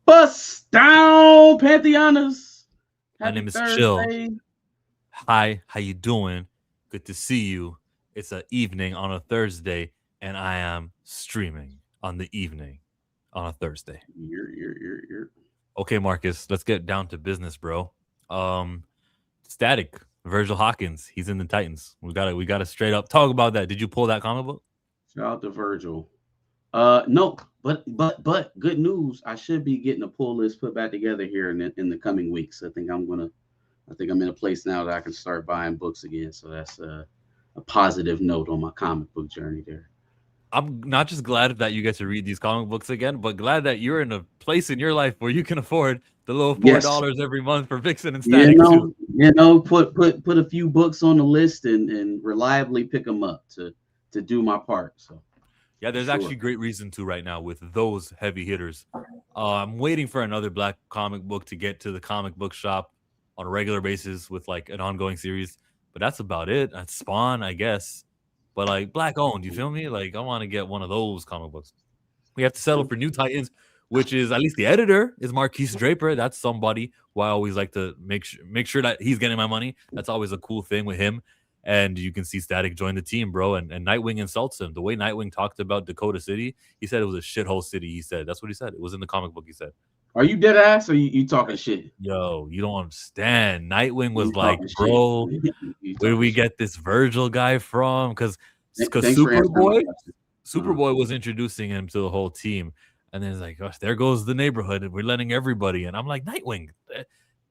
Bust down, Pantheonas. My Happy name is Chill. Thursday. Hi, how you doing? Good to see you. It's a evening on a Thursday, and I am streaming on the evening on a Thursday. You're. Okay, Marcus, let's get down to business, bro. Static. Virgil Hawkins, he's in the Titans. We gotta straight up talk about that. Did you pull that comic book? Shout out to Virgil. No, but good news. I should be getting a pull list put back together here in the coming weeks. I think I'm in a place now that I can start buying books again. So that's a positive note on my comic book journey there. I'm not just glad that you get to read these comic books again, but glad that you're in a place in your life where you can afford the low Yes, $4 every month for Vixen and Static too. put a few books on the list and reliably pick them up to do my part. So Yeah, for there's actually sure. great reason to right now with those heavy hitters. I'm waiting for another black comic book to get to the comic book shop on a regular basis with like an ongoing series, but that's about it. That's Spawn, I guess. But like black owned, you feel me? Like I want to get one of those comic books. We have to settle for New Titans, which is at least the editor is Marquise Draper. That's somebody who I always like to make sure that he's getting my money. That's always a cool thing with him. And you can see Static join the team, bro. And Nightwing insults him. The way Nightwing talked about Dakota City, he said it was a shithole city. He said that's what he said. It was in the comic book. He said, Are you dead ass or you talking shit? "Yo, you don't understand." Nightwing was You like, talking shit. "Bro, You where do talking we shit. get this Virgil guy from?" Because Thanks for answering my Superboy question. Uh-huh. Superboy was introducing him to the whole team, and then it's like, gosh, there goes the neighborhood, and we're letting everybody in. I'm like, Nightwing,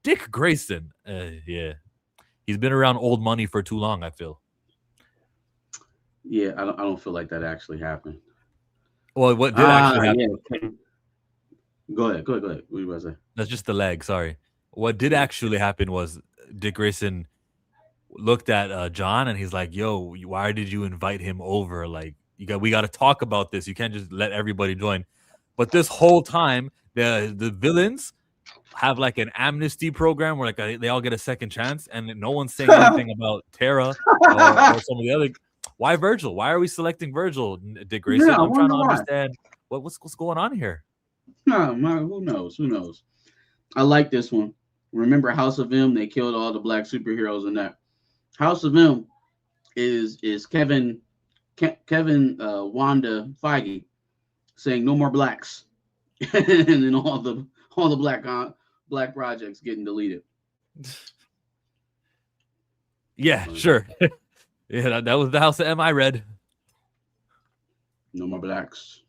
Dick Grayson, yeah, he's been around old money for too long. I feel. Yeah, I don't feel like that actually happened. Well, what did actually Yeah. happen? Okay. Go ahead. What you about to say? That's just the leg. Sorry. What did actually happen was Dick Grayson looked at John, and he's like, "Yo, why did you invite him over? Like, we got to talk about this. You can't just let everybody join." But this whole time, the villains have like an amnesty program where like they all get a second chance, and no one's saying anything about Tara or some of the other. Why Virgil? Why are we selecting Virgil, Dick Yeah, Grayson? I I'm trying wonder to why. understand what's going on here. No, who knows? Who knows? I like this one. Remember House of M? They killed all the black superheroes in that. House of M is Kevin Wanda Feige saying no more blacks, and then all the black projects getting deleted. Yeah, So, sure. Yeah, that was the House of M I read. no more blacks.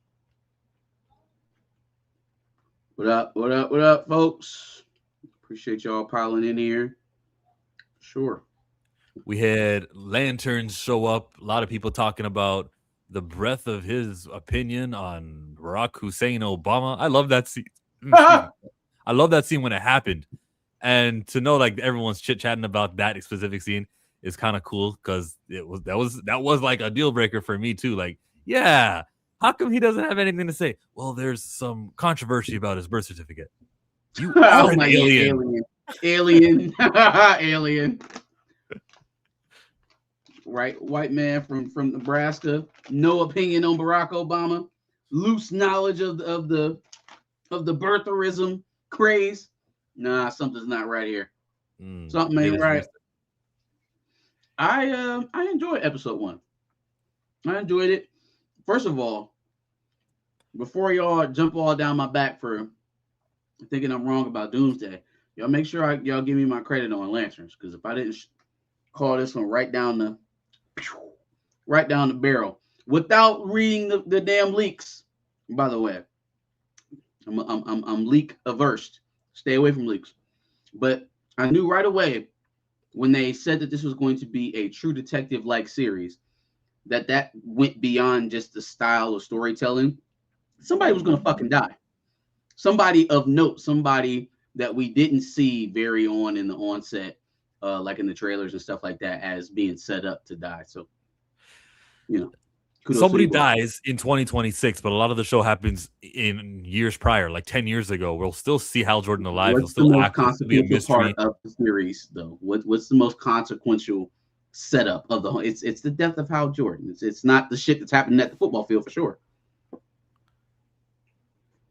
What up? What up? What up, folks? Appreciate y'all piling in here. Sure. We had lanterns show up. A lot of people talking about the breadth of his opinion on Barack Hussein Obama. I love that scene. Excuse me. I love that scene when it happened, and to know like everyone's chit chatting about that specific scene is kind of cool because that was like a deal breaker for me too. Like, yeah, how come he doesn't have anything to say? Well, there's some controversy about his birth certificate. You are Oh an my god, alien. alien, alien. Right, white man from Nebraska, no opinion on Barack Obama, loose knowledge of the birtherism craze. Nah, something's not right here. Something It ain't is right. recent. I enjoyed episode one. I enjoyed it. First of all, before y'all jump all down my back for thinking I'm wrong about Doomsday, y'all make sure y'all give me my credit on Lanterns, because if I didn't call this one right down the barrel without reading the damn leaks. By the way, I'm leak averse. Stay away from leaks. But I knew right away when they said that this was going to be a true detective like series that went beyond just the style of storytelling. Somebody was gonna fucking die. Somebody of note. Somebody that we didn't see very on in the onset, like in the trailers and stuff like that, as being set up to die. So you know, kudos to Somebody you both. dies in 2026, but a lot of the show happens in years prior, like 10 years ago. We'll still see Hal Jordan alive. He'll What's the still most act. It'll still be a consequential part mystery. of the series, though? What's the most consequential setup of the whole? It's the death of Hal Jordan. It's not the shit that's happening at the football field for sure.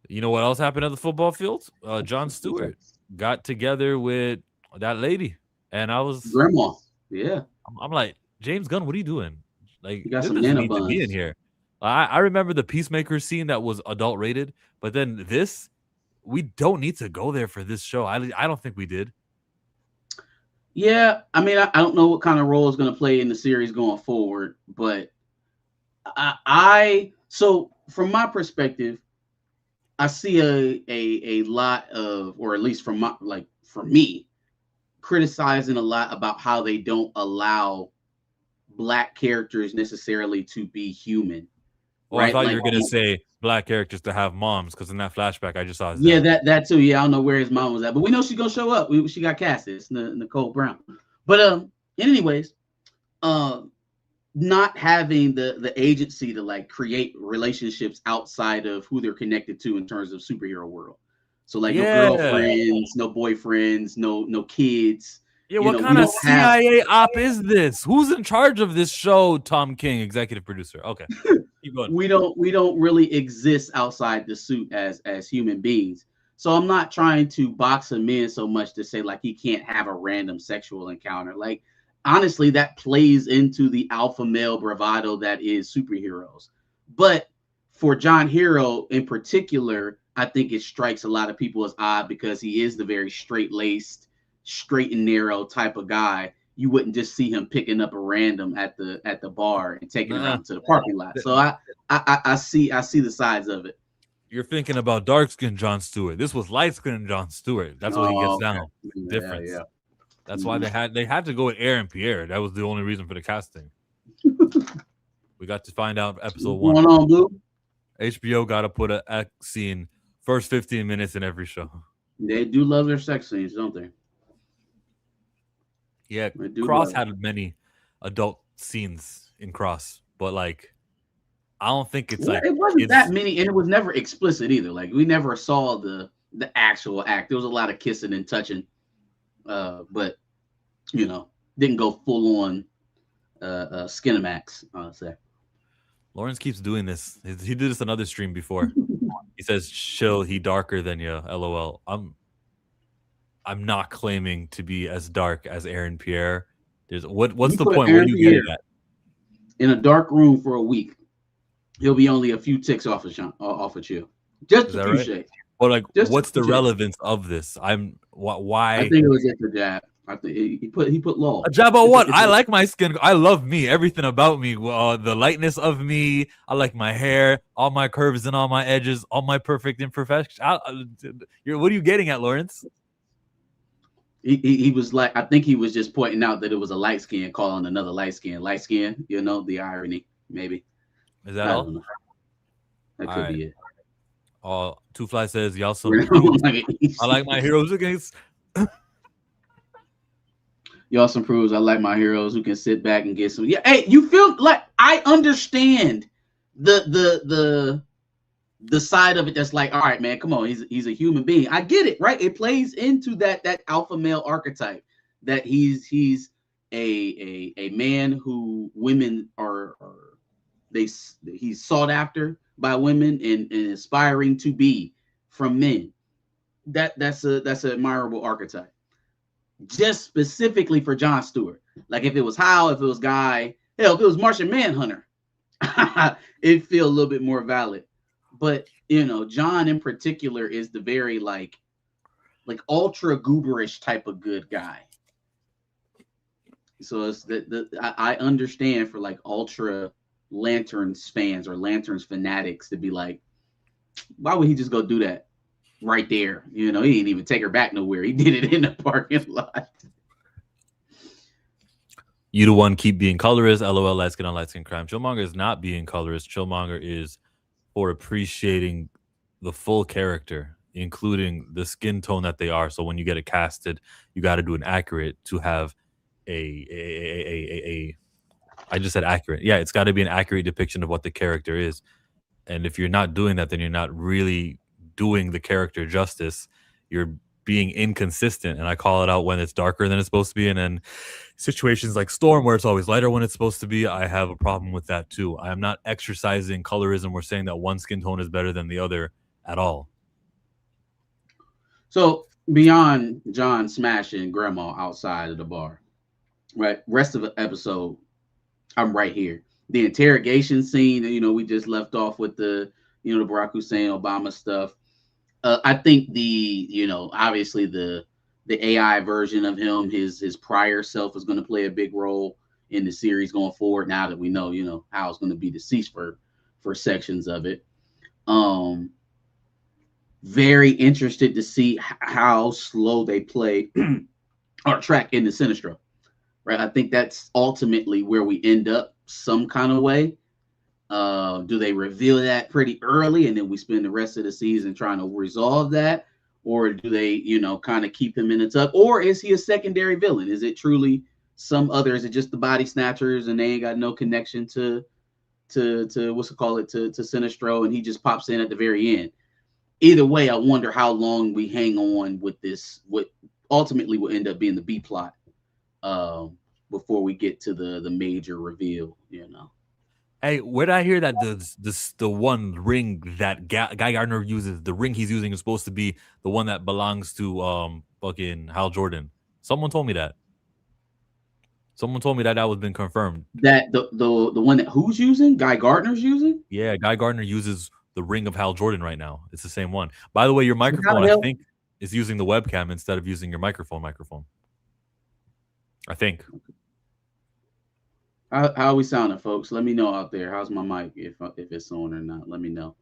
You know what else happened at the football field? John What's that? Stewart got together with that lady, and Grandma. Yeah, I'm like, James Gunn, what are you doing? Like, you got this some doesn't nana need to be in buns. here. I remember the Peacemaker scene that was adult rated, but then this, we don't need to go there for this show. I don't think we did. Yeah, I mean, I don't know what kind of role is going to play in the series going forward, but so from my perspective, I see a lot of, or at least from my like for me, criticizing a lot about how they don't allow black characters necessarily to be human, Oh, I right? thought you Like, were gonna say black characters to have moms, because in that flashback I just saw his yeah, dad. that too. Yeah, I don't know where his mom was at, but we know she's gonna show up. She got casted. It's Nicole Brown. But anyways, um, not having the agency to like create relationships outside of who they're connected to in terms of superhero world. So like no Yeah. girlfriends, no boyfriends, no kids. Yeah, You what know, we kind of don't have CIA op is this? Who's in charge of this show? Tom King, executive producer. Okay. Keep going. we don't really exist outside the suit as human beings. So I'm not trying to box him in so much to say like he can't have a random sexual encounter. Like honestly, that plays into the alpha male bravado that is superheroes. But for John Hero in particular, I think it strikes a lot of people as odd because he is the very straight laced, straight and narrow type of guy. You wouldn't just see him picking up a random at the bar and taking her Nuh-uh. out to the parking lot. So I see the sides of it. You're thinking about dark skinned John Stewart. This was light skinned John Stewart. That's what he gets Oh, okay. down. Yeah, Difference. yeah. That's why Mhm. they had to go with Aaron Pierre. That was the only reason for the casting. We got to find out episode What's one. going on, Blue? HBO got to put a scene first 15 minutes in every show. They do love their sex scenes, don't they? Yeah, They do Cross love it. had many adult scenes in Cross, but like I don't think it's Well, like it wasn't that kids. many, and it was never explicit either. Like we never saw the actual act. There was a lot of kissing and touching, but you know, didn't go full on Skinamax. I'll say. Lawrence keeps doing this. He did this another stream before. He says, "Chill, he darker than you." LOL. I'm not claiming to be as dark as Aaron Pierre. There's what's You the put point? What Aaron are you getting Pierre at? in a dark room for a week. He'll be only a few ticks off of chill. Just Is a that few right? shades. Or like, Just a what's few the shades. relevance of this? I Why think it was at the jab. I think he put a law. job about It's a what? it's I a like my skin. I love me. Everything about me. The lightness of me. I like my hair, all my curves and all my edges, all my perfect imperfections. What are you getting at, Lawrence? he was like I think he was just pointing out that it was a light skin calling another light skin. You know the irony maybe. Is that I all? don't know. That All could right. be it. Two Fly says y'all some We're prudes. like, I like my heroes against. Y'all some proves I like my heroes who can sit back and get some. Yeah, hey, you feel like I understand the side of it that's like, all right, man, come on, he's a human being. I get it, right? It plays into that alpha male archetype that he's a man who women are they he's sought after by women and aspiring to be from men. That's an admirable archetype. Just specifically for John Stewart. Like if it was Howe, if it was Guy, hell, if it was Martian Manhunter, it'd feel a little bit more valid. But John in particular is the very like ultra gooberish type of good guy. So it's I understand for like ultra Lanterns fans or Lanterns fanatics to be like, why would he just go do that right there? He didn't even take her back nowhere. He did it in the parking lot. You the one keep being colorist. LOL, light skin on light skin crime. Chillmonger is not being colorist. Chillmonger is for appreciating the full character, including the skin tone that they are. So when you get it casted, you got to do an accurate to have a I just said accurate. Yeah, it's got to be an accurate depiction of what the character is. And if you're not doing that, then you're not really doing the character justice. You're being inconsistent. And I call it out when it's darker than it's supposed to be. And then situations like Storm, where it's always lighter when it's supposed to be, I have a problem with that too. I am not exercising colorism or saying that one skin tone is better than the other at all. So beyond John smashing grandma outside of the bar, right? Rest of the episode, I'm right here. The interrogation scene, we just left off with the Barack Hussein Obama stuff. I think obviously the AI version of him, his prior self, is going to play a big role in the series going forward. Now that we know, Hal's going to be deceased for sections of it. Um, Very interested to see how slow they play or track in the Sinestro. Right, I think that's ultimately where we end up some kind of way. Do they reveal that pretty early and then we spend the rest of the season trying to resolve that? Or do they, kind of keep him in the tub? Or is he a secondary villain? Is it truly some other? Is it just the body snatchers and they ain't got no connection to what's it call it to Sinestro and he just pops in at the very end? Either way, I wonder how long we hang on with this, what ultimately will end up being the B plot, before we get to the major reveal. Hey, where did I hear that the one ring that Guy Gardner uses, the ring he's using is supposed to be the one that belongs to fucking Hal Jordan? Someone told me that. Someone told me that was been confirmed. That the one that who's using? Guy Gardner's using? Yeah, Guy Gardner uses the ring of Hal Jordan right now. It's the same one. By the way, your So how microphone, the I hell think, is using the webcam instead of using your microphone. I think. how are we sounding, folks? Let me know out there. How's my mic if it's on or not? Let me know.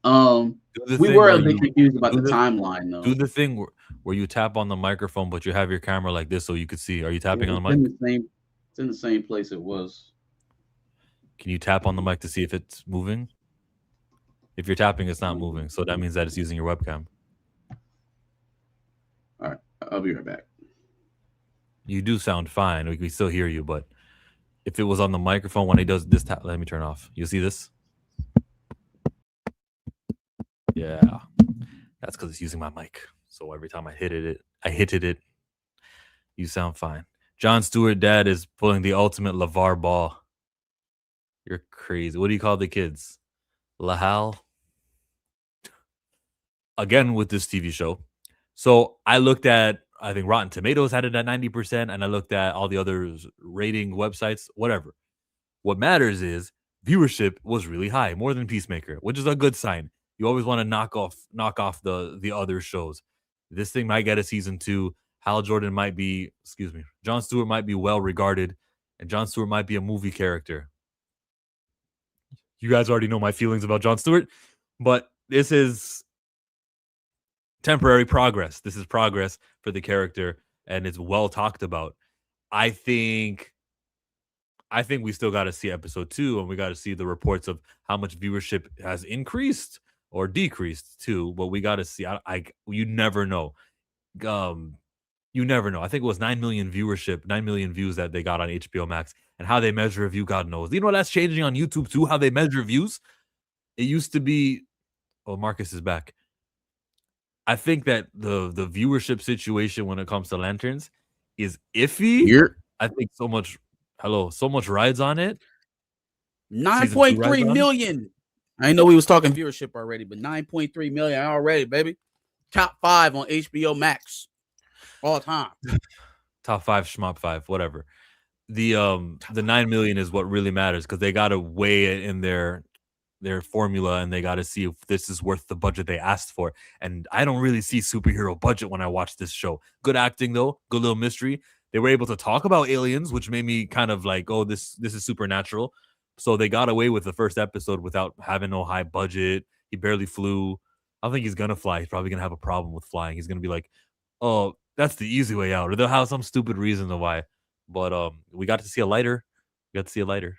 Do the We thing were where a bit you confused about do the the timeline do though. the thing where you tap on the microphone, but you have your camera like this so you could see. Are you tapping on It's the in mic? the same it's in the same place it was. Can you tap on the mic to see if it's moving? If you're tapping, it's not moving. So that means that it's using your webcam. All right, I'll be right back. You do sound fine. We still hear you, but if it was on the microphone when he does this tap, let me turn off. You see this? Yeah. That's because it's using my mic. So every time I hit it, you sound fine. John Stewart dad is pulling the ultimate LeVar Ball. You're crazy. What do you call the kids? Lahal? Again with this TV show. So I looked at, I think Rotten Tomatoes had it at 90%, and I looked at all the other rating websites, whatever. What matters is viewership was really high, more than Peacemaker, which is a good sign. You always want to knock off the other shows. This thing might get a season 2. Hal Jordan might be, excuse me, Jon Stewart might be well regarded, and Jon Stewart might be a movie character. You guys already know my feelings about Jon Stewart, but this is temporary progress. This is progress for the character, and it's well talked about. I think I think we still got to see episode 2, and we got to see the reports of how much viewership has increased or decreased too. But we got to see. You never know. Um, you never know. I think it was 9 million viewership, 9 million views that they got on HBO Max, and how they measure a view, God knows. You know that's changing on YouTube too. How they measure views. It used to be. Oh, Marcus is back. I think that the viewership situation when it comes to lanterns is iffy. You're I think so much rides on it. Season 2 rides 9.3 on it. million. I know we was talking viewership already, but 9.3 million already, baby. Top 5 on HBO Max all time. Top 5, schmop 5, whatever. The 9 million is what really matters because they got to weigh it in their formula and they got to see if this is worth the budget they asked for. And I don't really see superhero budget when I watch this show. Good acting though, good little mystery. They were able to talk about aliens, which made me kind of like, oh, this is supernatural. So they got away with the first episode without having no high budget. He barely flew. I don't think he's gonna fly. He's probably gonna have a problem with flying. He's gonna be like, oh, that's the easy way out, or they'll have some stupid reason to why. But we got to see a lighter. We got to see a lighter.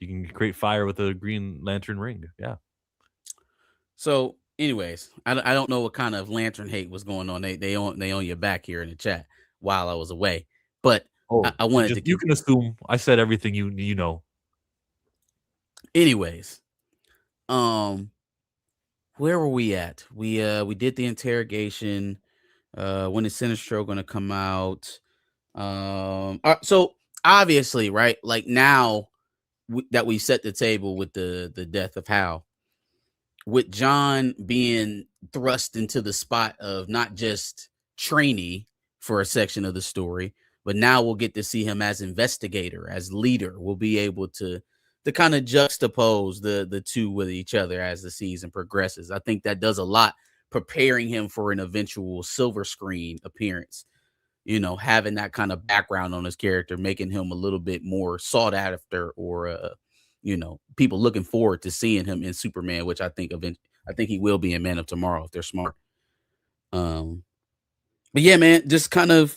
You can create fire with a Green Lantern ring. Yeah. So, anyways, I don't know what kind of lantern hate was going on. They on your back here in the chat while I was away, but Oh, I wanted to. you can assume I said everything you know. Anyways, where were we at? We did the interrogation. When is Sinestro going to come out? So obviously, right? Like now that we set the table with the death of Hal, with John being thrust into the spot of not just trainee for a section of the story, but now we'll get to see him as investigator, as leader. We'll be able to kind of juxtapose the two with each other as the season progresses. I think that does a lot, preparing him for an eventual silver screen appearance. You know, having that kind of background on his character, making him a little bit more sought after, or you know, people looking forward to seeing him in Superman, which I think he will be in Man of Tomorrow if they're smart. But yeah, man, just kind of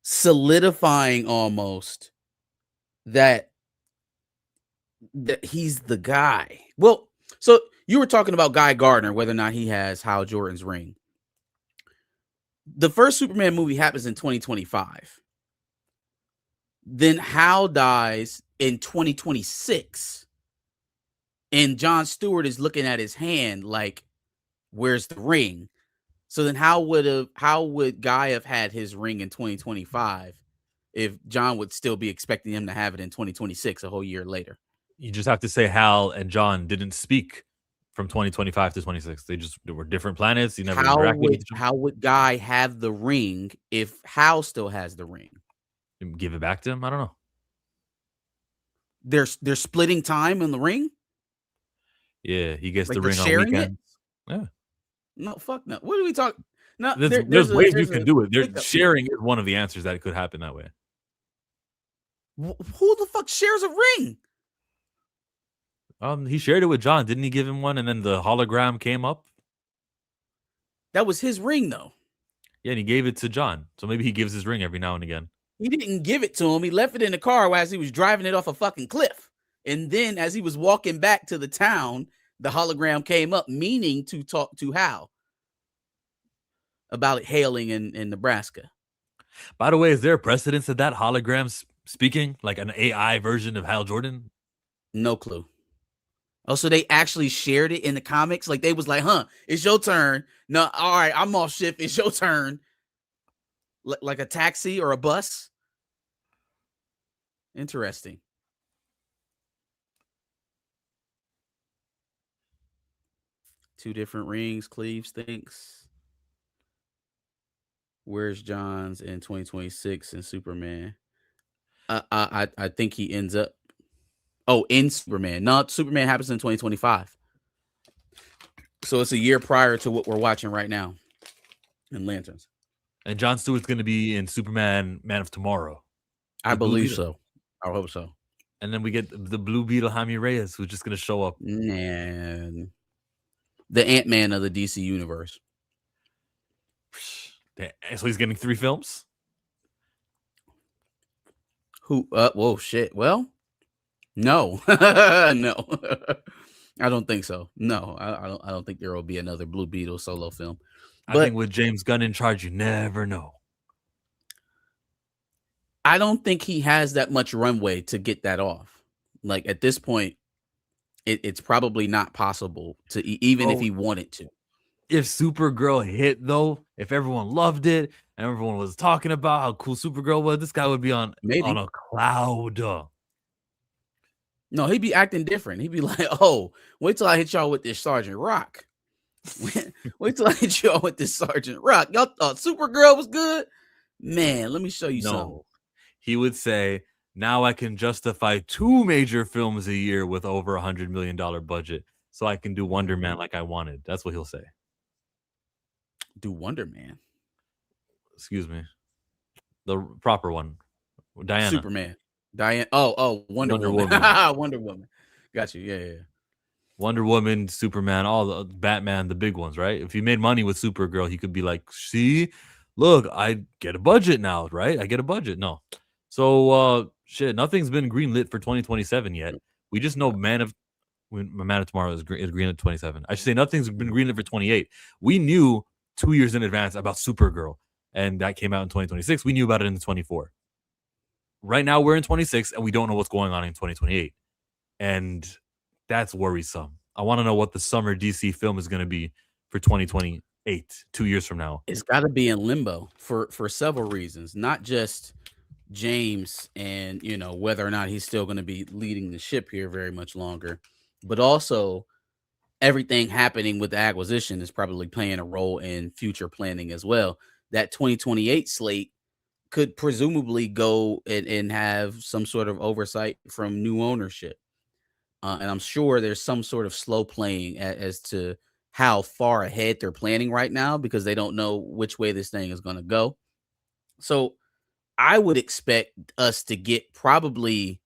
solidifying almost that he's the guy. Well, so you were talking about Guy Gardner, whether or not he has Hal Jordan's ring. The first Superman movie happens in 2025. Then Hal dies in 2026. And Jon Stewart is looking at his hand like, where's the ring? So then how would Guy have had his ring in 2025 if John would still be expecting him to have it in 2026, a whole year later? You just have to say Hal and John didn't speak from 2025 to 26. They were different planets. You never interacted with each other. How would Guy have the ring if Hal still has the ring? Give it back to him? I don't know. They're splitting time in the ring? Yeah, he gets Like the they're ring on sharing weekends. it? Yeah. No, fuck no. What are we talking? No, There's ways you can do it. Sharing is one of the answers that could happen that way. Who the fuck shares a ring? He shared it with John. Didn't he give him one? And then the hologram came up. That was his ring, though. Yeah, and he gave it to John. So maybe he gives his ring every now and again. He didn't give it to him. He left it in the car as he was driving it off a fucking cliff. And then as he was walking back to the town, the hologram came up, meaning to talk to Hal about it hailing in Nebraska. By the way, is there a precedence of that hologram speaking, like an AI version of Hal Jordan? No clue. Oh, so they actually shared it in the comics? Like, they was like, it's your turn. No, all right, I'm off shift. It's your turn. Like a taxi or a bus? Interesting. Two different rings, Cleves thinks. Where's John's in 2026 in Superman? I think he ends up. Oh, in Superman. No, Superman happens in 2025. So it's a year prior to what we're watching right now in Lanterns. And Jon Stewart's going to be in Superman Man of Tomorrow. I believe so. I hope so. And then we get the Blue Beetle, Jaime Reyes, who's just going to show up. And the Ant-Man of the DC universe. So he's getting 3 films? Whoa, shit. Well, no. No. I don't think so. No, I don't think there will be another Blue Beetle solo film. But I think with James Gunn in charge, you never know. I don't think he has that much runway to get that off. Like, at this point, it's probably not possible to, even if he wanted to. If Supergirl hit, though, if everyone loved it and everyone was talking about how cool Supergirl was, this guy would be on a cloud. No, he'd be acting different. He'd be like, oh, wait till I hit y'all with this Sergeant Rock. Wait till I hit y'all with this Sergeant Rock. Y'all thought Supergirl was good? Man, let me show you something. He would say, now I can justify 2 major films a year with over $100 million budget, so I can do Wonder Man like I wanted. That's what he'll say. Do Wonder Man? Excuse me. The proper one. Diana. Superman. Diana. Oh, Wonder Woman. Wonder Woman. Got you. Yeah. Wonder Woman, Superman, all the Batman, the big ones, right? If he made money with Supergirl, he could be like, see, look, I get a budget now, right? I get a budget. No. So, nothing's been greenlit for 2027 yet. We just know Man of Tomorrow is greenlit 27. I should say nothing's been greenlit for 28. We knew 2 years in advance about Supergirl, and that came out in 2026. We knew about it in 24. Right now, we're in 26, and we don't know what's going on in 2028. And that's worrisome. I want to know what the summer DC film is going to be for 2028, 2 years from now. It's got to be in limbo for several reasons, not just James and, whether or not he's still going to be leading the ship here very much longer, but also everything happening with the acquisition is probably playing a role in future planning as well. That 2028 slate could presumably go and have some sort of oversight from new ownership. And I'm sure there's some sort of slow playing as to how far ahead they're planning right now, because they don't know which way this thing is going to go. So I would expect us to get probably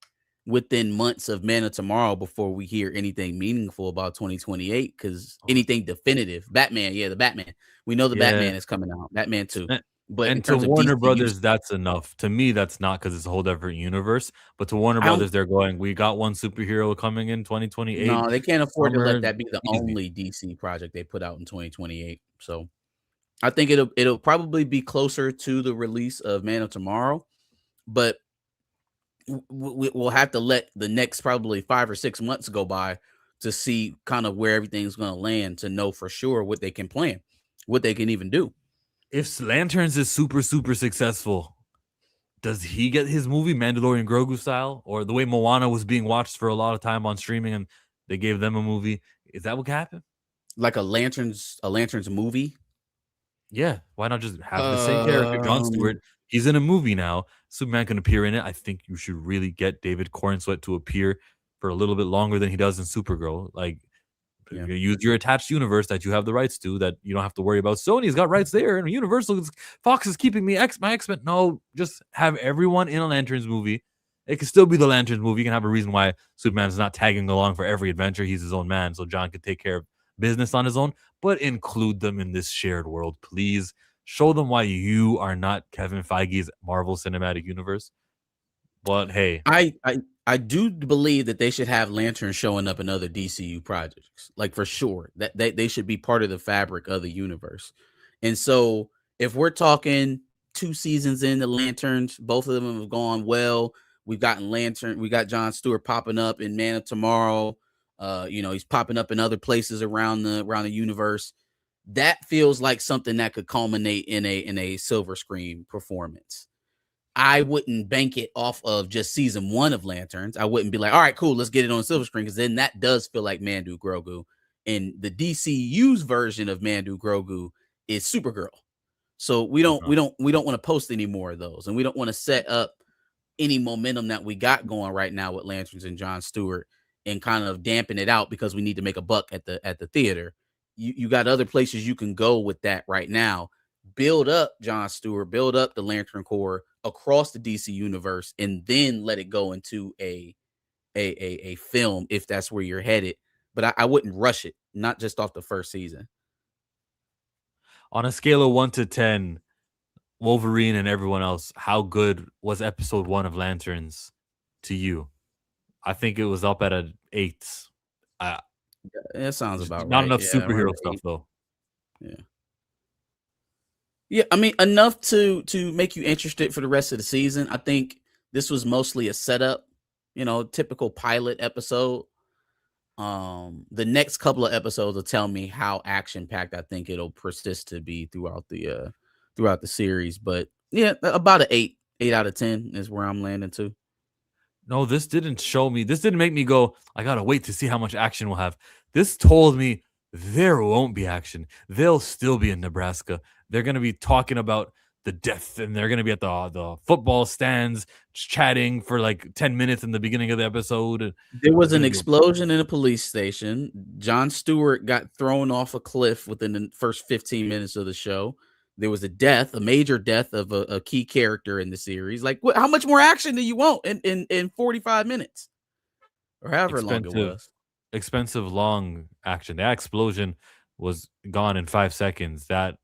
within months of Man of Tomorrow before we hear anything meaningful about 2028, because anything definitive. Batman, the Batman. We know the Batman is coming out. Batman 2. But in And to terms of Warner DCU, Brothers, that's enough. To me, that's not, because it's a whole different universe. But to Warner Brothers, they're going, we got one superhero coming in 2028. no, they can't afford to Summer, let that be the easy. only DC project they put out in 2028. So I think it'll probably be closer to the release of Man of Tomorrow, but we'll have to let the next probably 5 or 6 months go by to see kind of where everything's going to land, to know for sure what they can plan, what they can even do. If Lanterns is super, super successful, does he get his movie Mandalorian Grogu style, or the way Moana was being watched for a lot of time on streaming and they gave them a movie? Is that what could happen? Like a Lanterns movie? Yeah, why not just have the same character, Jon Stewart? He's in a movie now. Superman can appear in it. I think you should really get David Cornsweet to appear for a little bit longer than he does in Supergirl. Like, use your attached universe that you have the rights to, that you don't have to worry about. Sony's got rights there, and Universal, Fox is keeping my X-Men. No, just have everyone in a Lanterns movie. It can still be the Lanterns movie. You can have a reason why Superman's not tagging along for every adventure. He's his own man, so John can take care of business on his own, but include them in this shared world, please. Show them why you are not Kevin Feige's Marvel Cinematic Universe. But hey, I do believe that they should have Lanterns showing up in other DCU projects, like for sure. That they should be part of the fabric of the universe. And so if we're talking 2 seasons into Lanterns, both of them have gone well. We've got Jon Stewart popping up in Man of Tomorrow. He's popping up in other places around the universe. That feels like something that could culminate in a silver screen performance. I wouldn't bank it off of just season 1 of Lanterns. I wouldn't be like, all right, cool, let's get it on silver screen, because then that does feel like Mandu Grogu. And the DCU's version of Mandu Grogu is Supergirl. So we don't want to post any more of those, and we don't want to set up any momentum that we got going right now with Lanterns and Jon Stewart and kind of dampen it out because we need to make a buck at the theater. You got other places you can go with that right now. Build up Jon Stewart, build up the Lantern Corps across the DC universe, and then let it go into a film if that's where you're headed. But I wouldn't rush it, not just off the first season. On a scale of 1 to 10, Wolverine and everyone else, how good was episode 1 of Lanterns to you? I think it was up at an 8. That sounds about right. Not enough superhero stuff though. Yeah, I mean, enough to make you interested for the rest of the season. I think this was mostly a setup, typical pilot episode. The next couple of episodes will tell me how action packed I think it'll persist to be throughout the series. But yeah, about an 8 out of 10 is where I'm landing to. No, this didn't make me go, I gotta wait to see how much action we'll have. This told me there won't be action. They'll still be in Nebraska. They're going to be talking about the death, and they're going to be at the football stands chatting for like 10 minutes in the beginning of the episode. There was an explosion in a police station. Jon Stewart got thrown off a cliff within the first 15 minutes of the show. There was a major death of a key character in the series. Like, how much more action do you want in 45 minutes? Or however long it was. Expensive, long action. That explosion was gone in 5 seconds. That,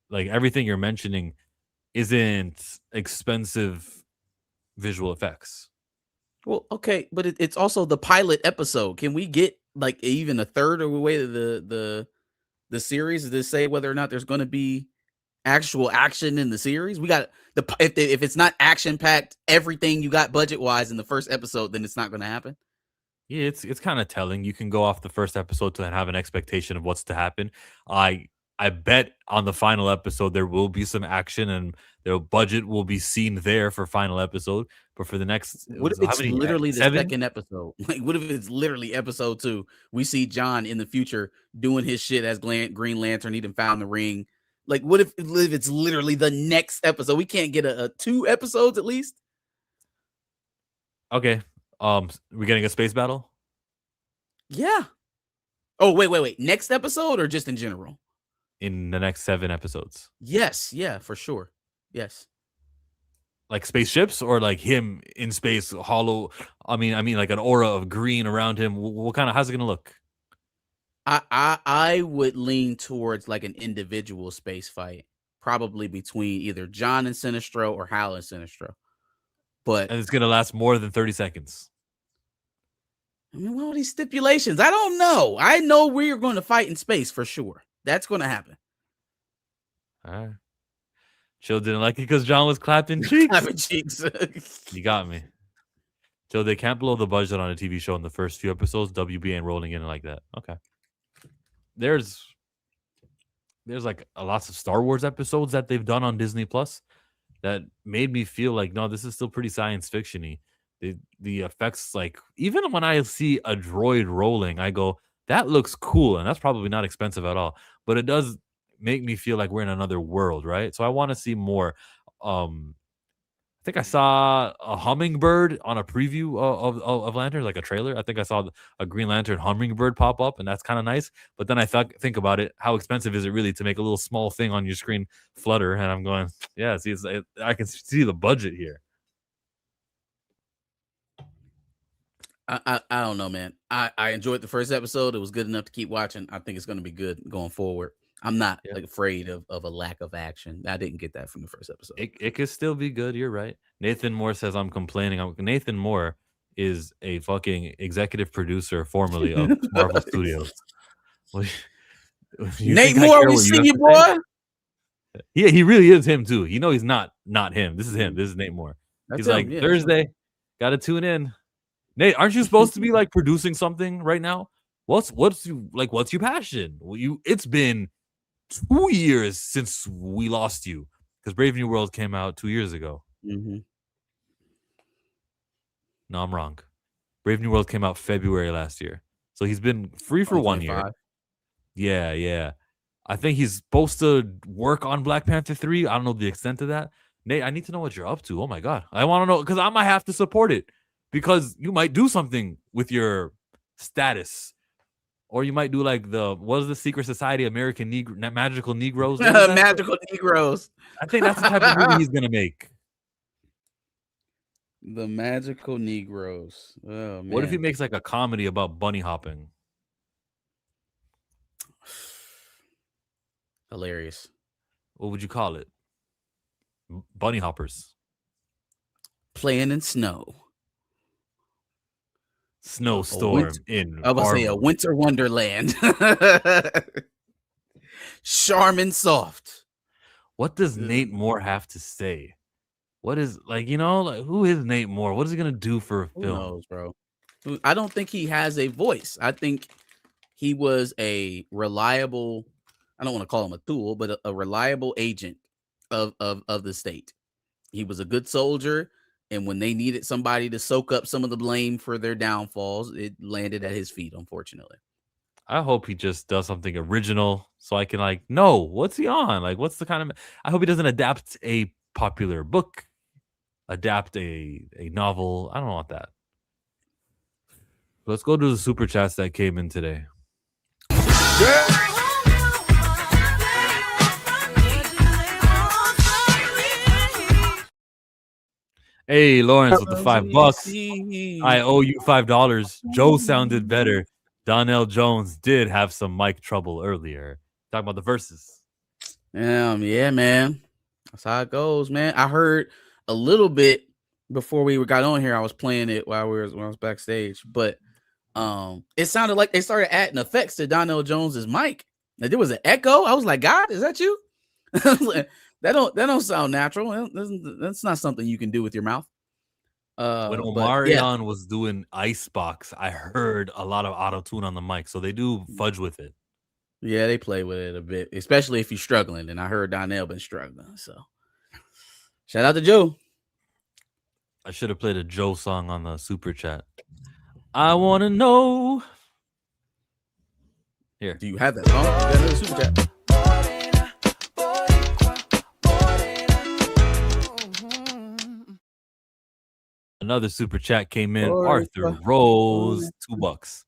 like, everything you're mentioning isn't expensive visual effects. Well, okay, but it's also the pilot episode. Can we get like even a third of the way to the series to say whether or not there's going to be actual action in the series? We got if it's not action packed, everything you got budget wise in the first episode, then it's not going to happen. Yeah, it's kind of telling. You can go off the first episode to have an expectation of what's to happen. I I bet on the final episode there will be some action and their budget will be seen there for final episode. But for the next, What if how it's many? literally the 7? second episode? Like, what if it's literally episode 2? We see John in the future doing his shit as Green Lantern. He done found the ring. Like, what if it's literally the next episode? We can't get a 2 episodes at least. Okay. We're getting a space battle. Yeah. Oh, wait. Next episode or just in general? In the next 7 episodes. Yes. Yeah, for sure. Yes. Like spaceships or like him in space, hollow. I mean, like an aura of green around him. What kind of? How's it gonna look? I would lean towards like an individual space fight, probably between either John and Sinestro or Hal and Sinestro. But And it's gonna last more than 30 seconds. I mean, what are these stipulations? I don't know. I know we're going to fight in space for sure. That's going to happen. All right. Chill didn't like it because John was clapping cheeks. Clapping cheeks. You got me. Chill, they can't blow the budget on a TV show in the first few episodes. WB ain't rolling in like that. Okay. There's like lots of Star Wars episodes that they've done on Disney Plus that made me feel like, no, this is still pretty science fiction-y. The effects, like, even when I see a droid rolling, I go, that looks cool, and that's probably not expensive at all. But it does make me feel like we're in another world, right? So I want to see more. I think I saw a hummingbird on a preview of Lantern, like a trailer. I think I saw a Green Lantern hummingbird pop up, and that's kind of nice. But then I think about it, how expensive is it really to make a little small thing on your screen flutter? And I'm going, yeah, see, I can see the budget here. I don't know, man. I enjoyed the first episode. It was good enough to keep watching. I think it's going to be good going forward. I'm not afraid of a lack of action. I didn't get that from the first episode. It could still be good. You're right. Nathan Moore says I'm complaining. Nathan Moore is a fucking executive producer formerly of Marvel Studios. Nate Moore, we see you, boy. Yeah, he really is him too. You know, he's not him. This is him. This is Nate Moore. He's him, like, Thursday, got to tune in. Nate, aren't you supposed to be like producing something right now? What's your passion? It's been 2 years since we lost you because Brave New World came out 2 years ago. Mm-hmm. No, I'm wrong. Brave New World came out February last year, so he's been free for 1 year. Yeah. I think he's supposed to work on Black Panther 3. I don't know the extent of that. Nate, I need to know what you're up to. Oh my god, I want to know because I might have to support it because you might do something with your status. Or you might do like what is the Secret Society American Magical Negroes? Magical Negroes. I think that's the type of movie he's gonna make. The Magical Negroes. Oh man. What if he makes like a comedy about bunny hopping? Hilarious. What would you call it? Bunny hoppers. Playing in snow. Snowstorm I was say a winter wonderland. Charmin soft. What does Nate Moore have to say? What is who is Nate Moore? What is he gonna do for a film? Who knows, bro? I don't think he has a voice. I think he was a reliable, I don't want to call him a tool, but a reliable agent of the state. He was a good soldier. And when they needed somebody to soak up some of the blame for their downfalls, it landed at his feet, unfortunately. I hope he just does something original so I can know what's he on? Like, what's the kind of... I hope he doesn't adapt a popular book, adapt a novel. I don't want that. Let's go to the super chats that came in today. Yeah. Hey, Lawrence with the $5. I owe you $5. Joe sounded better. Donnell Jones did have some mic trouble earlier. Talking about the verses. Yeah, man. That's how it goes, man. I heard a little bit before we got on here. I was playing it when I was backstage, but it sounded like they started adding effects to Donnell Jones's mic. Like, there was an echo. I was like, God, is that you? That don't sound natural. That's not something you can do with your mouth. When Omarion was doing Icebox, I heard a lot of auto-tune on the mic, so they do fudge with it. Yeah, they play with it a bit, especially if you're struggling. And I heard Donnell been struggling. So shout out to Joe. I should have played a Joe song on the super chat. I want to know. Here. Do you have that song? You got another super chat. Another super chat came in. Arthur Rose, $2.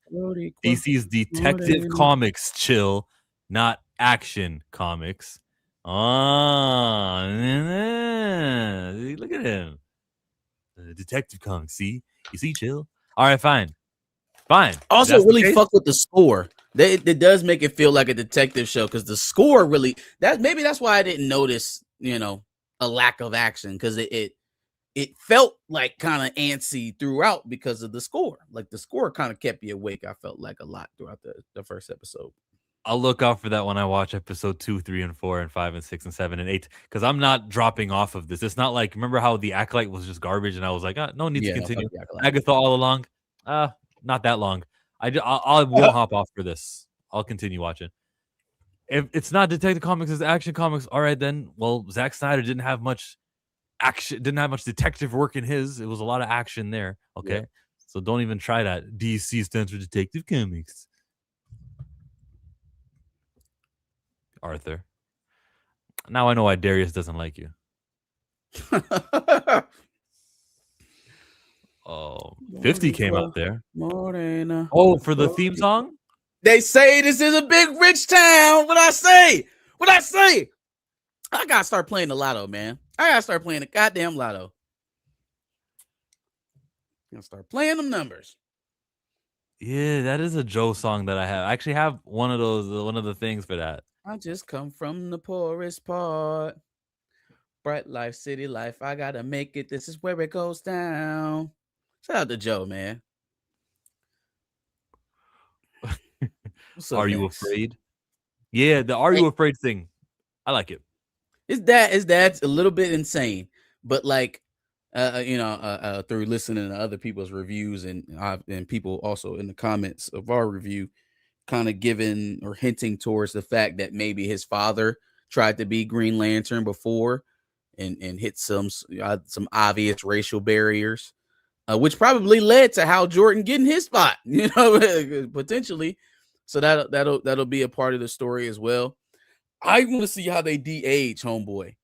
DC's Detective Comics chill, not action comics. Ah, look at him. Detective Comics. See, you see, chill. All right, fine. Also, really fuck with the score. It does make it feel like a detective show because the score really maybe that's why I didn't notice, a lack of action because it felt like kind of antsy throughout because of the score. Like the score kind of kept you awake. I felt like a lot throughout the first episode. I'll look out for that when I watch episode 2, 3, and 4, and 5, and 6, and 7, and 8. Because I'm not dropping off of this. It's not like, remember how the Acolyte was just garbage, and I was like, no need to continue. Agatha all along, not that long. I won't hop off for this. I'll continue watching. If it's not Detective Comics, it's Action Comics. All right, then. Well, Zack Snyder didn't have much action, didn't have much detective work in his. It was a lot of action there. Okay, yeah. So don't even try that. DC stands for Detective Comics. Arthur. Now I know why Darius doesn't like you. Oh, 50 came up there. Morena. Oh, for the theme song? They say this is a big rich town. What I say? I gotta start playing the lotto, man. I gotta start playing the goddamn lotto. I'm gonna start playing them numbers. Yeah, that is a Joe song that I have. I actually have one of the things for that. I just come from the poorest part. Bright life, city life. I gotta make it. This is where it goes down. Shout out to Joe, man. Are you afraid? Yeah, the Are You Afraid thing. I like it. Is that a little bit insane, but like, through listening to other people's reviews and people also in the comments of our review, kind of giving or hinting towards the fact that maybe his father tried to be Green Lantern before and hit some obvious racial barriers, which probably led to Hal Jordan getting his spot, potentially. So that'll be a part of the story as well. I want to see how they de-age Homeboy.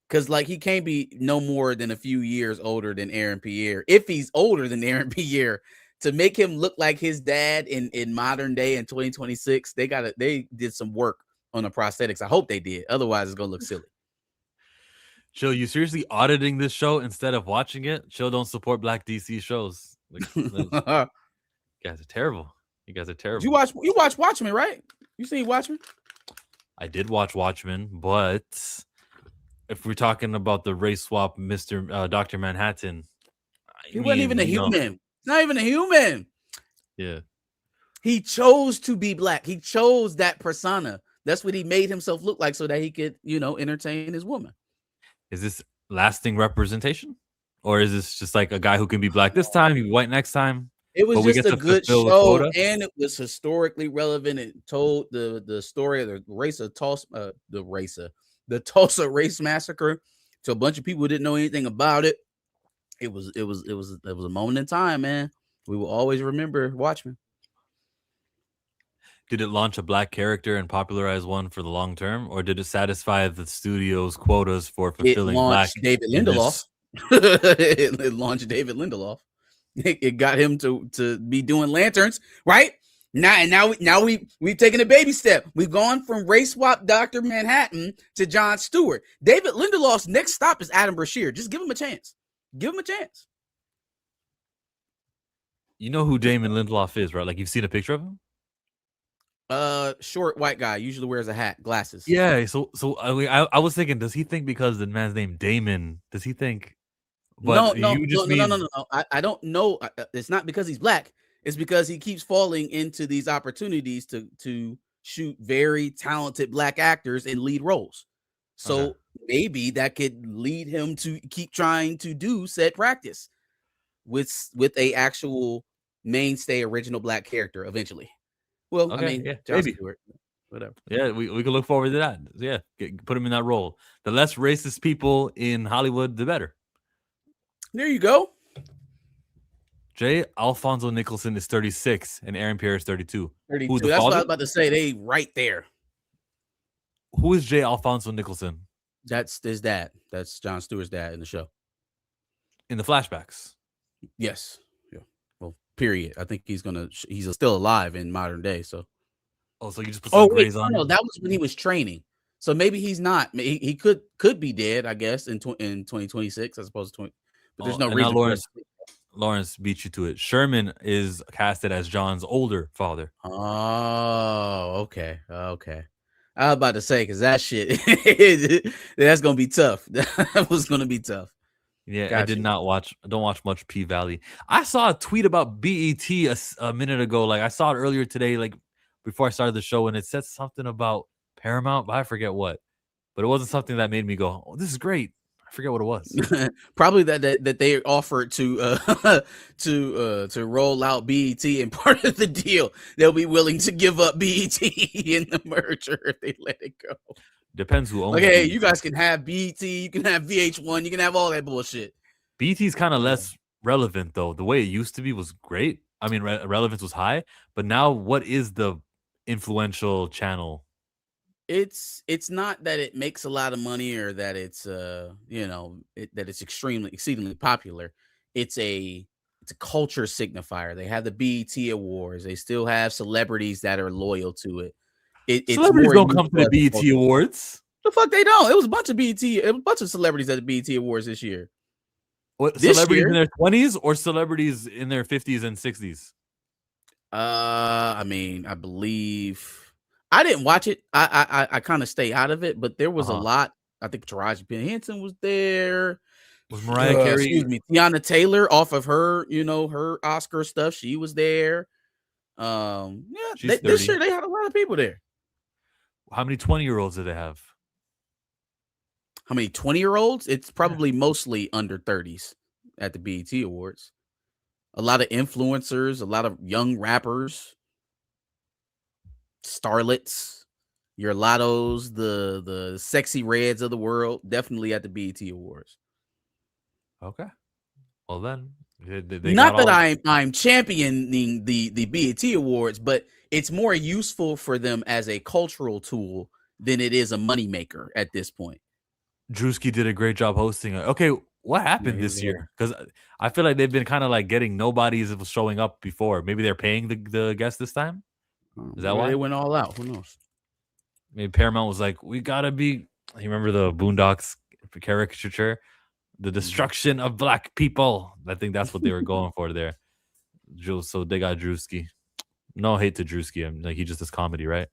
Because, like, he can't be no more than a few years older than Aaron Pierre. If he's older than Aaron Pierre, to make him look like his dad in modern day in 2026, they did some work on the prosthetics. I hope they did. Otherwise, it's going to look silly. Chill, you seriously auditing this show instead of watching it? Chill, don't support Black DC shows. Like, you guys are terrible. You guys are terrible. You watch Watchmen, right? You seen Watchmen? I did watch Watchmen, but if we're talking about the race swap, Dr. Manhattan, he wasn't even a human. Not even a human. Yeah. He chose to be black. He chose that persona. That's what he made himself look like so that he could, entertain his woman. Is this lasting representation? Or is this just like a guy who can be black this time, be white next time? It was just a good show, and it was historically relevant. It told the story of the Tulsa Race Massacre to a bunch of people who didn't know anything about it. It was a moment in time, man. We will always remember Watchmen. Did it launch a black character and popularize one for the long term, or did it satisfy the studio's quotas for fulfilling black? David Lindelof. It launched David Lindelof. It got him to be doing lanterns, right? Now we've taken a baby step. We've gone from race swap Dr. Manhattan to John Stewart. David Lindelof's next stop is Adam Brashear. Just give him a chance. Give him a chance. You know who Damon Lindelof is, right? Like, you've seen a picture of him? Short white guy, usually wears a hat, glasses. Yeah. So I was thinking, does he think because the man's named Damon? Does he think? But no. I don't know. It's not because he's black. It's because he keeps falling into these opportunities to shoot very talented black actors in lead roles. So maybe that could lead him to keep trying to do said practice with a actual mainstay original black character eventually. Well, I mean, John Stewart. Whatever. Yeah, we can look forward to that. Yeah, put him in that role. The less racist people in Hollywood, the better. There you go. J. Alfonso Nicholson is 36 and Aaron Pierre is 32. 32. Who, the That's father? what I was about to say. They right there. Who is J. Alfonso Nicholson? That's his dad. That's Jon Stewart's dad in the show. In the flashbacks. Yes. Yeah. Well, period. I think he's still alive in modern day. So. Oh, so you just put some grays on? No, that was when he was training. So maybe he's not. He could be dead, I guess, in 2026 as opposed to 20. But there's no reason. Now Lawrence beat you to it. Sherman is casted as John's older father. Oh, okay. Okay. I was about to say, because that shit, that's going to be tough. That was going to be tough. Yeah, I don't watch much P-Valley. I saw a tweet about BET a minute ago. Like, I saw it earlier today, like, before I started the show, and it said something about Paramount, but I forget what. But it wasn't something that made me go, "Oh, this is great." I forget what it was. Probably that they offered to roll out BET, and part of the deal they'll be willing to give up BET in the merger if they let it go. Depends who owns. Okay, BET. you guys can have BET, you can have VH1, you can have all that bullshit. BET's kind of less relevant though. The way it used to be was great. I mean, relevance was high, but now what is the influential channel? It's not that it makes a lot of money or that it's that it's exceedingly popular. It's a culture signifier. They have the BET Awards. They still have celebrities that are loyal to it. Celebrities don't come to the BET Awards. The fuck they don't. It was a bunch of celebrities at the BET Awards this year. What, celebrities in their 20s or celebrities in their 50s and 60s? I mean, I believe I didn't watch it. I kind of stay out of it, but there was a lot. I think Taraji P. Henson was there. Was Mariah Carey? Excuse me, Tiana Taylor, off of her, her Oscar stuff. She was there. This year they had a lot of people there. How many 20-year-olds did they have? How many 20-year-olds? It's probably mostly under 30s at the BET Awards. A lot of influencers, a lot of young rappers, starlets, your Lottos, the sexy reds of the world, definitely at the BET Awards. Okay. Well then, not that I'm championing the BET Awards, but it's more useful for them as a cultural tool than it is a moneymaker at this point. Drewski did a great job hosting it. Okay, what happened this year? Because I feel like they've been kind of like getting nobodies showing up before. Maybe they're paying the guests this time. Is that why they went all out? Who knows? Maybe Paramount was like, we gotta be. You remember the Boondocks caricature, the destruction of black people. I think that's what they were going for there. So they got Drewski. No hate to Drewski. I'm like, he just does comedy, right?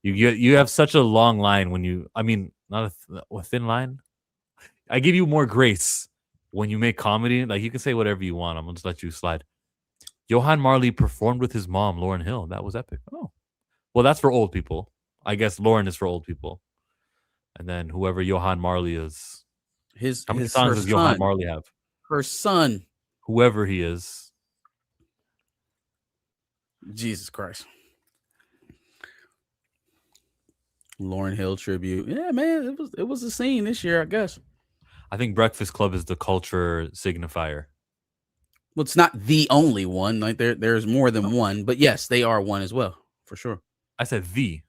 You have such a long line when you. I mean, not a thin line. I give you more grace when you make comedy. Like, you can say whatever you want. I'm gonna just let you slide. Johan Marley performed with his mom, Lauryn Hill. That was epic. Oh, well, that's for old people. I guess Lauren is for old people. And then whoever Johan Marley is. How many songs does Johan Marley have? Her son. Whoever he is. Jesus Christ. Lauryn Hill tribute. Yeah, man, it was a scene this year, I guess. I think Breakfast Club is the culture signifier. Well, it's not the only one. Like there's more than one, but yes, they are one as well, for sure. I said the.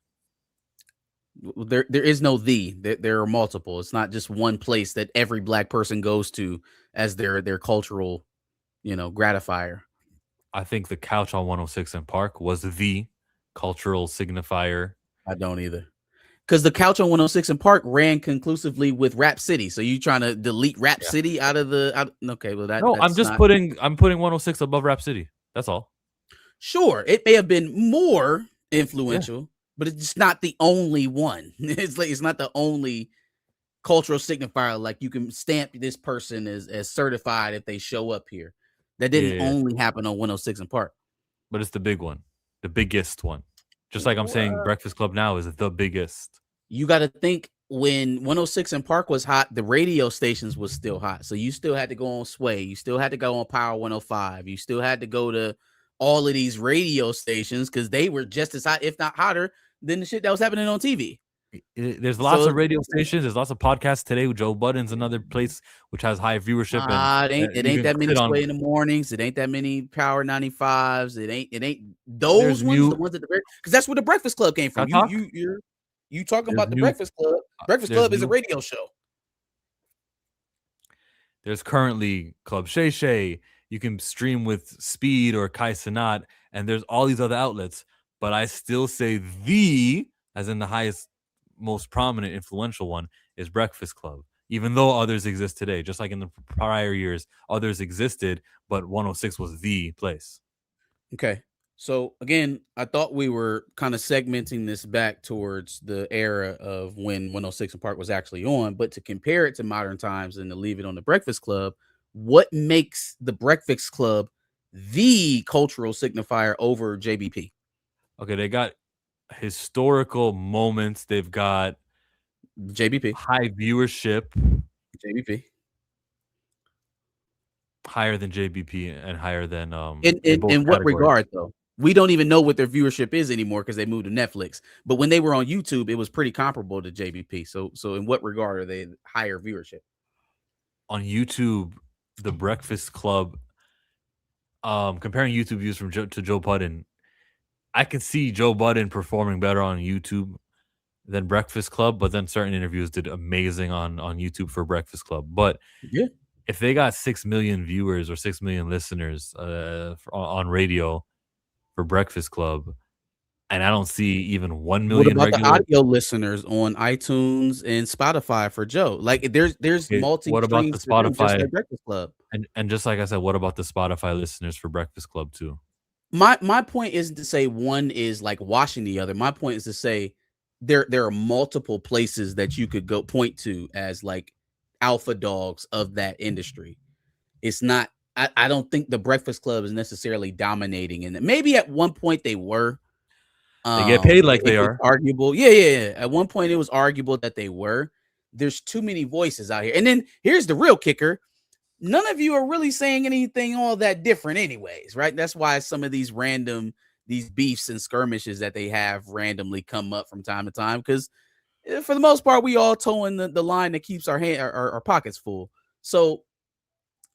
There is no the. There are multiple. It's not just one place that every black person goes to as their cultural, gratifier. I think the couch on 106 and Park was the cultural signifier. I don't either. Because the couch on 106 and Park ran conclusively with Rap City. So you trying to delete Rap City out of the? Okay, well that. No, I'm putting 106 above Rap City. That's all. Sure, it may have been more influential, but it's not the only one. It's not the only cultural signifier. Like, you can stamp this person as certified if they show up here. That didn't only happen on 106 and Park. But it's the big one, the biggest one. Just like I'm saying, Breakfast Club now is the biggest. You got to think, when 106 and Park was hot, the radio stations was still hot. So you still had to go on Sway. You still had to go on Power 105. You still had to go to all of these radio stations because they were just as hot, if not hotter, than the shit that was happening on TV. There's lots of radio stations. There's lots of podcasts today. Joe Budden's another place which has high viewership. It ain't that many Sway in the mornings. It ain't that many Power 95s. It ain't those ones. The ones at the very, because that's where the Breakfast Club came from. You talking about the Breakfast Club? Breakfast Club is a radio show. There's currently Club Shay Shay. You can stream with Speed or Kai Cenat, and there's all these other outlets. But I still say as in the highest, most prominent, influential one, is Breakfast Club. Even though others exist today, just like in the prior years, others existed, but 106 was the place. Okay. So again, I thought we were kind of segmenting this back towards the era of when 106 and Park was actually on, but to compare it to modern times and to leave it on the Breakfast Club, what makes the Breakfast Club the cultural signifier over JBP? Okay, they got historical moments. They've got JBP, high viewership. JBP. Higher than JBP and higher than in what regard though? We don't even know what their viewership is anymore because they moved to Netflix. But when they were on YouTube, it was pretty comparable to JBP. So in what regard are they higher viewership? On YouTube, the Breakfast Club, comparing YouTube views from to Joe Budden, I can see Joe Budden performing better on YouTube than Breakfast Club, but then certain interviews did amazing on YouTube for Breakfast Club. But yeah, if they got 6 million viewers or 6 million listeners on radio for Breakfast Club, and I don't see even 1 million. What about the audio listeners on iTunes and Spotify for Joe? Like there's multi. What about the Spotify like Breakfast Club? And just like I said, what about the Spotify listeners for Breakfast Club too? My point isn't to say one is like washing the other. My point is to say there are multiple places that you could go point to as like alpha dogs of that industry. It's not. I don't think the Breakfast Club is necessarily dominating in it. Maybe at one point they were. They get paid like they are. Arguable. Yeah. At one point it was arguable that they were. There's too many voices out here. And then here's the real kicker. None of you are really saying anything all that different anyways, right? That's why some of these beefs and skirmishes that they have randomly come up from time to time, because for the most part, we all towing the line that keeps our pockets full. So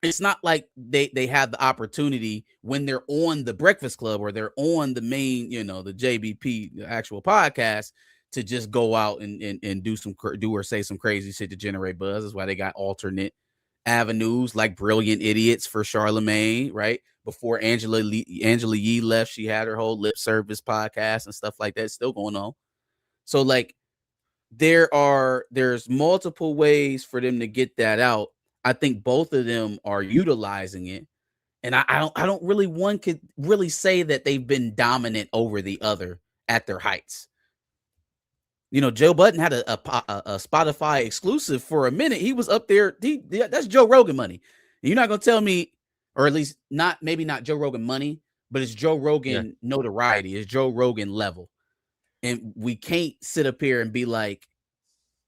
it's not like they have the opportunity when they're on the Breakfast Club or they're on the main, the JBP, the actual podcast, to just go out and do or say some crazy shit to generate buzz. That's why they got alternate avenues like Brilliant Idiots for Charlemagne, right? Before Angela Yee left, she had her whole lip service podcast and stuff like that still going on. So like there's multiple ways for them to get that out. I think both of them are utilizing it. And I don't really, one could really say that they've been dominant over the other at their heights. Joe Budden had a Spotify exclusive for a minute. He was up there. That's Joe Rogan money. And you're not going to tell me, or at least maybe not Joe Rogan money, but it's Joe Rogan notoriety. It's Joe Rogan level. And we can't sit up here and be like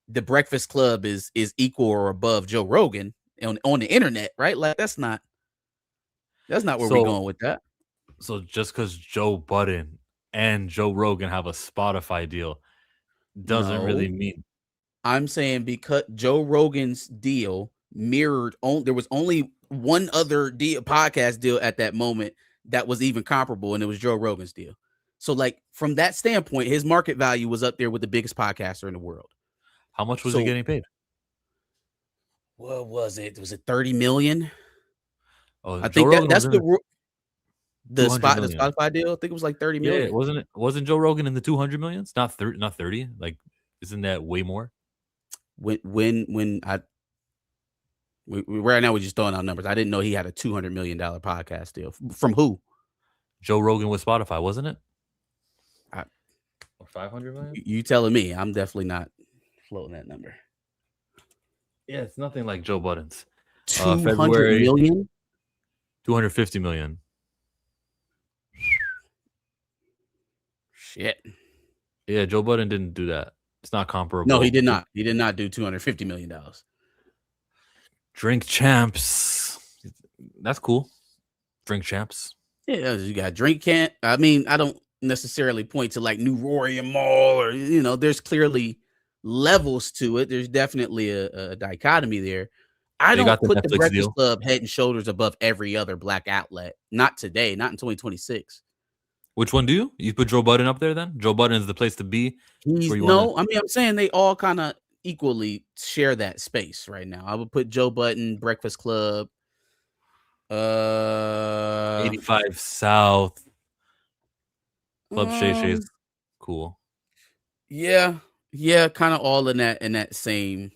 the Breakfast Club is equal or above Joe Rogan on the internet, right? Like that's not where we're going with that. So just because Joe Budden and Joe Rogan have a Spotify deal doesn't really mean. I'm saying because Joe Rogan's deal mirrored there was only one other podcast deal at that moment that was even comparable, and it was Joe Rogan's deal. So like from that standpoint, his market value was up there with the biggest podcaster in the world. How much was he getting paid? What was it? Was it 30 million? Oh, I think that's the Spotify deal. I think it was like 30 million. Yeah, wasn't Joe Rogan in the 200 million? It's not 30. Like, isn't that way more? We right now we're just throwing out numbers. I didn't know he had a $200 million podcast deal. From who? Joe Rogan with Spotify, wasn't it? Or 500 million? You telling me? I'm definitely not floating that number. Yeah, it's nothing like Joe Budden's. 200 million? 250 million. Shit. Yeah, Joe Budden didn't do that. It's not comparable. No, he did not. He did not do $250 million. Drink Champs. That's cool. Drink Champs. Yeah, you got Drink Champ. I mean, I don't necessarily point to like New Rory and Mall, or there's clearly levels to it. There's definitely a dichotomy there. I They got don't the put the Netflix Breakfast deal. Club head and shoulders above every other black outlet. Not today, not in 2026. Which one do you? You put Joe Budden up there then? Joe Budden is the place to be. He's Where you want to? no, I mean, I'm saying they all kind of equally share that space right now. I would put Joe Budden, Breakfast Club, 85 South, Club Shay Shay's um, cool. yeah, kind of all in that same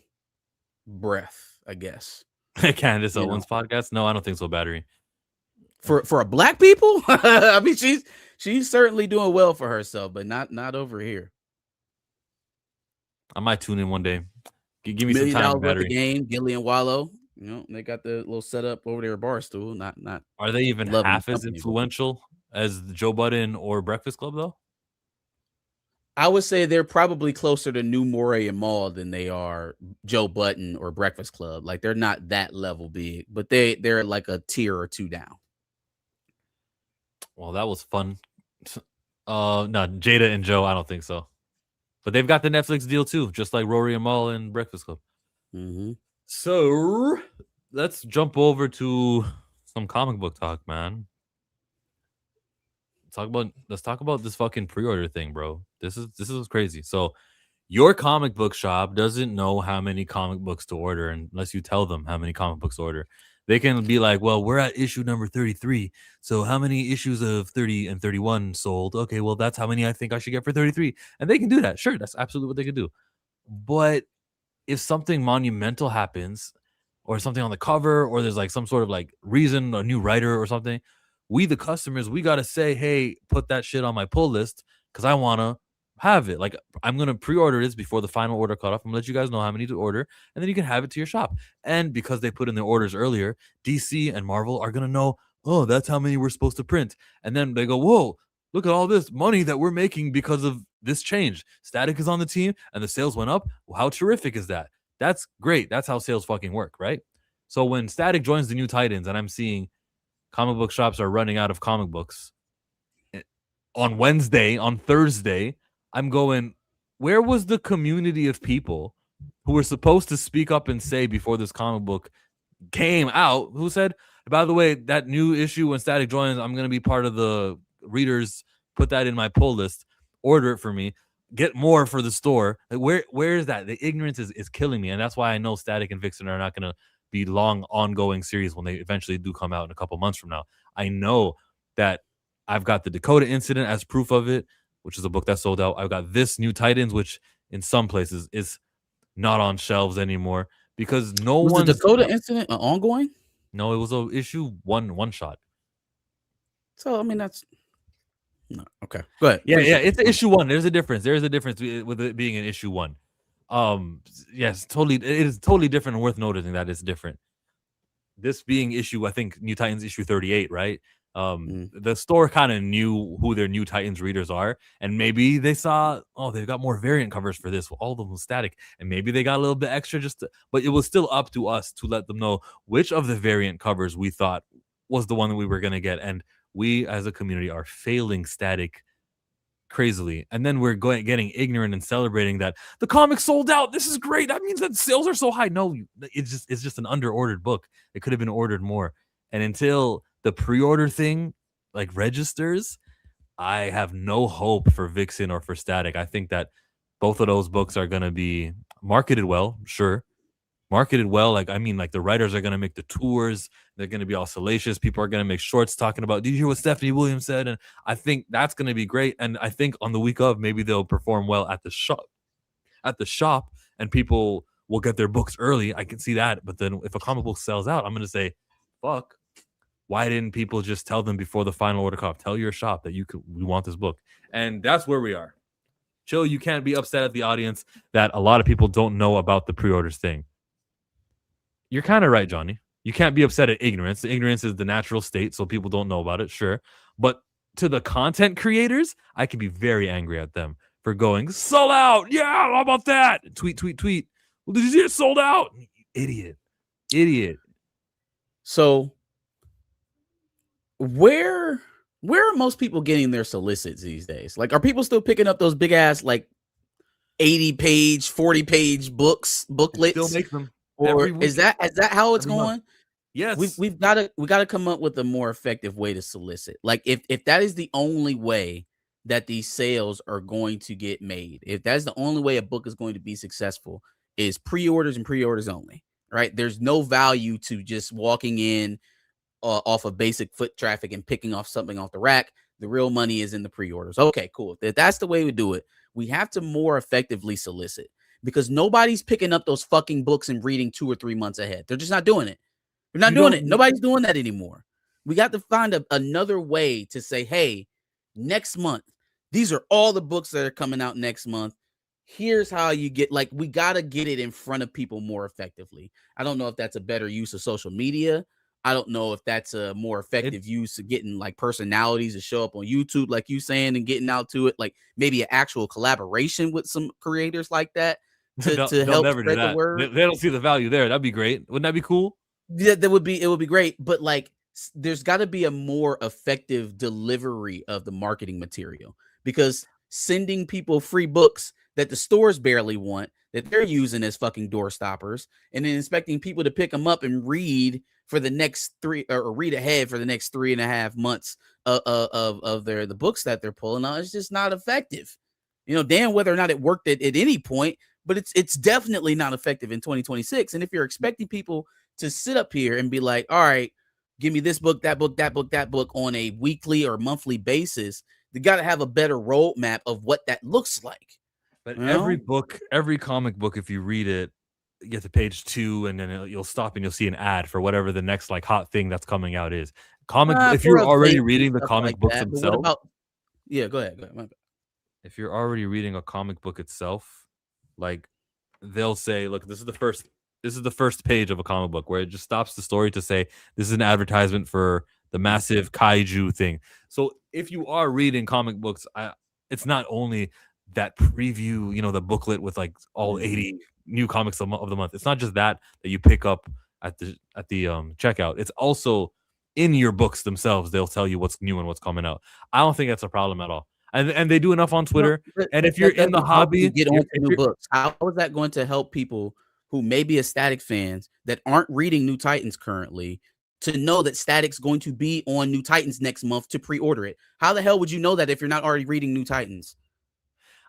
breath, I guess. Candace You Owens podcast? No, I don't think so. Battery. For a black people, I mean, she's certainly doing well for herself, but not over here. I might tune in one day. Give me $1 some million time, worth of Battery. game, Gilly and Wallow. They got the little setup over there at Barstool. Not Are they even loving half the as company, but influential as Joe Budden or Breakfast Club though? I would say they're probably closer to New Moray and Mall than they are Joe Budden or Breakfast Club. Like they're not that level big, but they're like a tier or two down. Well, that was fun. No, Jada and Joe, I don't think so. But they've got the Netflix deal too, just like Rory and Mal and Breakfast Club. Mm-hmm. So let's jump over to some comic book talk, man. Let's talk about this fucking pre-order thing, bro. This is crazy. So your comic book shop doesn't know how many comic books to order unless you tell them how many comic books to order. They can be like, well, we're at issue number 33. So how many issues of 30 and 31 sold? Okay, well, that's how many I think I should get for 33. And they can do that. Sure, that's absolutely what they can do. But if something monumental happens or something on the cover or there's like some sort of like reason, a new writer or something, we, the customers, we got to say, hey, put that shit on my pull list because I want to have it. Like, I'm going to pre-order this before the final order cutoff. I'm going to let you guys know how many to order, and then you can have it to your shop. And because they put in their orders earlier, DC and Marvel are going to know, oh, that's how many we're supposed to print. And then they go, whoa, look at all this money that we're making because of this change. Static is on the team and the sales went up. Well, how terrific is that? That's great. That's how sales fucking work, right? So when Static joins the new Titans and I'm seeing comic book shops are running out of comic books on Wednesday, on Thursday, I'm going, where was the community of people who were supposed to speak up and say before this comic book came out, who said, by the way, that new issue when Static joins, I'm going to be part of the readers, put that in my pull list, order it for me, get more for the store. Like, where is that? The ignorance is killing me. And that's why I know Static and Vixen are not going to be long ongoing series when they eventually do come out in a couple months from now. I know that I've got the Dakota Incident as proof of it, which is a book that sold out. I've got this new Titans, which in some places is not on shelves anymore because was the Dakota Incident ongoing? No, it was a issue one shot. So I mean that's no, okay. Go ahead. Yeah, it's issue one. There's a difference. There's a difference with it being an issue one. Yes, totally. It is totally different and worth noticing that it's different. This being issue, I think New Titans issue 38, right? The store kind of knew who their New Titans readers are, and maybe they saw, oh, they've got more variant covers for this. All of them was Static, and maybe they got a little bit extra but it was still up to us to let them know which of the variant covers we thought was the one that we were going to get. And we as a community are failing Static crazily, and then we're getting ignorant and celebrating that the comic sold out. This is great. That means that sales are so high. No, it's just an under-ordered book. It could have been ordered more. And until the pre-order thing like registers, I have no hope for Vixen or for Static. I think that both of those books are going to be marketed well, sure. Marketed well, like the writers are going to make the tours. They're going to be all salacious. People are going to make shorts talking about, did you hear what Stephanie Williams said? And I think that's going to be great. And I think on the week of, maybe they'll perform well at the shop, and people will get their books early. I can see that. But then if a comic book sells out, I'm going to say, fuck, why didn't people just tell them before the final order cutoff? Tell your shop that we want this book. And that's where we are. Chill, you can't be upset at the audience that a lot of people don't know about the pre-orders thing. You're kind of right, Johnny. You can't be upset at ignorance. The ignorance is the natural state, so people don't know about it, sure. But to the content creators, I can be very angry at them for going, sold out. Yeah, how about that? Tweet. Well, did you see it sold out? Idiot. So where Where are most people getting their solicits these days? Like, are people still picking up those big ass like 80-page, 40-page booklets? Still make them Or every week. is that how it's every month. going? Yes. We got to come up with a more effective way to solicit. Like if that is the only way that these sales are going to get made, if that's the only way a book is going to be successful, is pre-orders and pre-orders only, right? There's no value to just walking in off of basic foot traffic and picking off something off the rack. The real money is in the pre-orders. Okay, cool. If that's the way we do it, we have to more effectively solicit, because nobody's picking up those fucking books and reading 2 or 3 months ahead. They're just not doing it. We're not doing it. Nobody's doing that anymore. We got to find another way to say, hey, next month, these are all the books that are coming out next month. Here's how you get, like, we got to get it in front of people more effectively. I don't know if that's a better use of social media. I don't know if that's a more effective use of getting like personalities to show up on YouTube, like you saying, and getting out to it, like maybe an actual collaboration with some creators like that to help spread the word. They don't see the value there. That'd be great. Wouldn't that be cool? Yeah, it would be great, but like there's got to be a more effective delivery of the marketing material, because sending people free books that the stores barely want, that they're using as fucking door stoppers, and then expecting people to pick them up and read for the next read ahead for the next 3.5 months of the books that they're pulling out, is just not effective. You know, damn whether or not it worked at any point, but it's definitely not effective in 2026. And if you're expecting people to sit up here and be like, all right, give me this book, that book, that book, that book on a weekly or monthly basis, they got to have a better roadmap of what that looks like. But every book, every comic book, if you read it, you get to page 2 and then you'll stop and you'll see an ad for whatever the next like hot thing that's coming out is. If you're already reading the comic books themselves. Yeah, go ahead. If you're already reading a comic book itself, like they'll say, look, this is the first page of a comic book, where it just stops the story to say this is an advertisement for the massive kaiju thing. So if you are reading comic books, it's not only that preview, you know, the booklet with like all 80 new comics of the month. It's not just that you pick up at the checkout. It's also in your books themselves. They'll tell you what's new and what's coming out. I don't think that's a problem at all. And they do enough on Twitter. And if you're in the hobby, get on new books. How is that going to help people who may be Static fans that aren't reading New Titans currently to know that Static's going to be on New Titans next month to pre-order it? How the hell would you know that if you're not already reading New Titans?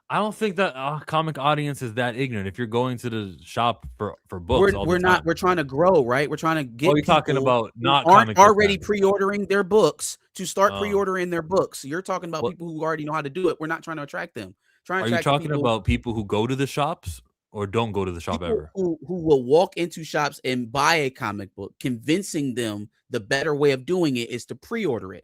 I don't think that comic audience is that ignorant. If you're going to the shop for books, we're trying to grow, right? We're trying to get. You're talking about not aren't already pre-ordering their books to start pre-ordering their books. You're talking about people who already know how to do it. We're not trying to attract them. Are you talking about people who go to the shops or don't go to the shop ever? Who will walk into shops and buy a comic book, convincing them the better way of doing it is to pre-order it.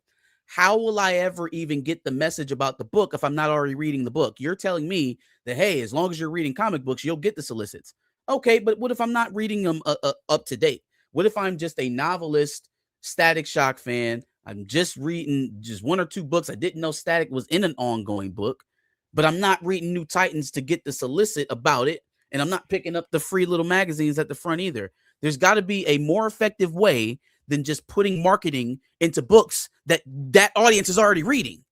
How will I ever even get the message about the book if I'm not already reading the book? You're telling me that, hey, as long as you're reading comic books, you'll get the solicits. Okay, but what if I'm not reading them up to date? What if I'm just a novelist, Static Shock fan? I'm just reading just 1 or 2 books. I didn't know Static was in an ongoing book, but I'm not reading New Titans to get the solicit about it, and I'm not picking up the free little magazines at the front either. There's got to be a more effective way than just putting marketing into books that audience is already reading.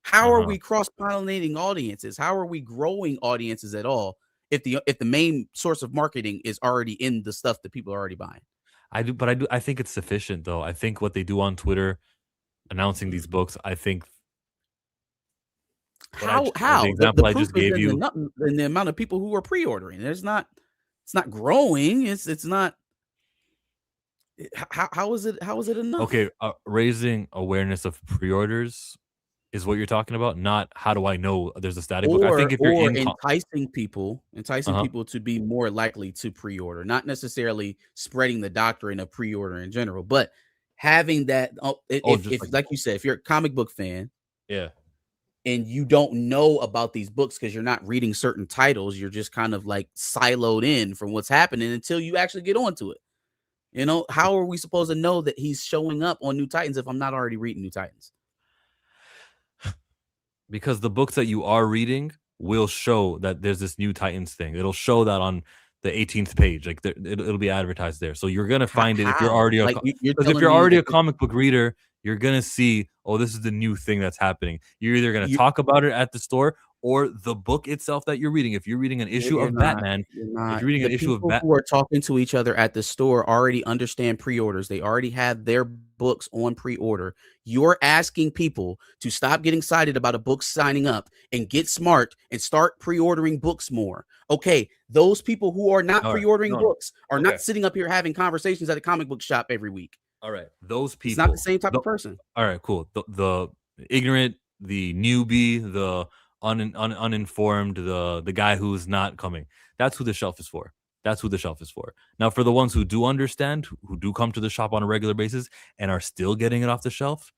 How are we cross-pollinating audiences? How are we growing audiences at all if the main source of marketing is already in the stuff that people are already buying? I think it's sufficient though. I think what they do on Twitter announcing these books, I think how the example I just gave you, and the amount of people who are pre-ordering, it's not growing. It's not. How is it enough? Okay, raising awareness of pre-orders is what you're talking about, not how do I know there's a Static book. I think if you're enticing people to be more likely to pre-order, not necessarily spreading the doctrine of pre-order in general, but having that. Like you said, if you're a comic book fan, yeah, and you don't know about these books because you're not reading certain titles, you're just kind of like siloed in from what's happening until you actually get onto it. You know, how are we supposed to know that he's showing up on New Titans if I'm not already reading New Titans? Because the books that you are reading will show that there's this New Titans thing. It'll show that on the 18th page. Like it'll be advertised there. So you're gonna find it if you're already if you're already a comic book reader. you're going to see, oh, this is the new thing that's happening. You're either going to talk about it at the store or the book itself that you're reading. If you're reading an issue of Batman, if you're reading an issue of Batman, who are talking to each other at the store already understand pre-orders. They already have their books on pre-order. You're asking people to stop getting excited about a book signing up and get smart and start pre-ordering books more. Okay, those people who are not pre-ordering books are not sitting up here having conversations at a comic book shop every week. All right, those people. It's not the same type of person. All right, cool. The ignorant, the newbie, the uninformed, the guy who's not coming. That's who the shelf is for. That's who the shelf is for. Now, for the ones who do understand, who do come to the shop on a regular basis and are still getting it off the shelf,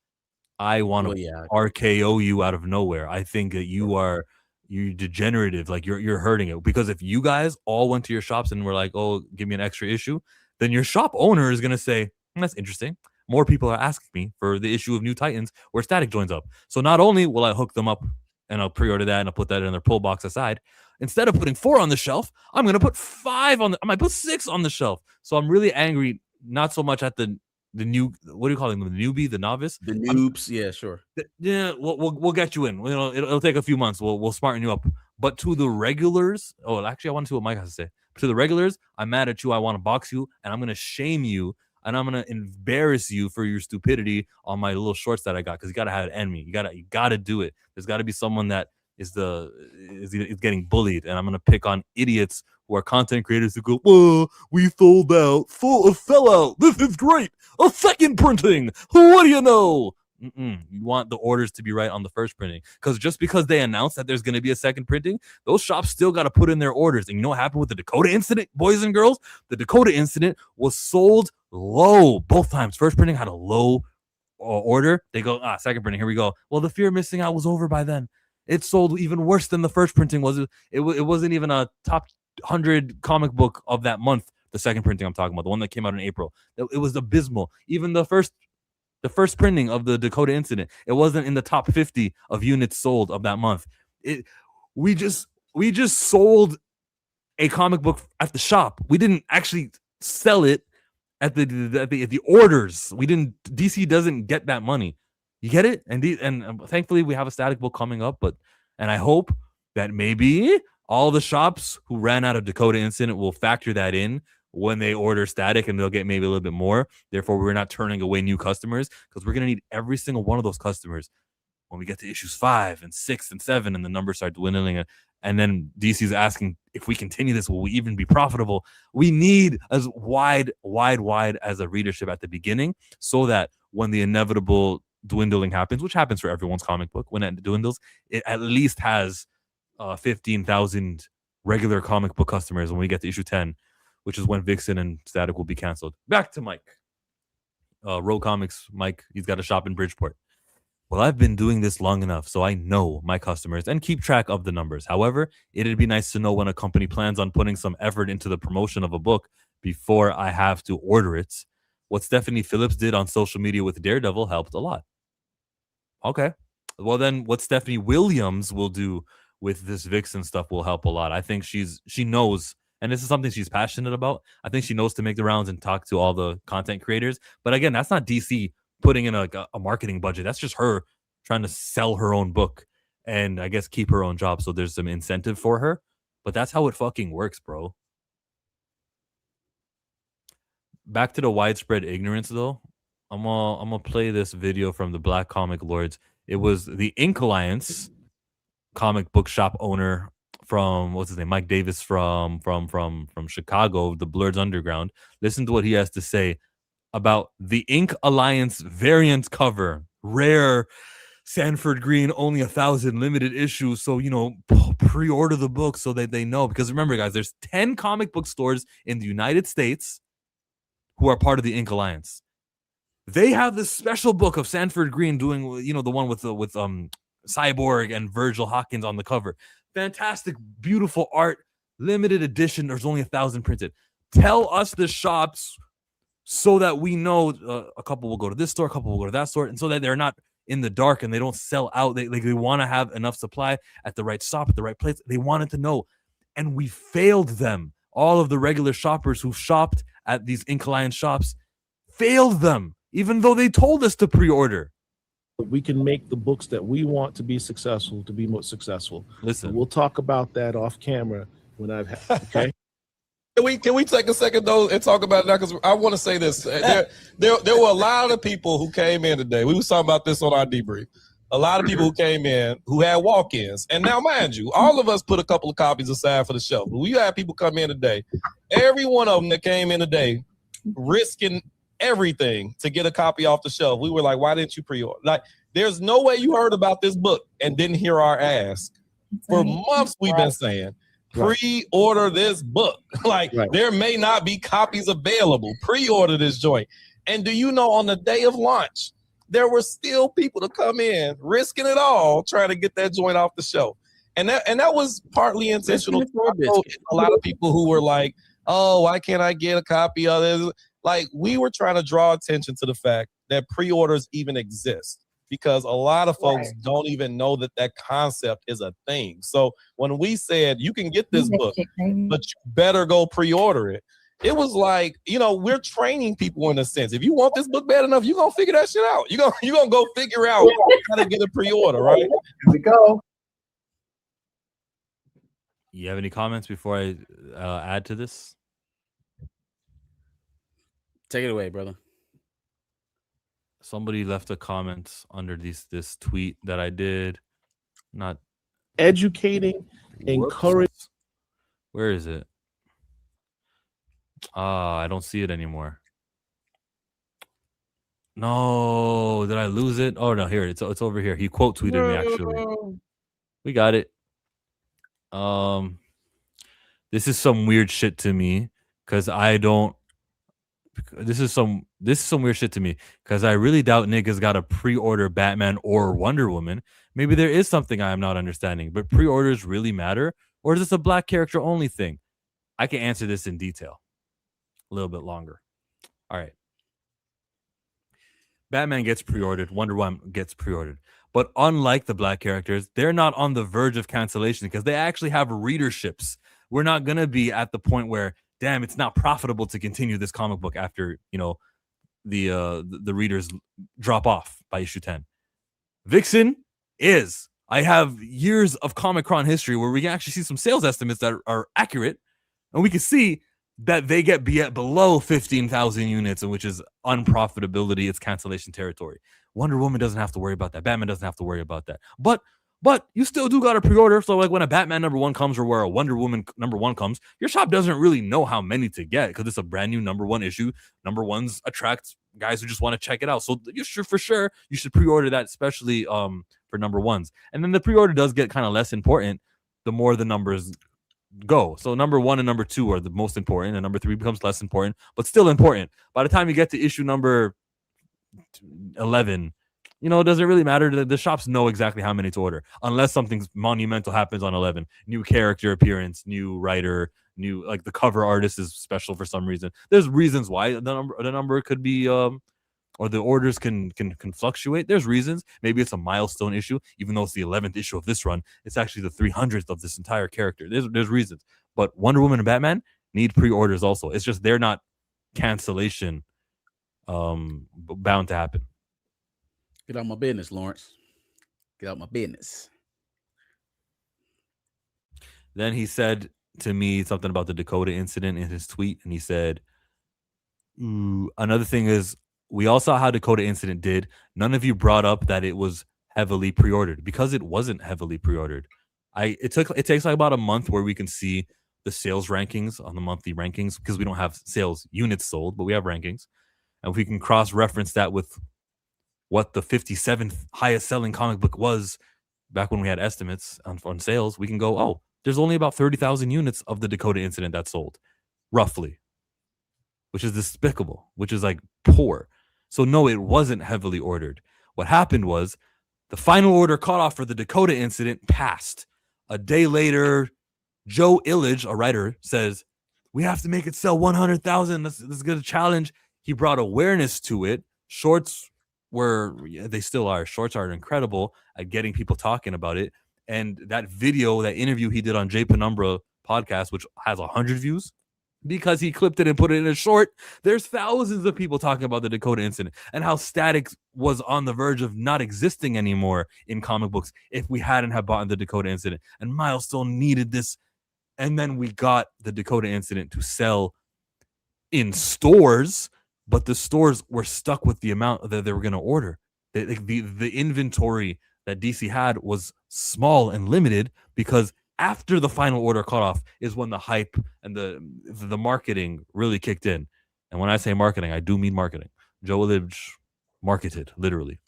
I want to RKO you out of nowhere. I think that you're degenerative, like you're hurting it. Because if you guys all went to your shops and were like, oh, give me an extra issue, then your shop owner is gonna say, that's interesting. More people are asking me for the issue of New Titans where Static joins up. So not only will I hook them up and I'll pre-order that and I'll put that in their pull box aside, instead of putting 4 on the shelf, I'm gonna put 5 on. I might put 6 on the shelf. So I'm really angry, not so much at the new, what do you call them? The newbie, the novice, the noobs. Yeah, sure. Yeah, we'll get you in. You know, it'll take a few months. We'll smarten you up. But to the regulars, actually, I want to see what Mike has to say. To the regulars, I'm mad at you. I want to box you, and I'm gonna shame you, and I'm gonna embarrass you for your stupidity on my little shorts that I got. Because you gotta have an enemy. You gotta do it. There's got to be someone that is getting bullied, and I'm gonna pick on idiots who are content creators who go, "Whoa, we sold out, fell out. This is great. A second printing. What do you know?" You want the orders to be right on the first printing, because just because they announced that there's going to be a second printing, those shops still got to put in their orders. And you know what happened with the Dakota incident, boys and girls? The Dakota incident was sold low both times. First printing had a low order. They go, second printing, here we go. Well, the fear of missing out was over by then. It sold even worse than the first printing was. It wasn't even a top 100 comic book of that month. The second printing I'm talking about, the one that came out in April, it was abysmal. Even the first printing of the Dakota incident, it wasn't in the top 50 of units sold of that month. We just sold a comic book at the shop. We didn't actually sell it at the orders. We didn't. DC doesn't get that money. You get it? And thankfully we have a Static book coming up. And I hope that maybe all the shops who ran out of Dakota incident will factor that in when they order Static, and they'll get maybe a little bit more. Therefore, we're not turning away new customers, because we're going to need every single one of those customers when we get to issues 5 and 6 and 7 and the numbers start dwindling. And then DC's asking, if we continue this, will we even be profitable? We need as wide as a readership at the beginning, so that when the inevitable dwindling happens, which happens for everyone's comic book, when it dwindles, it at least has 15,000 regular comic book customers when we get to issue 10, which is when Vixen and Static will be canceled. Back to Mike. Rogue Comics, Mike, he's got a shop in Bridgeport. Well, I've been doing this long enough, so I know my customers and keep track of the numbers. However, it'd be nice to know when a company plans on putting some effort into the promotion of a book before I have to order it. What Stephanie Phillips did on social media with Daredevil helped a lot. Okay. Well, then what Stephanie Williams will do with this Vixen stuff will help a lot. I think she knows, and this is something she's passionate about. I think she knows to make the rounds and talk to all the content creators. But again, that's not DC putting in a marketing budget. That's just her trying to sell her own book and I guess keep her own job. So there's some incentive for her. But that's how it fucking works, bro. Back to the widespread ignorance, though. I'm gonna play this video from the Black Comic Lords. It was the Ink Alliance comic book shop owner from, what's his name, Mike Davis from Chicago, the Blurred's Underground. Listen to what he has to say about the Ink Alliance variant cover, rare Sanford Green, only 1,000 limited issues. So, pre-order the book so that they know. Because remember, guys, there's 10 comic book stores in the United States who are part of the Ink Alliance. They have this special book of Sanford Green doing, the one with Cyborg and Virgil Hawkins on the cover. Fantastic, beautiful art, limited edition. There's only 1,000 printed. Tell us the shops so that we know a couple will go to this store, a couple will go to that store, and so that they're not in the dark and they don't sell out. They want to have enough supply at the right stop, at the right place. They wanted to know. And we failed them. All of the regular shoppers who shopped at these Ink Alliance shops failed them. even though they told us to pre-order. We can make the books that we want to be successful to be more successful. Listen, we'll talk about that off camera when I've had, okay? Can we take a second though and talk about that? Because I want to say this. There were a lot of people who came in today. We was talking about this on our debrief. A lot of people who came in who had walk-ins. And now, mind you, all of us put a couple of copies aside for the show. But we had people come in today. Every one of them that came in today risking everything to get a copy off the shelf. We were like, why didn't you pre-order? Like, there's no way you heard about this book and didn't hear our ask. For months we've been saying, pre-order this book. Like, there may not be copies available. Pre-order this joint. And do you know, on the day of launch, there were still people to come in, risking it all, trying to get that joint off the shelf. And that was partly intentional. A lot of people who were like, oh, why can't I get a copy of this? Like, we were trying to draw attention to the fact that pre-orders even exist, because a lot of folks don't even know that that concept is a thing. So when we said you can get this book, but you better go pre-order it, it was like, you know, we're training people in a sense. If you want this book bad enough, you're going to figure that shit out. You're gonna go figure out how to get a pre-order, right? Here we go. you have any comments before I add to this? Take it away, brother. Somebody left a comment under this tweet that I did. Not Educating, encourage. Where is it? I don't see it anymore. No, did I lose it? Oh no, here it's over here. He quote tweeted me actually. We got it. This is some weird shit to me because I don't. This is some weird shit to me because I really doubt niggas got to pre-order Batman or Wonder Woman. Maybe there is something I am not understanding, but pre-orders really matter, or is this a black character only thing? I can answer this in detail a little bit longer. All right. Batman gets pre-ordered, Wonder Woman gets pre-ordered. But unlike the black characters, they're not on the verge of cancellation because they actually have readerships. We're not going to be at the point where, damn, it's not profitable to continue this comic book after, you know, the readers drop off by issue 10. Vixen is. I have years of Comic-Con history where we can actually see some sales estimates that are accurate, and we can see that they get below 15,000 units, and which is unprofitability. It's cancellation territory. Wonder Woman doesn't have to worry about that. Batman doesn't have to worry about that. But you still do got to pre-order. So like when a Batman #1 comes or where a Wonder Woman #1 comes, your shop doesn't really know how many to get because it's a brand new #1 issue. #1s attract guys who just want to check it out. So you should pre-order that, especially for #1s. And then the pre-order does get kind of less important the more the numbers go. So #1 and #2 are the most important, and #3 becomes less important, but still important. By the time you get to issue number 11, you know, it doesn't really matter. The shops know exactly how many to order, unless something monumental happens on 11. New character appearance, new writer, new, like the cover artist is special for some reason. There's reasons why the number could be or the orders can fluctuate. There's reasons. Maybe it's a milestone issue, even though it's the 11th issue of this run. It's actually the 300th of this entire character. There's reasons. But Wonder Woman and Batman need pre-orders also. It's just they're not cancellation bound to happen. Get out my business, Lawrence. Get out my business. Then he said to me something about the Dakota incident in his tweet, and he said, another thing is, we all saw how Dakota incident did. None of you brought up that it was heavily pre-ordered, because it wasn't heavily pre-ordered. It takes like about a month where we can see the sales rankings on the monthly rankings, because we don't have sales units sold, but we have rankings. And if we can cross-reference that with what the 57th highest selling comic book was back when we had estimates on sales, we can go, oh, there's only about 30,000 units of the Dakota incident that sold, roughly, which is despicable, which is like poor. So no, it wasn't heavily ordered. What happened was the final order cutoff for the Dakota incident passed. A day later, Joe Illidge, a writer, says, we have to make it sell 100,000. Let's get a challenge. He brought awareness to it. Shorts they still are. Shorts are incredible at getting people talking about it. And that video, that interview he did on Jay Penumbra podcast, which has 100 views, because he clipped it and put it in a short. There's thousands of people talking about the Dakota incident and how Static was on the verge of not existing anymore in comic books if we hadn't have bought the Dakota incident. And Milestone needed this. And then we got the Dakota incident to sell in stores, but the stores were stuck with the amount that they were going to order. The inventory that DC had was small and limited because after the final order cutoff is when the hype and the marketing really kicked in. And when I say marketing, I do mean marketing. Joe Willage marketed, literally.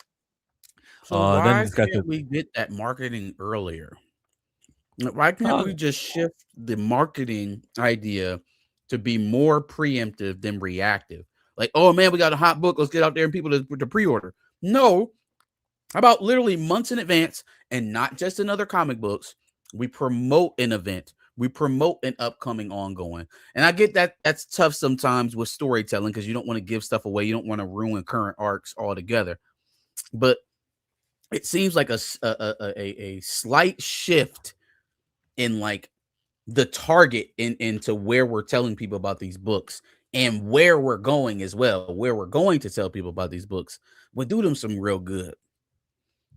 So why can't we get that marketing earlier? Why can't we just shift the marketing idea to be more preemptive than reactive? Like, oh man, we got a hot book. Let's get out there and people to pre-order. No, how about literally months in advance and not just in other comic books? We promote an event. We promote an upcoming ongoing. And I get that that's tough sometimes with storytelling because you don't want to give stuff away. You don't want to ruin current arcs altogether. But it seems like a slight shift in like the target into where we're telling people about these books and where we're going as well, where we're going to tell people about these books would do them some real good.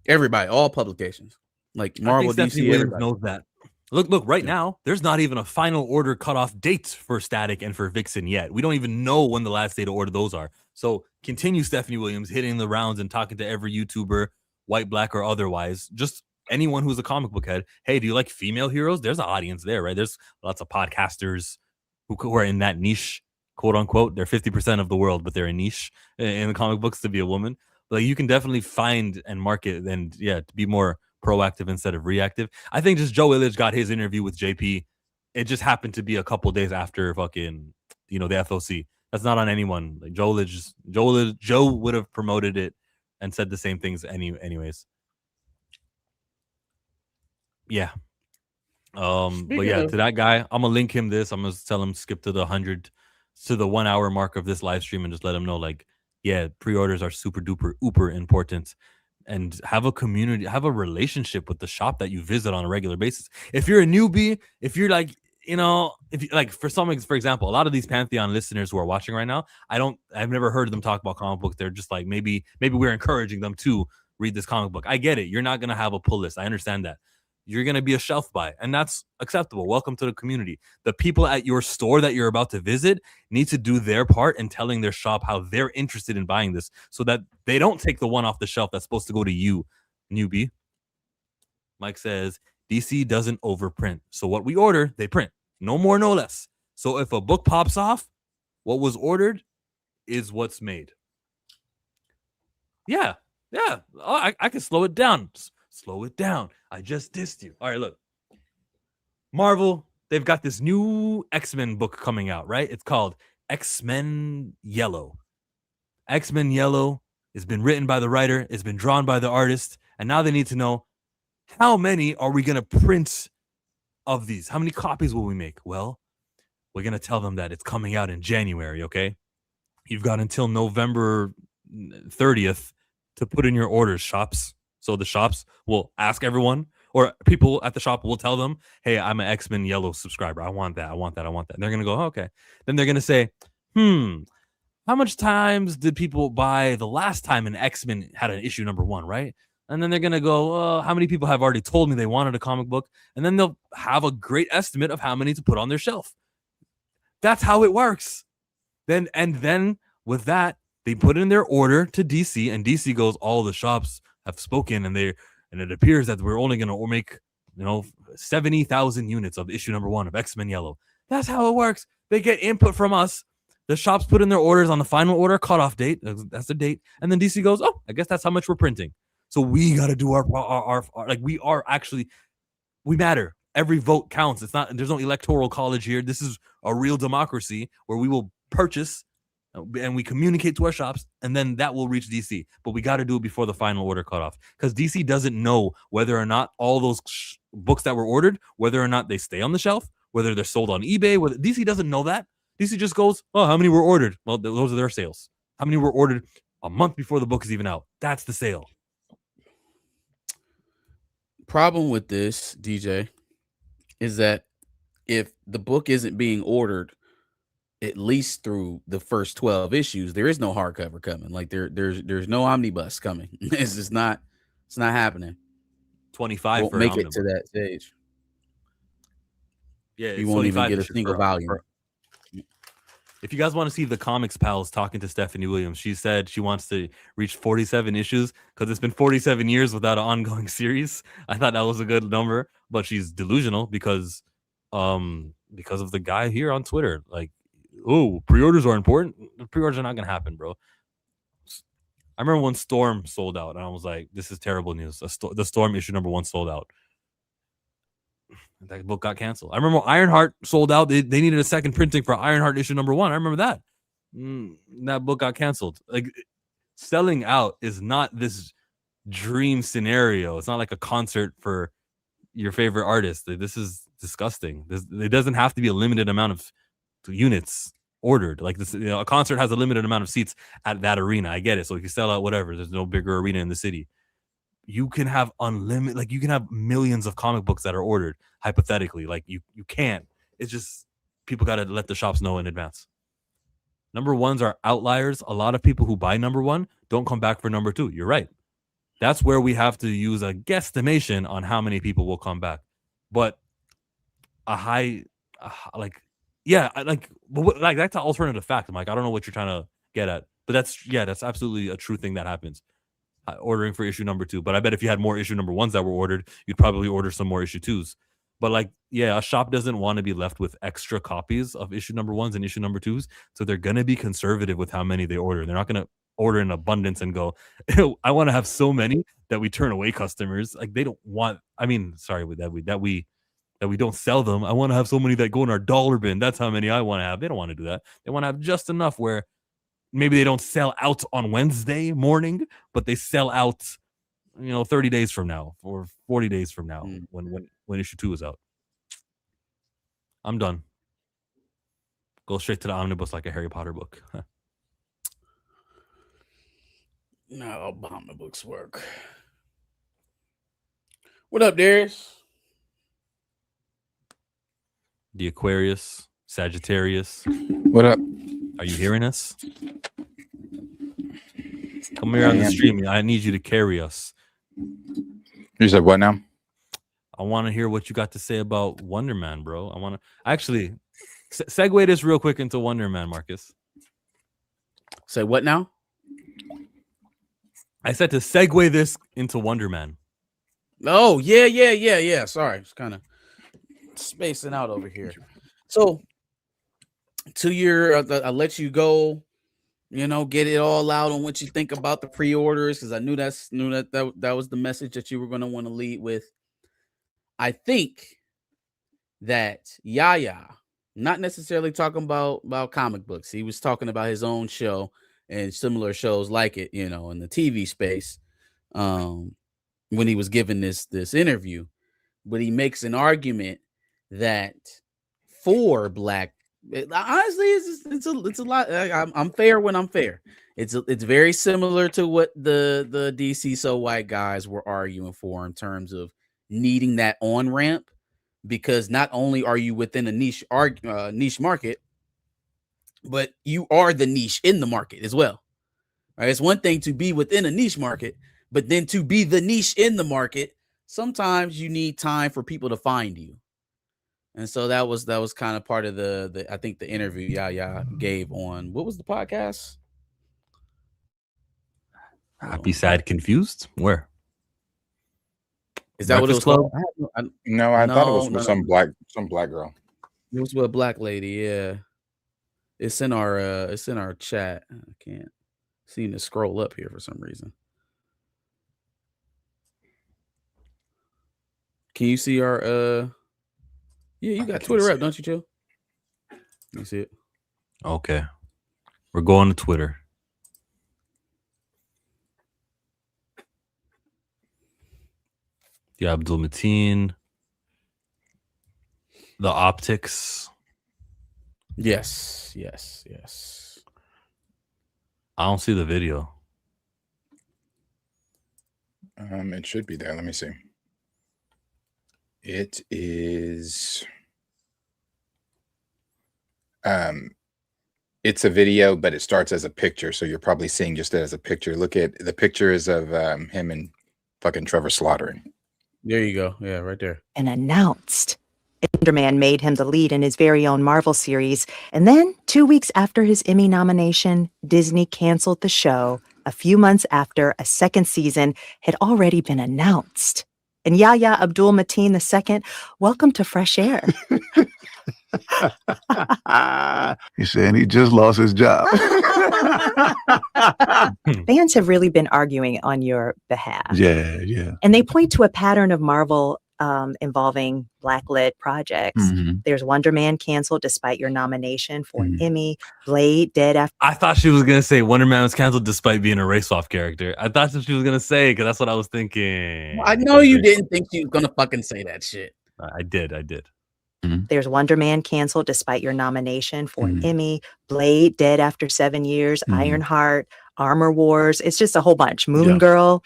Everybody, all publications. Like Marvel, DC, everybody knows that. Look, right now, there's not even a final order cutoff date for Static and for Vixen yet. We don't even know when the last day to order those are. So continue Stephanie Williams hitting the rounds and talking to every YouTuber, white, black, or otherwise. Just anyone who's a comic book head. Hey, do you like female heroes? There's an audience there, right? There's lots of podcasters who are in that niche, quote unquote. They're 50% of the world, but they're a niche in the comic books to be a woman. Like you can definitely find and market and to be more proactive instead of reactive. I think just Joe Willage got his interview with JP. It just happened to be a couple days after fucking, the FOC. That's not on anyone. Like Joe would have promoted it and said the same things anyways. Yeah. But yeah, to that guy, I'm gonna link him this. I'm gonna tell him skip to the 1 hour mark of this live stream and just let him know, like, yeah, pre-orders are super duper uber important. And have a community, have a relationship with the shop that you visit on a regular basis. If you're a newbie, if you're like, if you like, for example, a lot of these Pantheon listeners who are watching right now, I've never heard them talk about comic books. They're just like, maybe we're encouraging them to read this comic book. I get it. You're not going to have a pull list. I understand that. You're going to be a shelf buy, and that's acceptable. Welcome to the community. The people at your store that you're about to visit need to do their part in telling their shop how they're interested in buying this so that they don't take the one off the shelf that's supposed to go to you, newbie. Mike says, DC doesn't overprint. So what we order, they print. No more, no less. So if a book pops off, what was ordered is what's made. Yeah. Oh, I can slow it down. Slow it down. I just dissed you. All right, look. Marvel, they've got this new X-Men book coming out, right? It's called X-Men Yellow. X-Men Yellow has been written by the writer. It's been drawn by the artist. And now they need to know, how many are we going to print of these? How many copies will we make? Well, we're going to tell them that it's coming out in January, okay? You've got until November 30th to put in your orders, shops. So the shops will ask everyone, or people at the shop will tell them, hey, I'm an X-Men Yellow subscriber. I want that. And they're going to go, oh, okay. Then they're going to say, how much times did people buy the last time an X-Men had an issue number 1, right? And then they're going to go, how many people have already told me they wanted a comic book? And then they'll have a great estimate of how many to put on their shelf. That's how it works. Then with that, they put in their order to DC, and DC goes, all the shops have spoken, and it appears that we're only going to make 70,000 units of issue number 1 of X-Men Yellow. That's how it works. They get input from us. The shops put in their orders on the final order cutoff date. That's the date. And then DC goes, oh, I guess that's how much we're printing. So we got to do our like, we matter. Every vote counts. There's no electoral college here. This is a real democracy where we will purchase and we communicate to our shops, and then that will reach DC. But we got to do it before the final order cutoff, because DC doesn't know whether or not all those books that were ordered, whether or not they stay on the shelf, whether they're sold on eBay. DC doesn't know that. DC just goes, oh, how many were ordered? Well, those are their sales. How many were ordered a month before the book is even out? That's the sale. Problem with this, DJ, is that if the book isn't being ordered, at least through the first 12 issues, there is no hardcover coming. Like there's no omnibus coming. It's just not. It's not happening. 25 Won't for make an it to omnibus. that stage. Yeah, You it's won't even 25 get a issues single volume. If you guys want to see the comics pals talking to Stephanie Williams, she said she wants to reach 47 issues because it's been 47 years without an ongoing series. I thought that was a good number, but she's delusional because of the guy here on Twitter. Like, oh, pre-orders are important. The pre-orders are not gonna happen, bro. I remember when Storm sold out, and I was like, "This is terrible news." The Storm issue number 1 sold out. That book got canceled. I remember Ironheart sold out. They needed a second printing for Ironheart issue number 1. I remember that. That book got canceled. Like, selling out is not this dream scenario. It's not like a concert for your favorite artist. This is disgusting. It doesn't have to be a limited amount of units ordered. Like this, a concert has a limited amount of seats at that arena. I get it. So if you sell out whatever, there's no bigger arena in the city. You can have unlimited, like you can have millions of comic books that are ordered hypothetically. Like you can't. It's just people got to let the shops know in advance. Number 1s are outliers. A lot of people who buy number 1 don't come back for number 2. You're right. That's where we have to use a guesstimation on how many people will come back. But a high, that's an alternative fact. I'm like, I don't know what you're trying to get at, but that's absolutely a true thing that happens. Ordering for issue number 2, but I bet if you had more issue number 1s that were ordered, you'd probably order some more issue 2s. But a shop doesn't want to be left with extra copies of issue number 1s and issue number 2s, so they're gonna be conservative with how many they order. They're not gonna order in abundance and go, I want to have so many that we turn away customers. Like they don't want. I mean, sorry, that we don't sell them. I want to have so many that go in our dollar bin. That's how many I want to have. They don't want to do that. They want to have just enough where maybe they don't sell out on Wednesday morning, but they sell out, 30 days from now or 40 days from now when issue 2 is out. I'm done. Go straight to the omnibus like a Harry Potter book. No, omnibus work. What up, Darius? The Aquarius, Sagittarius. What up? Are you hearing us? Come here on the stream. I need you to carry us. You said what now? I want to hear what you got to say about Wonder Man, bro. I want to actually segue this real quick into Wonder Man, Marcus. Say what now? I said to segue this into Wonder Man. Oh, yeah. Sorry, it's kind of spacing out over here. So, to your, I'll let you go. Get it all out on what you think about the pre-orders, because I knew that was the message that you were going to want to lead with. I think that Yahya, not necessarily talking about comic books, he was talking about his own show and similar shows like it, in the TV space, when he was given this interview. But he makes an argument that for black, honestly, it's a lot. I'm fair when I'm fair. It's very similar to what the DC So White guys were arguing for in terms of needing that on ramp, because not only are you within a niche market, but you are the niche in the market as well. Right? It's one thing to be within a niche market, but then to be the niche in the market, sometimes you need time for people to find you. And so that was kind of part of the I think the interview Yahya gave on, what was the podcast? Happy, Sad, Confused? Where? Is that Breakfast what it Club? was? No, I thought it was with some black girl. It was with a black lady, yeah. It's in our chat. I can't seem to scroll up here for some reason. Can you see our yeah, you got Twitter up, don't you, Chill? You see it? Okay. We're going to Twitter. Yahya Abdul Mateen. The optics. Yes. I don't see the video. It should be there. Let me see. It is it's a video, but it starts as a picture, so you're probably seeing just it as a picture. Look at the pictures of him and fucking Trevor slaughtering. There you go. Yeah, right there. And announced. Wonder Man made him the lead in his very own Marvel series. And then, 2 weeks after his Emmy nomination, Disney canceled the show a few months after a second season had already been announced. And Yahya Abdul Mateen II, welcome to Fresh Air. He's saying he just lost his job. Fans have really been arguing on your behalf. Yeah. And they point to a pattern of Marvel involving Black-led projects. There's Wonder Man canceled despite your nomination for an Emmy. Blade dead after. I thought she was gonna say Wonder Man was canceled despite being a race swap character. I thought that's what she was gonna say because that's what I was thinking. I know you didn't think she was gonna fucking say that shit. I did. There's Wonder Man canceled despite your nomination for an Emmy. Blade dead after 7 years. Ironheart, Armor Wars. It's just a whole bunch. Moon Girl.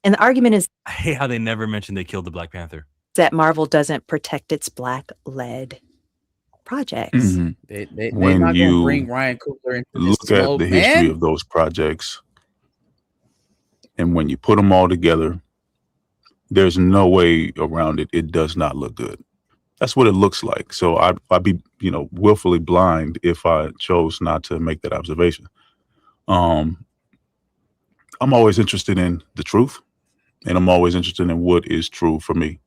And the argument is, I hate how they never mentioned they killed the Black Panther. that Marvel doesn't protect its Black-led projects. They're not gonna bring Ryan Coogler into this look at smoke, the man. history of those projects, and when you put them all together, there's no way around it. It does not look good. That's what it looks like. So I'd be, willfully blind if I chose not to make that observation. I'm always interested in the truth, and I'm always interested in what is true for me.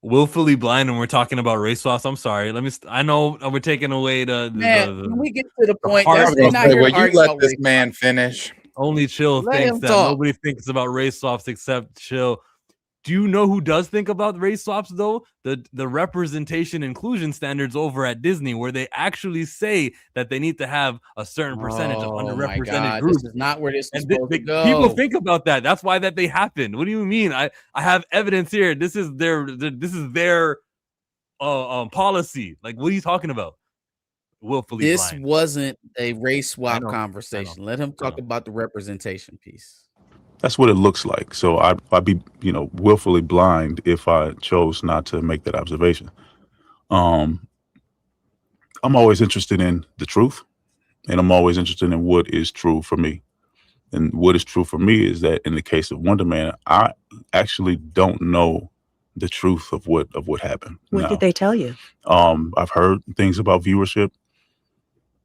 Willfully blind when we're talking about race swaps. I'm sorry. I know we're taking away When we get to the point, Will you let this man finish? Only Chill Let thinks him that talk. nobody thinks about race swaps except Chill. Do you know who does think about race swaps though? The representation inclusion standards over at Disney, where they actually say that they need to have a certain percentage of underrepresented groups. This is not where this is And supposed to go. people think about that. That's why that they happen. What do you mean? I have evidence here. This is their policy. Like, what are you talking about? Willfully This blind. wasn't a race swap I know. conversation. Let him talk about the representation piece. That's what it looks like. So I'd be, willfully blind if I chose not to make that observation. I'm always interested in the truth, and I'm always interested in what is true for me. And what is true for me is that in the case of Wonder Man, I actually don't know the truth of what happened. What did they tell you? I've heard things about viewership.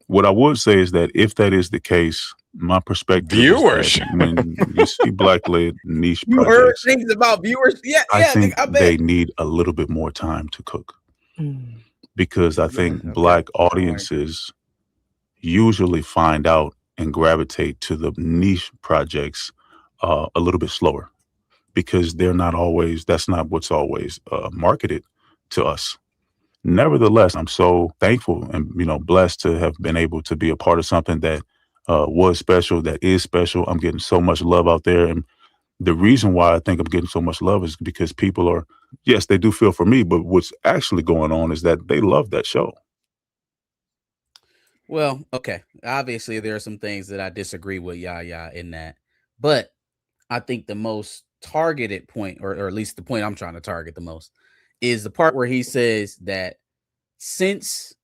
What I would say is that if that is the case, my perspective is that when you see Black-led niche You heard projects, things about viewers? Yeah, I think I bet. they need a little bit more time to cook, because I think Black audiences usually find out and gravitate to the niche projects a little bit slower, because that's not what's always marketed to us. Nevertheless, I'm so thankful and blessed to have been able to be a part of something that was special, that is special. I'm getting so much love out there, and the reason why I think I'm getting so much love is because people are, yes, they do feel for me, but what's actually going on is that they love that show. Well, okay. Obviously, there are some things that I disagree with Yahya in that, but I think the most targeted point, or at least the point I'm trying to target the most, is the part where he says that since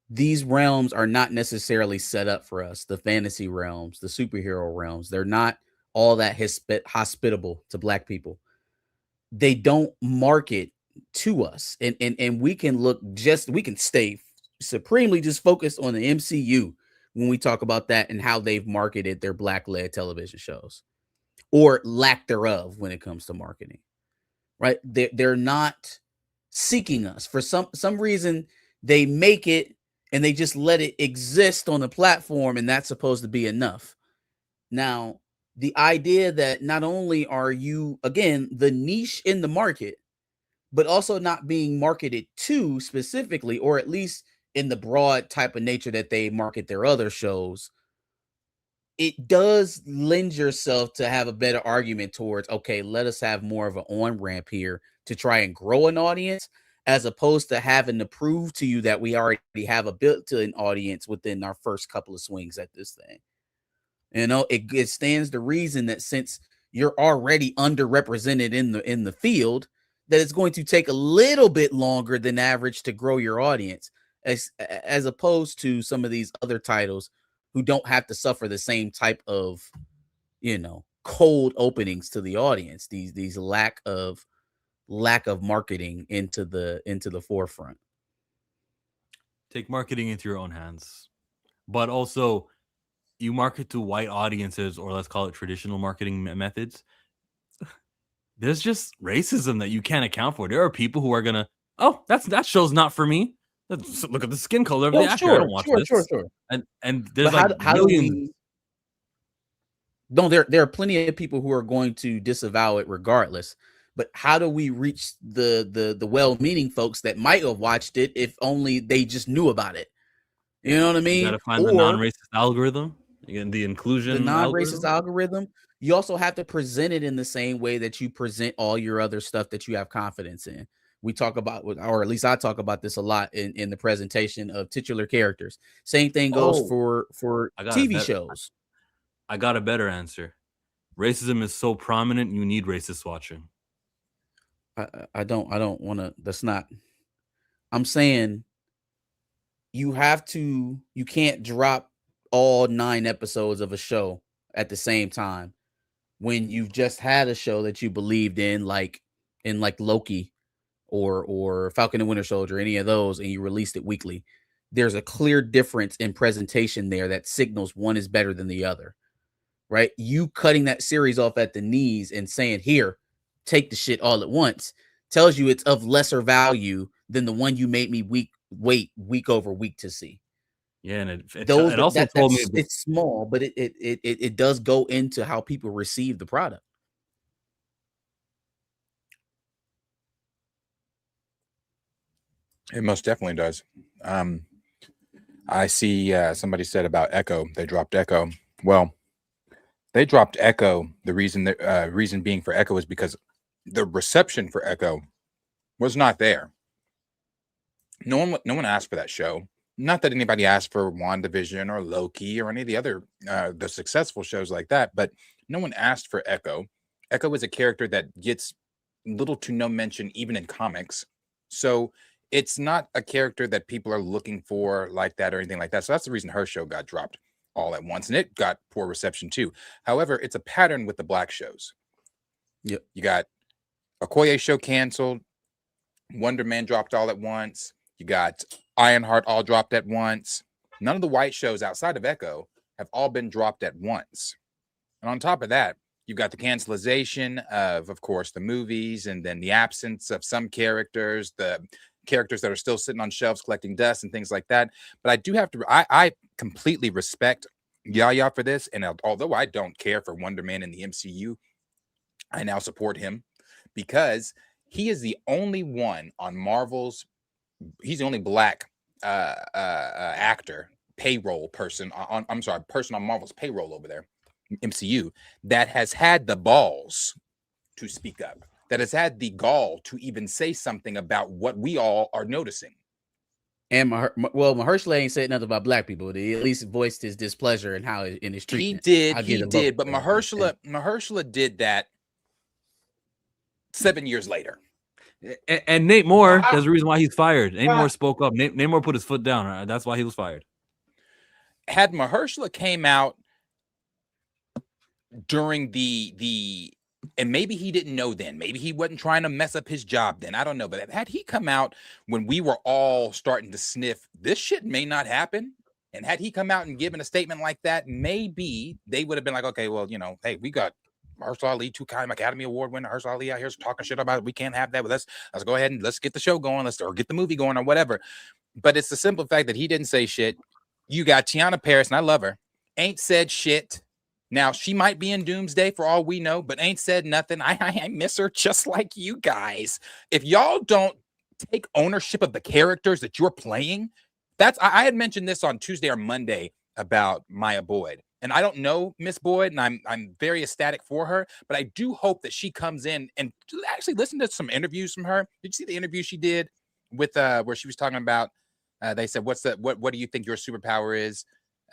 these realms are not necessarily set up for us, the fantasy realms, the superhero realms, they're not all that hospitable to Black people. They don't market to us, and we can stay supremely just focused on the MCU when we talk about that and how they've marketed their Black-led television shows, or lack thereof when it comes to marketing. Right? They're not seeking us for some reason. They make it and they just let it exist on the platform, and that's supposed to be enough. Now, the idea that not only are you, again, the niche in the market, but also not being marketed to specifically, or at least in the broad type of nature that they market their other shows, it does lend yourself to have a better argument towards, okay, let us have more of an on-ramp here to try and grow an audience, as opposed to having to prove to you that we already have a built-in audience within our first couple of swings at this thing. It stands to reason that since you're already underrepresented in the field, that it's going to take a little bit longer than average to grow your audience, as opposed to some of these other titles who don't have to suffer the same type of, you know, cold openings to the audience. These lack of marketing into the forefront. Take marketing into your own hands, but also you market to white audiences, or let's call it traditional marketing methods. There's just racism that you can't account for. There are people who are gonna, oh, that show's not for me. Look at the skin color of the actor. I don't watch this. Sure. And there's but like millions. No, there are plenty of people who are going to disavow it regardless. But how do we reach the well-meaning folks that might have watched it if only they just knew about it? You know what I mean? You gotta find the non-racist algorithm, and the inclusion, the non-racist algorithm. You also have to present it in the same way that you present all your other stuff that you have confidence in. We talk about, or at least I talk about this a lot in the presentation of titular characters. Same thing goes for TV shows. I got a better answer. Racism is so prominent, you need racist watching. I don't want to. That's not. I'm saying you can't drop all 9 episodes of a show at the same time when you've just had a show that you believed in like Loki or Falcon and Winter Soldier, any of those, and you released it weekly. There's a clear difference in presentation there that signals one is better than the other, right? You cutting that series off at the knees and saying, here, take the shit all at once, tells you it's of lesser value than the one you made me wait week over week to see. Yeah, and it also told me it's small, but it does go into how people receive the product. It most definitely does. I see somebody said about Echo. They dropped Echo. Well, they dropped Echo. The reason being for Echo is because the reception for Echo was not there. No one asked for that show. Not that anybody asked for WandaVision or Loki or any of the other the successful shows like that, but no one asked for Echo. Echo is a character that gets little to no mention even in comics. So it's not a character that people are looking for like that or anything like that. So that's the reason her show got dropped all at once, and it got poor reception too. However, it's a pattern with the black shows. Yep. You got Okoye show canceled, Wonder Man dropped all at once. You got Ironheart all dropped at once. None of the white shows outside of Echo have all been dropped at once. And on top of that, you've got the cancelization of course, the movies, and then the absence of some characters, the characters that are still sitting on shelves collecting dust and things like that. But I do have to, I completely respect Yahya for this. And although I don't care for Wonder Man in the MCU, I now support him because he is the only one on Marvel's, he's the only black actor, payroll person on, person on Marvel's payroll over there, MCU, that has had the balls to speak up, that has had the gall to even say something about what we all are noticing. And Mahershala ain't said nothing about black people. He at least voiced his displeasure and how in his treatment. He did, but Mahershala did that 7 years later. And Nate Moore, there's a reason why he's fired. Nate Moore spoke up. Nate Moore put his foot down. That's why he was fired. Had Mahershala came out during the and maybe he didn't know then, maybe he wasn't trying to mess up his job then, I don't know, but had he come out when we were all starting to sniff this shit may not happen, and had he come out and given a statement like that, maybe they would have been like, okay, well, you know, hey, we got Mahershala Ali, 2-time Academy Award winner Mahershala Ali out here talking shit about it. We can't have that with us. Let's go ahead and let's get the show going, or get the movie going or whatever. But it's the simple fact that he didn't say shit. You got Tiana Paris, and I love her, ain't said shit. Now, she might be in Doomsday for all we know, but ain't said nothing. I miss her just like you guys. If y'all don't take ownership of the characters that you're playing, I had mentioned this on Tuesday or Monday about Maya Boyd. And I don't know Miss Boyd, and I'm very ecstatic for her, but I do hope that she comes in and actually listen to some interviews from her. Did you see the interview she did with where she was talking about they said, what do you think your superpower is?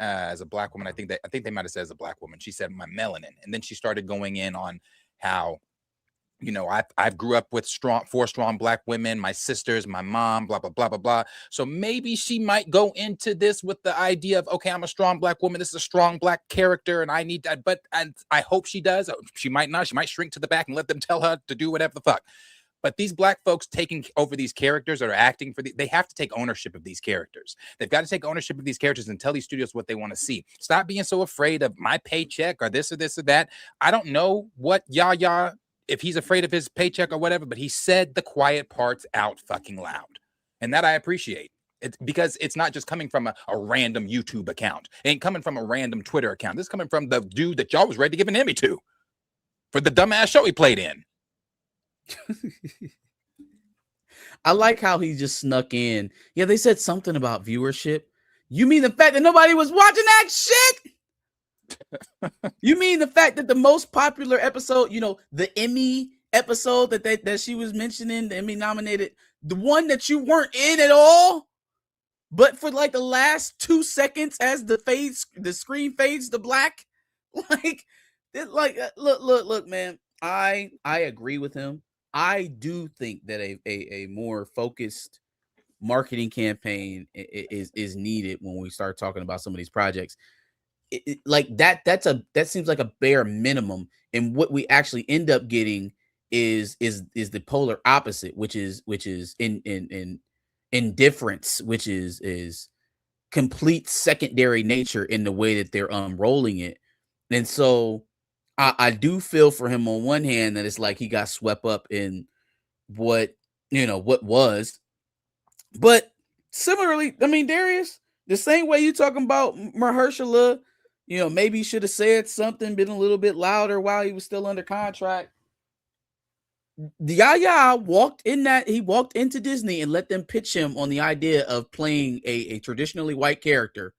As a black woman, I think they might have said as a black woman, she said my melanin, and then she started going in on how You know, I've grew up with four strong black women, my sisters, my mom, blah, blah, blah, blah, blah. So maybe she might go into this with the idea of, okay, I'm a strong black woman. This is a strong black character and I need that. But I hope she does. She might not. She might shrink to the back and let them tell her to do whatever the fuck. But these black folks taking over these characters or acting for they have to take ownership of these characters. They've got to take ownership of these characters and tell these studios what they want to see. Stop being so afraid of my paycheck or this or this or that. I don't know what Yahya, if he's afraid of his paycheck or whatever, but he said the quiet parts out fucking loud. And that I appreciate. It's because it's not just coming from a random YouTube account. It ain't coming from a random Twitter account. This is coming from the dude that y'all was ready to give an Emmy to for the dumbass show he played in. I like how he just snuck in. Yeah, they said something about viewership. You mean the fact that nobody was watching that shit? You mean the fact that the most popular episode, you know, the Emmy episode that she was mentioning, the Emmy nominated, the one that you weren't in at all, but for like the last 2 seconds as the screen fades to black, look, man. I agree with him. I do think that a more focused marketing campaign is needed when we start talking about some of these projects. That seems like a bare minimum, and what we actually end up getting is the polar opposite, which is in indifference, which is complete secondary nature in the way that they're rolling it. And so I do feel for him on one hand that it's like he got swept up in what was, but similarly, I mean, Darius, the same way you talking about Mahershala, you know, maybe he should have said something, been a little bit louder while he was still under contract. Yahya walked into Disney and let them pitch him on the idea of playing a traditionally white character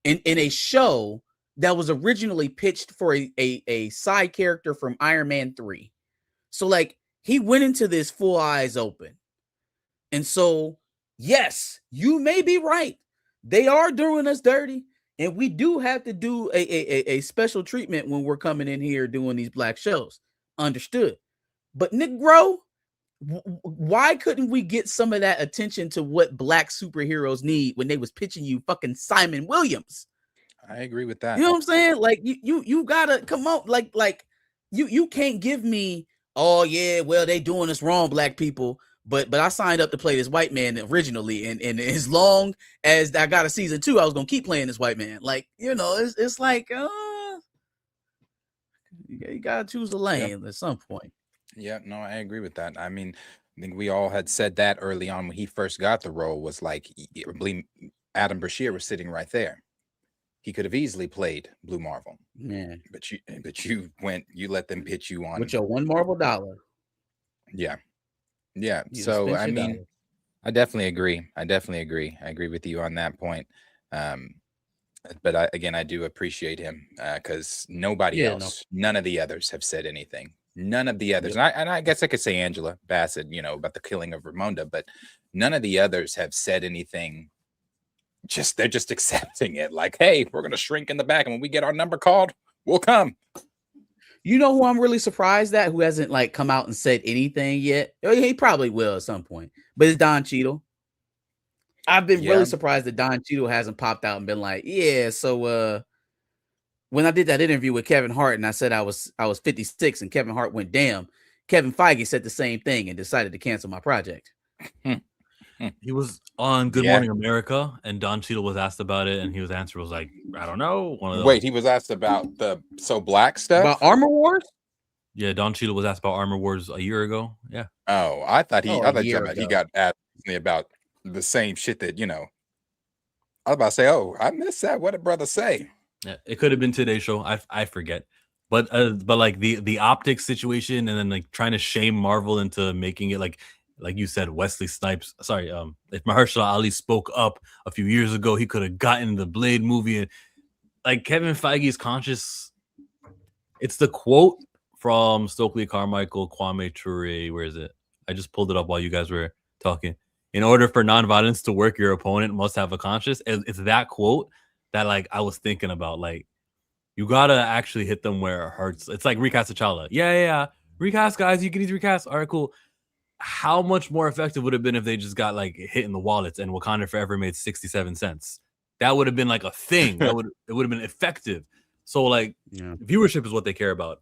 in a show that was originally pitched for a side character from Iron Man 3. So like he went into this full eyes open. And so, yes, you may be right. They are doing us dirty. And we do have to do a special treatment when we're coming in here doing these black shows. Understood. But Negro, why couldn't we get some of that attention to what black superheroes need when they was pitching you fucking Simon Williams? I agree with that. You know what I'm saying? Like you gotta come on. Like you can't give me, oh yeah, well, they doing us wrong, black people. But I signed up to play this white man originally, and as long as I got a season 2, I was gonna keep playing this white man. Like, you know, it's like you gotta choose a lane at some point. Yeah, no, I agree with that. I mean, I think we all had said that early on when he first got the role, was like, I believe Adam Brashear was sitting right there. He could have easily played Blue Marvel. Yeah. But you let them pitch you on with your $1 Marvel dollar. Yeah. Yeah. So I mean, dollar. I definitely agree. I agree with you on that point. But I do appreciate him because nobody else, none of the others have said anything. None of the others. And I guess I could say Angela Bassett, you know, about the killing of Ramonda, but none of the others have said anything. They're just accepting it. Like, hey, we're going to shrink in the back. And when we get our number called, we'll come. You know who I'm really surprised at, who hasn't like come out and said anything yet? He probably will at some point, but it's Don Cheadle. I've been really surprised that Don Cheadle hasn't popped out and been like, yeah, so when I did that interview with Kevin Hart and I said I was 56 and Kevin Hart went, damn, Kevin Feige said the same thing and decided to cancel my project. He was on Good Morning America, and Don Cheadle was asked about it, and his answer was like, I don't know. One of those. Wait, he was asked about the black stuff? About Armor Wars? Yeah, Don Cheadle was asked about Armor Wars a year ago. Yeah. Oh, I thought he got asked about the same shit that, you know. I was about to say, oh, I missed that. What did brother say? Yeah, it could have been today's show. I forget. But like the optics situation, and then like trying to shame Marvel into making it like you said, Wesley Snipes. Sorry, if Mahershala Ali spoke up a few years ago, he could have gotten the Blade movie. And like Kevin Feige is conscious. It's the quote from Stokely Carmichael, Kwame Ture. Where is it? I just pulled it up while you guys were talking. In order for nonviolence to work, your opponent must have a conscience. It's that quote that like I was thinking about. Like, you gotta actually hit them where it hurts. It's like Rika T'Challa. Yeah. recast, guys. You can easily recast. All right, cool. How much more effective would it have been if they just got like hit in the wallets and Wakanda Forever made 67 cents? That would have been like a thing. It would have been effective. So like viewership is what they care about.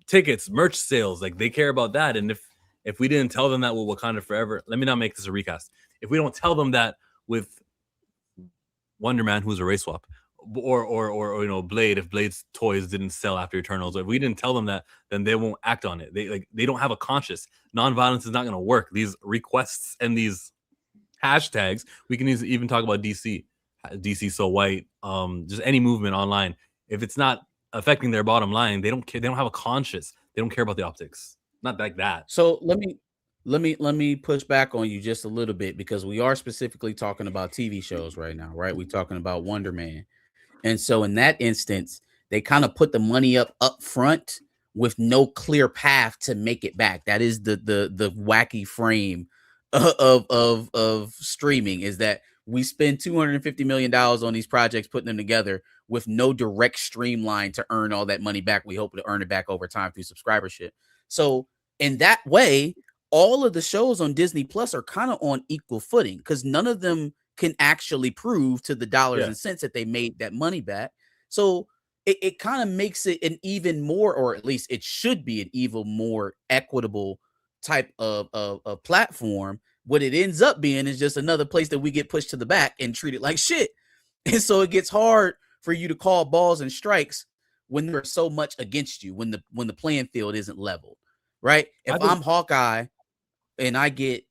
Tickets, merch sales, like they care about that. And if we didn't tell them that with Wakanda Forever, let me not make this a recast. If we don't tell them that with Wonder Man, who's a race swap, or Blade, if Blade's toys didn't sell after Eternals, if we didn't tell them that, then they won't act on it. They don't have a conscience. Non-violence is not going to work. These requests and these hashtags, we can even talk about DC so white, just any movement online. If it's not affecting their bottom line, they don't care. They don't have a conscience. They don't care about the optics. Not like that. So let me push back on you just a little bit, because we are specifically talking about TV shows right now, right? We're talking about Wonder Man. And so in that instance, they kind of put the money up front with no clear path to make it back. That is the wacky frame of streaming, is that we spend $250 million on these projects, putting them together with no direct streamline to earn all that money back. We hope to earn it back over time through subscribership. So in that way, all of the shows on Disney Plus are kind of on equal footing, because none of them can actually prove to the dollars and cents that they made that money back. So it kind of makes it an even more, or at least it should be an even more equitable type of platform. What it ends up being is just another place that we get pushed to the back and treated like shit. And so it gets hard for you to call balls and strikes when there's so much against you, when the playing field isn't leveled, right? If I'm Hawkeye and I get,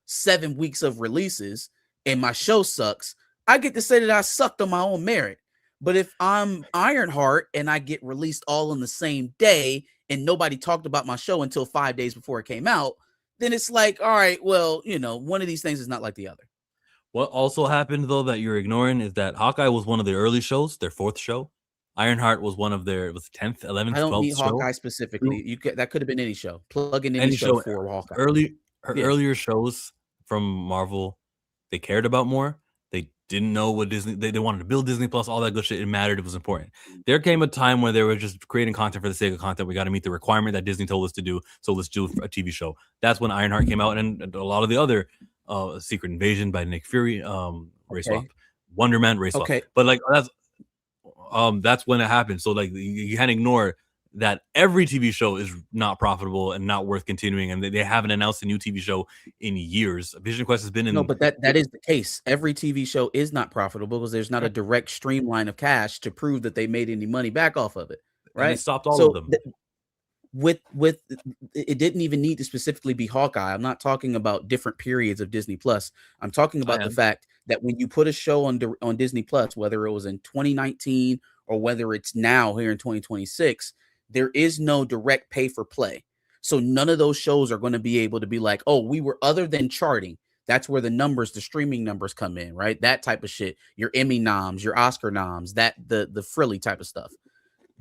7 weeks of releases and my show sucks, I get to say that I sucked on my own merit. But if I'm Ironheart and I get released all on the same day and nobody talked about my show until 5 days before it came out, then it's like, all right, well, one of these things is not like the other. What also happened, though, that you're ignoring is that Hawkeye was one of the early shows, their 4th show. Ironheart was one of their 10th, 11th, 12th I don't need show. Hawkeye specifically. That could have been any show. Plug in any show for Hawkeye. Earlier shows from Marvel, they cared about more. They didn't know what Disney, they wanted to build Disney Plus, all that good shit. It mattered. It was important. There came a time where they were just creating content for the sake of content. We got to meet the requirement that Disney told us to do. So let's do a TV show. That's when Ironheart came out, and a lot of the other Secret Invasion by Nick Fury, race swap, Wonder Man, race swap. But like that's when it happened. So like you can't ignore that every TV show is not profitable and not worth continuing, and they haven't announced a new TV show in years. Vision Quest has been in. No, but that is the case. Every TV show is not profitable because there's not a direct streamline of cash to prove that they made any money back off of it. Right? And they stopped all of them. With it didn't even need to specifically be Hawkeye. I'm not talking about different periods of Disney Plus. I'm talking about the fact that when you put a show on Disney Plus, whether it was in 2019 or whether it's now here in 2026, there is no direct pay for play. So none of those shows are going to be able to be like, oh, we were, other than charting. That's where the numbers, the streaming numbers come in, right? That type of shit, your Emmy noms, your Oscar noms, that the frilly type of stuff.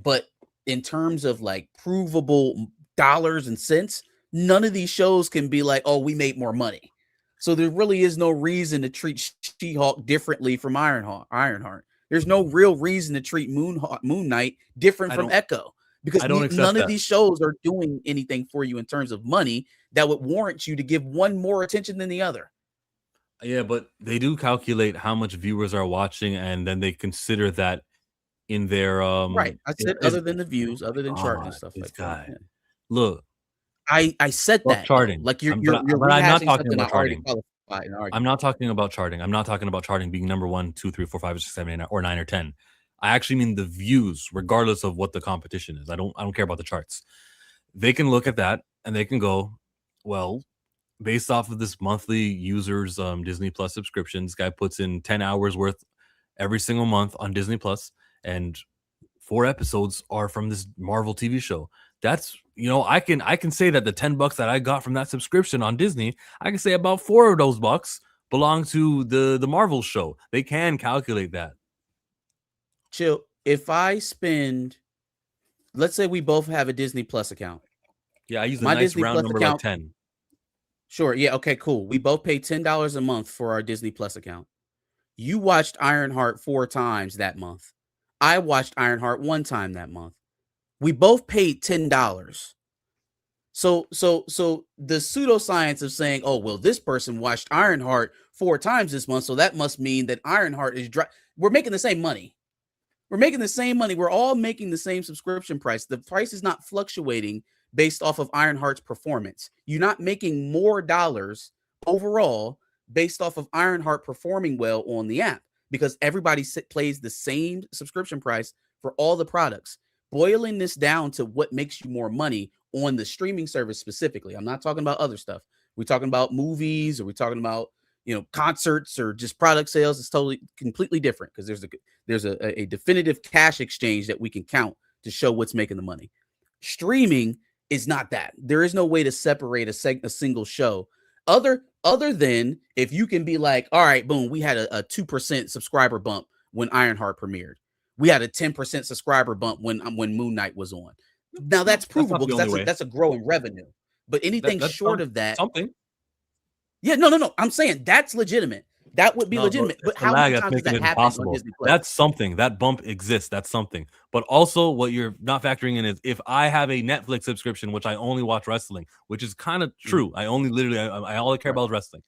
But in terms of like provable dollars and cents, none of these shows can be like, oh, we made more money. So there really is no reason to treat She-Hulk differently from Ironheart. There's no real reason to treat Moon Knight different from Echo. Because none of these shows are doing anything for you in terms of money that would warrant you to give one more attention than the other. Yeah, but they do calculate how much viewers are watching, and then they consider that in their right. I said other than the views, other than chart and stuff like that. Yeah. Look, I said that charting. Like you're but I'm not talking about charting. I'm not talking about charting. I'm not talking about charting being number 1, 2, 3, 4, 5, 6, 7, 8, or 9 or 10. I actually mean the views, regardless of what the competition is. I don't care about the charts. They can look at that and they can go, well, based off of this monthly users Disney Plus subscription, this guy puts in 10 hours worth every single month on Disney Plus, and 4 episodes are from this Marvel TV show. That's, I can say that the $10 that I got from that subscription on Disney, I can say about 4 of those bucks belong to the Marvel show. They can calculate that. Chill. If I spend, let's say we both have a Disney Plus account. Yeah, I use my nice Disney round Plus number account, like 10. Sure. Yeah. Okay, cool. We both pay $10 a month for our Disney Plus account. You watched Ironheart 4 times that month. I watched Ironheart 1 time that month. We both paid $10. So the pseudoscience of saying, oh, well, this person watched Ironheart 4 times this month, so that must mean that Ironheart is dry. We're making the same money. We're making the same money. We're all making the same subscription price. The price is not fluctuating based off of Ironheart's performance. You're not making more dollars overall based off of Ironheart performing well on the app, because everybody plays the same subscription price for all the products. Boiling this down to what makes you more money on the streaming service specifically. I'm not talking about other stuff. We're talking about movies, or we're talking about, you know, concerts, or just product sales. It's totally completely different, because there's a definitive cash exchange that we can count to show what's making the money. Streaming is not that. There is no way to separate a single show other than if you can be like, all right, boom, we had a 2% subscriber bump when Ironheart premiered. We had a 10% subscriber bump when Moon Knight was on. Now that's provable, because that's a growing revenue. But anything short of that, something. Yeah, no. I'm saying that's legitimate. That would be legitimate. But how many times does that happen on Disney Plus? That's something. That bump exists. That's something. But also, what you're not factoring in is, if I have a Netflix subscription, which I only watch wrestling, which is kind of true. I only literally, all I care about is wrestling,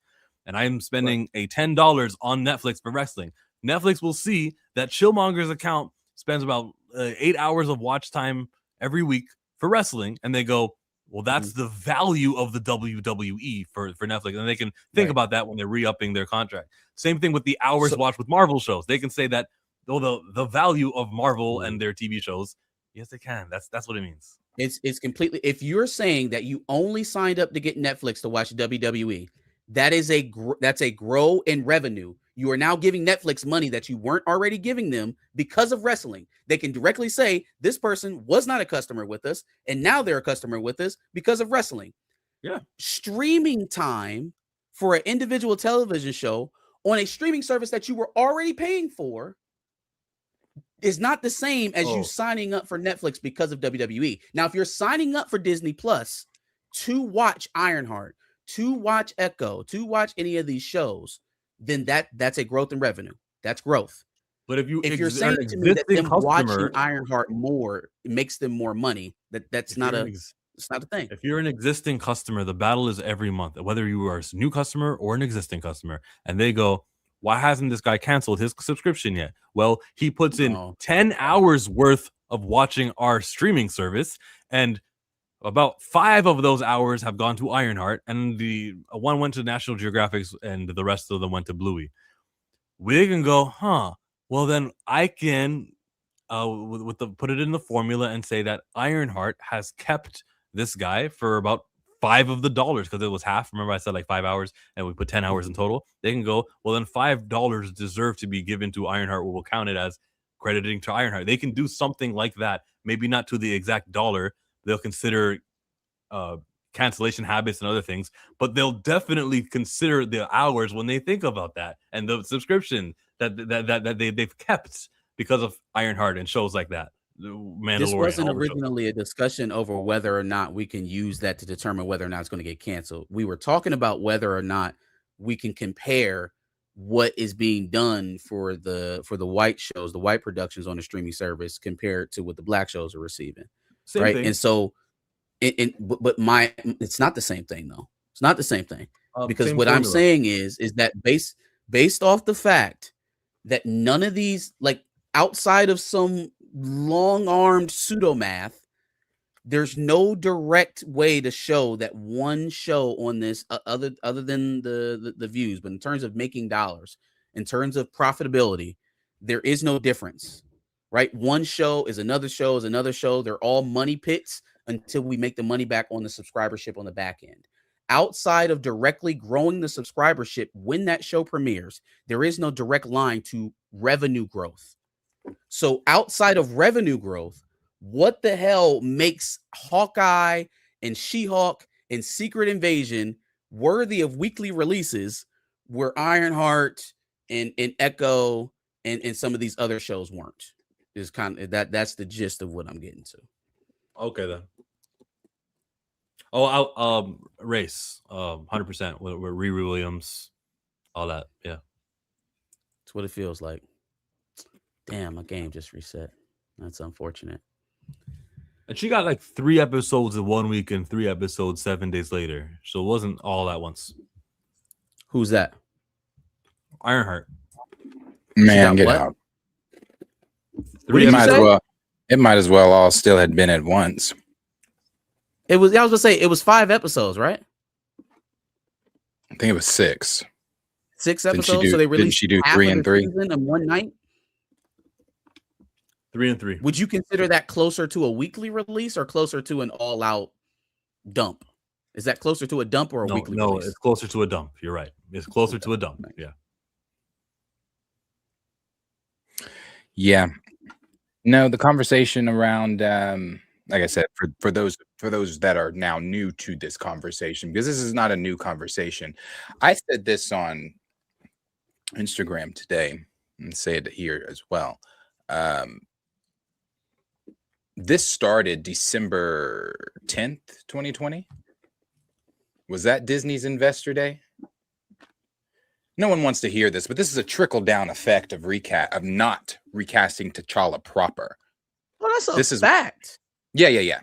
and I'm spending a $10 on Netflix for wrestling. Netflix will see that Chillmonger's account spends about 8 hours of watch time every week for wrestling, and they go, well, that's the value of the WWE for Netflix. And they can think about that when they're re-upping their contract. Same thing with the hours watched with Marvel shows. They can say that, the value of Marvel and their TV shows. Yes, they can. That's what it means. It's completely. If you're saying that you only signed up to get Netflix to watch WWE, that's a grow in revenue. You are now giving Netflix money that you weren't already giving them because of wrestling. They can directly say, this person was not a customer with us, and now they're a customer with us because of wrestling. Yeah. Streaming time for an individual television show on a streaming service that you were already paying for is not the same as you signing up for Netflix because of WWE. Now, if you're signing up for Disney Plus to watch Ironheart, to watch Echo, to watch any of these shows, then that's a growth in revenue. That's growth. But if you're saying to me that them watching Ironheart more makes them more money, it's not a thing. If you're an existing customer, the battle is every month, whether you are a new customer or an existing customer, and they go, why hasn't this guy canceled his subscription yet? Well, he puts in 10 hours worth of watching our streaming service, and about 5 of those hours have gone to Ironheart, and the one went to National Geographic, and the rest of them went to Bluey. We can go, well, then I can put it in the formula and say that Ironheart has kept this guy for about 5 of the dollars, because it was half. Remember, I said like 5 hours, and we put 10 hours in total. They can go, well, then $5 deserve to be given to Ironheart. We'll count it as crediting to Ironheart. They can do something like that. Maybe not to the exact dollar. They'll consider cancellation habits and other things, but they'll definitely consider the hours when they think about that, and the subscription that they've kept because of Ironheart and shows like that. This wasn't originally a discussion over whether or not we can use that to determine whether or not it's going to get canceled. We were talking about whether or not we can compare what is being done for the white shows, the white productions on the streaming service, compared to what the black shows are receiving. Same right. thing. And so it's not the same thing, though. It's not the same thing, because what I'm saying is that based off the fact that none of these, like, outside of some long-armed pseudo math, there's no direct way to show that one show on this other than the views, but in terms of making dollars, in terms of profitability, there is no difference, right? One show is another show is another show. They're all money pits until we make the money back on the subscribership on the back end. Outside of directly growing the subscribership when that show premieres, there is no direct line to revenue growth. So outside of revenue growth, what the hell makes Hawkeye and She-Hulk and Secret Invasion worthy of weekly releases where Ironheart and Echo and some of these other shows weren't? Is kind of that's the gist of what I'm getting to. Okay, then. Oh, race, 100% with Riri Williams, all that. Yeah, that's what it feels like. Damn, my game just reset. That's unfortunate. And she got like 3 episodes in 1 week and 3 episodes 7 days later. So it wasn't all at once. Who's that? Ironheart. Man, get what? out. 3 It might as episodes. well. It might as well all still had been at once. I was gonna say it was 5 episodes, right? I think it was 6. 6 Didn't she episodes. do- So they didn't released she do half 3 of and the 3? season in one night. 3 and 3. Would you consider that closer to a weekly release or closer to an all-out dump? Is that closer to a dump or a weekly No, release? it's closer to a dump. You're right. It's closer to a dump. Yeah. Yeah. No, the conversation around like I said, for those that are now new to this conversation, because this is not a new conversation. I said this on Instagram today and say it here as well. This started December 10th, 2020. Was that Disney's Investor Day? No one wants to hear this, but this is a trickle-down effect of not recasting T'Challa proper. Well, that's a This is- fact. Yeah.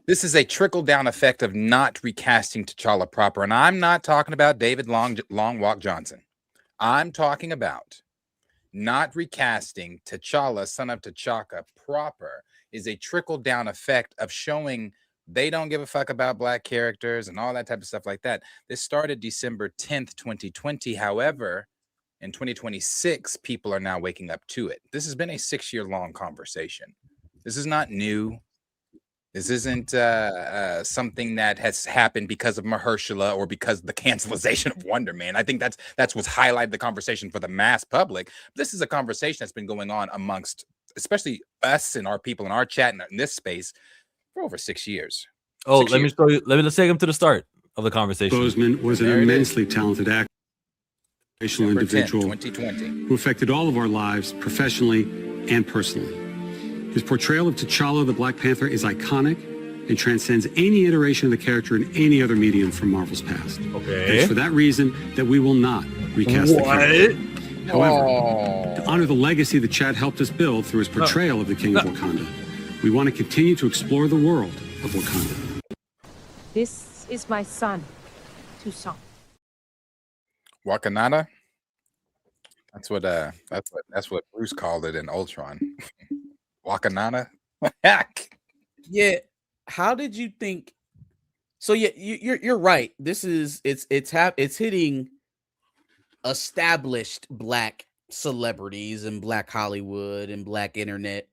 This is a trickle-down effect of not recasting T'Challa proper. And I'm not talking about David Long Walk Johnson. I'm talking about not recasting T'Challa, son of T'Chaka, proper is a trickle-down effect of showing they don't give a fuck about black characters and all that type of stuff like that. This started December 10th, 2020. However, in 2026, people are now waking up to it. This has been a 6-year-long conversation. This is not new. This isn't something that has happened because of Mahershala or because of the cancelization of Wonder Man. I think that's what's highlighted the conversation for the mass public. This is a conversation that's been going on amongst, especially us and our people in our chat and in this space for over 6 years. Oh, 6 let me years. show you. Let's take him to the start of the conversation. Boseman was an There it is. immensely talented actor, December 10th, individual 2020. who affected all of our lives professionally and personally. His portrayal of T'Challa the Black Panther is iconic and transcends any iteration of the character in any other medium from Marvel's past. Okay. It's for that reason that we will not recast the character. However, to honor the legacy that Chad helped us build through his portrayal of the King of Wakanda, we want to continue to explore the world of Wakanda. This is my son, Toussaint. Wakanada. That's what Bruce called it in Ultron. Wakanada. Heck. Yeah. How did you think? So yeah, you're right. This is it's hitting established black celebrities and black Hollywood and black internet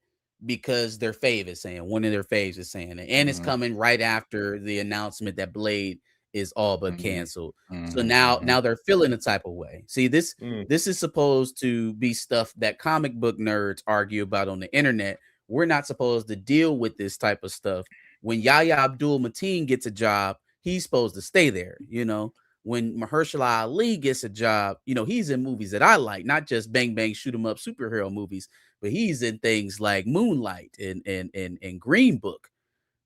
because their fave is saying one of their faves is saying it, and it's coming right after the announcement that Blade is all but canceled. So now they're feeling a type of way. See, this is supposed to be stuff that comic book nerds argue about on the internet. We're not supposed to deal with this type of stuff. When Yahya Abdul Mateen gets a job, he's supposed to stay there. You know, when Mahershala Ali gets a job, you know, he's in movies that I like, not just bang bang shoot 'em up superhero movies, but he's in things like Moonlight and Green Book,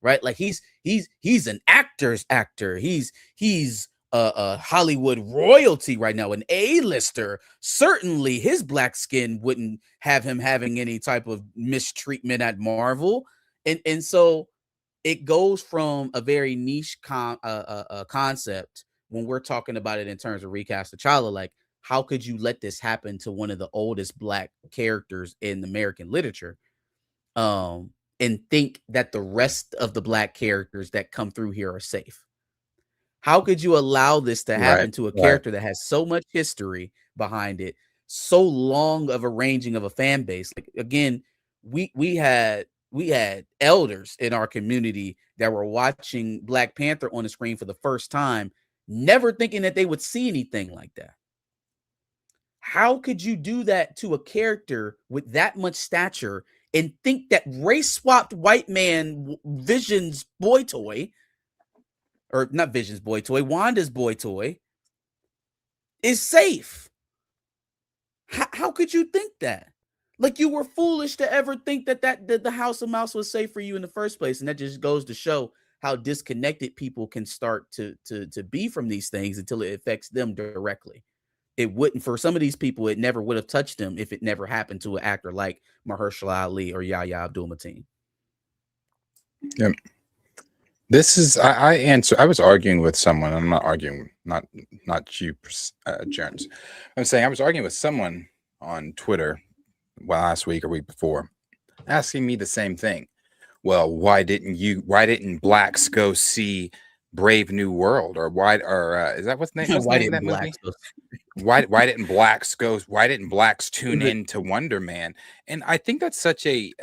right? Like he's an actor's actor. He's a Hollywood royalty right now, an A-lister. Certainly his black skin wouldn't have him having any type of mistreatment at Marvel. And so it goes from a very niche concept when we're talking about it in terms of recast T'Challa, like how could you let this happen to one of the oldest black characters in American literature? And think that the rest of the black characters that come through here are safe. How could you allow this to happen to a character that has so much history behind it, so long of a ranging of a fan base? Like again, we had elders in our community that were watching Black Panther on the screen for the first time, never thinking that they would see anything like that. How could you do that to a character with that much stature and think that race swapped white man Vision's boy toy, or not Vision's boy toy, Wanda's boy toy, is safe? How could you think that? Like you were foolish to ever think that the House of Mouse was safe for you in the first place. And that just goes to show how disconnected people can start to be from these things until it affects them directly. It wouldn't, for some of these people, it never would have touched them if it never happened to an actor like Mahershala Ali or Yahya Abdul Mateen. Yeah. This is I was arguing with someone. I'm not arguing, not you, Jones. I'm saying I was arguing with someone on Twitter last week or week before, asking me the same thing. Well, why didn't blacks go see Brave New World, or is that what's the name? What's the name of that movie? Why didn't blacks tune in to Wonder Man? And I think that's such a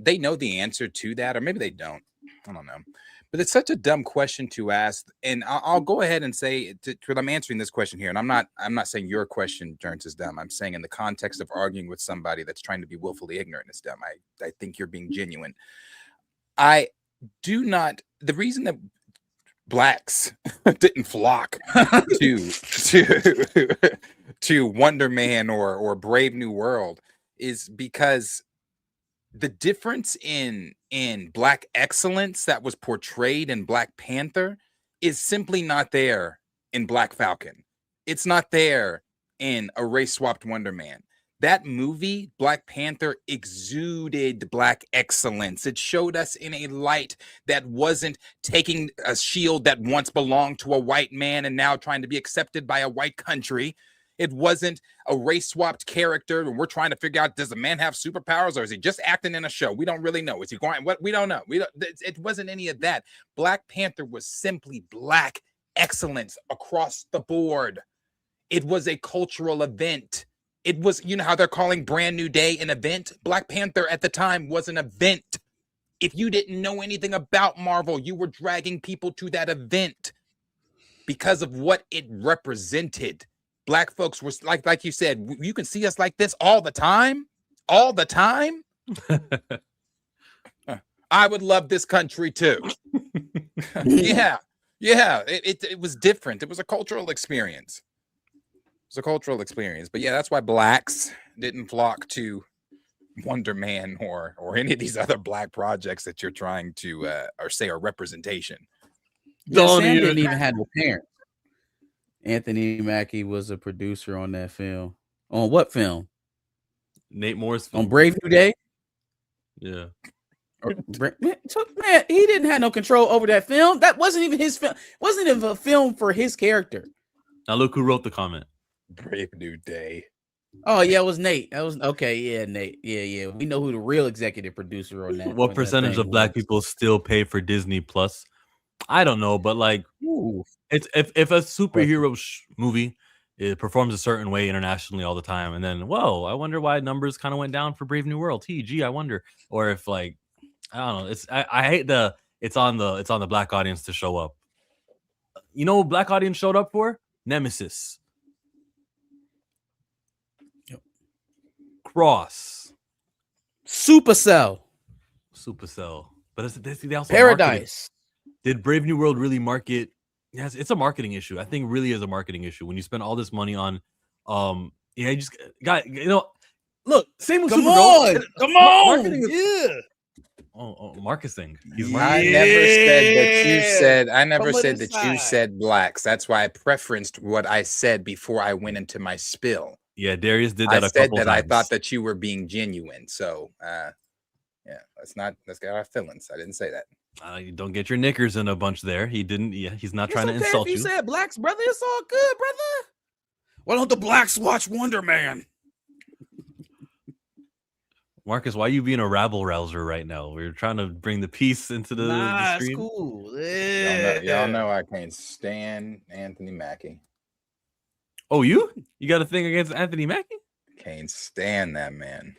they know the answer to that, or maybe they don't. I don't know. But it's such a dumb question to ask, and I'll go ahead and say, because I'm answering this question here, and I'm not saying your question, Jones, is dumb. I'm saying in the context of arguing with somebody that's trying to be willfully ignorant is dumb. I think you're being genuine. I do not. The reason that blacks didn't flock to Wonder Man or Brave New World is because the difference in black excellence that was portrayed in Black Panther is simply not there in Black Falcon. It's not there in a race swapped Wonder Man. That movie, Black Panther, exuded black excellence. It showed us in a light that wasn't taking a shield that once belonged to a white man and now trying to be accepted by a white country. It wasn't a race-swapped character, and we're trying to figure out, does the man have superpowers, or is he just acting in a show? We don't really know. Is he going? What? We don't know. It wasn't any of that. Black Panther was simply black excellence across the board. It was a cultural event. It was, you know how they're calling Brand New Day an event? Black Panther at the time was an event. If you didn't know anything about Marvel, you were dragging people to that event because of what it represented. Black folks were like you said, you can see us like this all the time. All the time. I would love this country too. Yeah. It was different. It was a cultural experience. But yeah, that's why blacks didn't flock to Wonder Man or any of these other black projects that you're trying to or say are representation. Yeah, Sam didn't even have no parents. Anthony Mackie was a producer on that film. On what film? Nate Moore's film. On Brave New Day? Yeah. Man, he didn't have no control over that film. That wasn't even his film. Wasn't even a film for his character. Now look who wrote the comment. Brave New Day. Oh yeah, it was Nate. That was okay. Yeah, Nate. Yeah. We know who the real executive producer on that. What percentage of black people still pay for Disney Plus? I don't know, but like, it's if a superhero movie it performs a certain way internationally all the time, and then whoa, I wonder why numbers kind of went down for Brave New World. Gee, I wonder. Or if like, I don't know. It's I hate it's on the black audience to show up. You know, what black audience showed up for Nemesis. Cross, Supercell, but they also Paradise. Did Brave New World really market? Yes, it's a marketing issue. I think really is a marketing issue when you spend all this money on, you just got look, same with Supergirl. Come on, marketing. I never said that you said. I never said that you said blacks. That's why I preferenced what I said before I went into my spill. Yeah, Darius did that. I said that times. I thought that you were being genuine. So, yeah, let's get our feelings. I didn't say that. You don't get your knickers in a bunch there. He didn't. Yeah, he's not trying to insult you. He said blacks, brother. It's all good, brother. Why don't the blacks watch Wonder Man? Marcus, why are you being a rabble rouser right now? We're trying to bring the peace into the stream. It's cool. Yeah. Y'all know I can't stand Anthony Mackie. Oh, you got a thing against Anthony Mackie? Can't stand that man.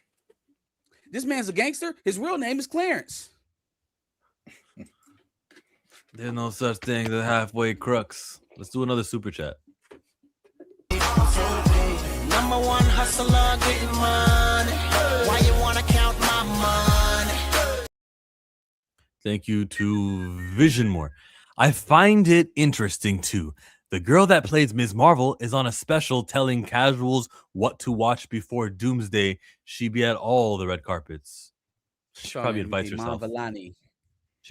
This man's a gangster. His real name is Clarence. There's no such thing as a halfway crux. Let's do another super chat. #1 hustler getting money. Why you wanna count my money? Thank you to Vision More. I find it interesting too. The girl that plays Ms. Marvel is on a special telling casuals what to watch before Doomsday. She be at all the red carpets. She probably invites herself.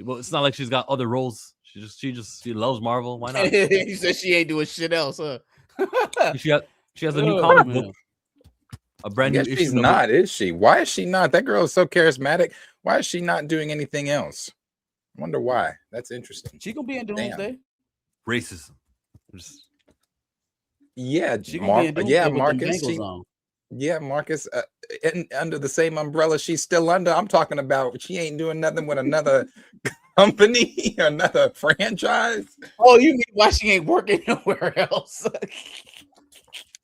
Well, it's not like she's got other roles. She loves Marvel. Why not? He said she ain't doing shit else, huh? she has a new comic book. A brand new issue. She's not, is she? Why is she not? That girl is so charismatic. Why is she not doing anything else? Wonder why. That's interesting. She gonna be in Doomsday. Racism. Yeah, She gonna be in Doomsday with them Marcus. Bengals on. Yeah, Marcus. Under the same umbrella she's still under. I'm talking about she ain't doing nothing with another company, another franchise. Oh, you mean why she ain't working nowhere else?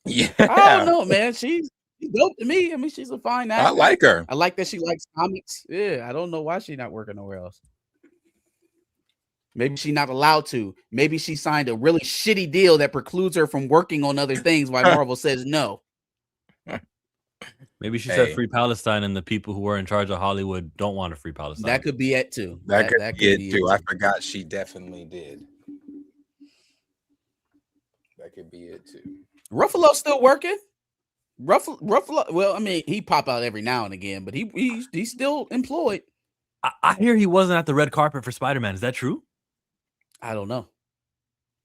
Yeah, I don't know, man. She's dope to me. I mean, she's a fine actor. I like her. I like that she likes comics. Yeah, I don't know why she's not working nowhere else. Maybe she's not allowed to. Maybe she signed a really shitty deal that precludes her from working on other things while Marvel says no. Maybe she said free Palestine and the people who are in charge of Hollywood don't want a free Palestine. That could be it too. That could be it too. I forgot she definitely did. That could be it too. Ruffalo's still working. Ruffalo. Well, I mean, he pop out every now and again, but he's still employed. I hear he wasn't at the red carpet for Spider-Man. Is that true? I don't know.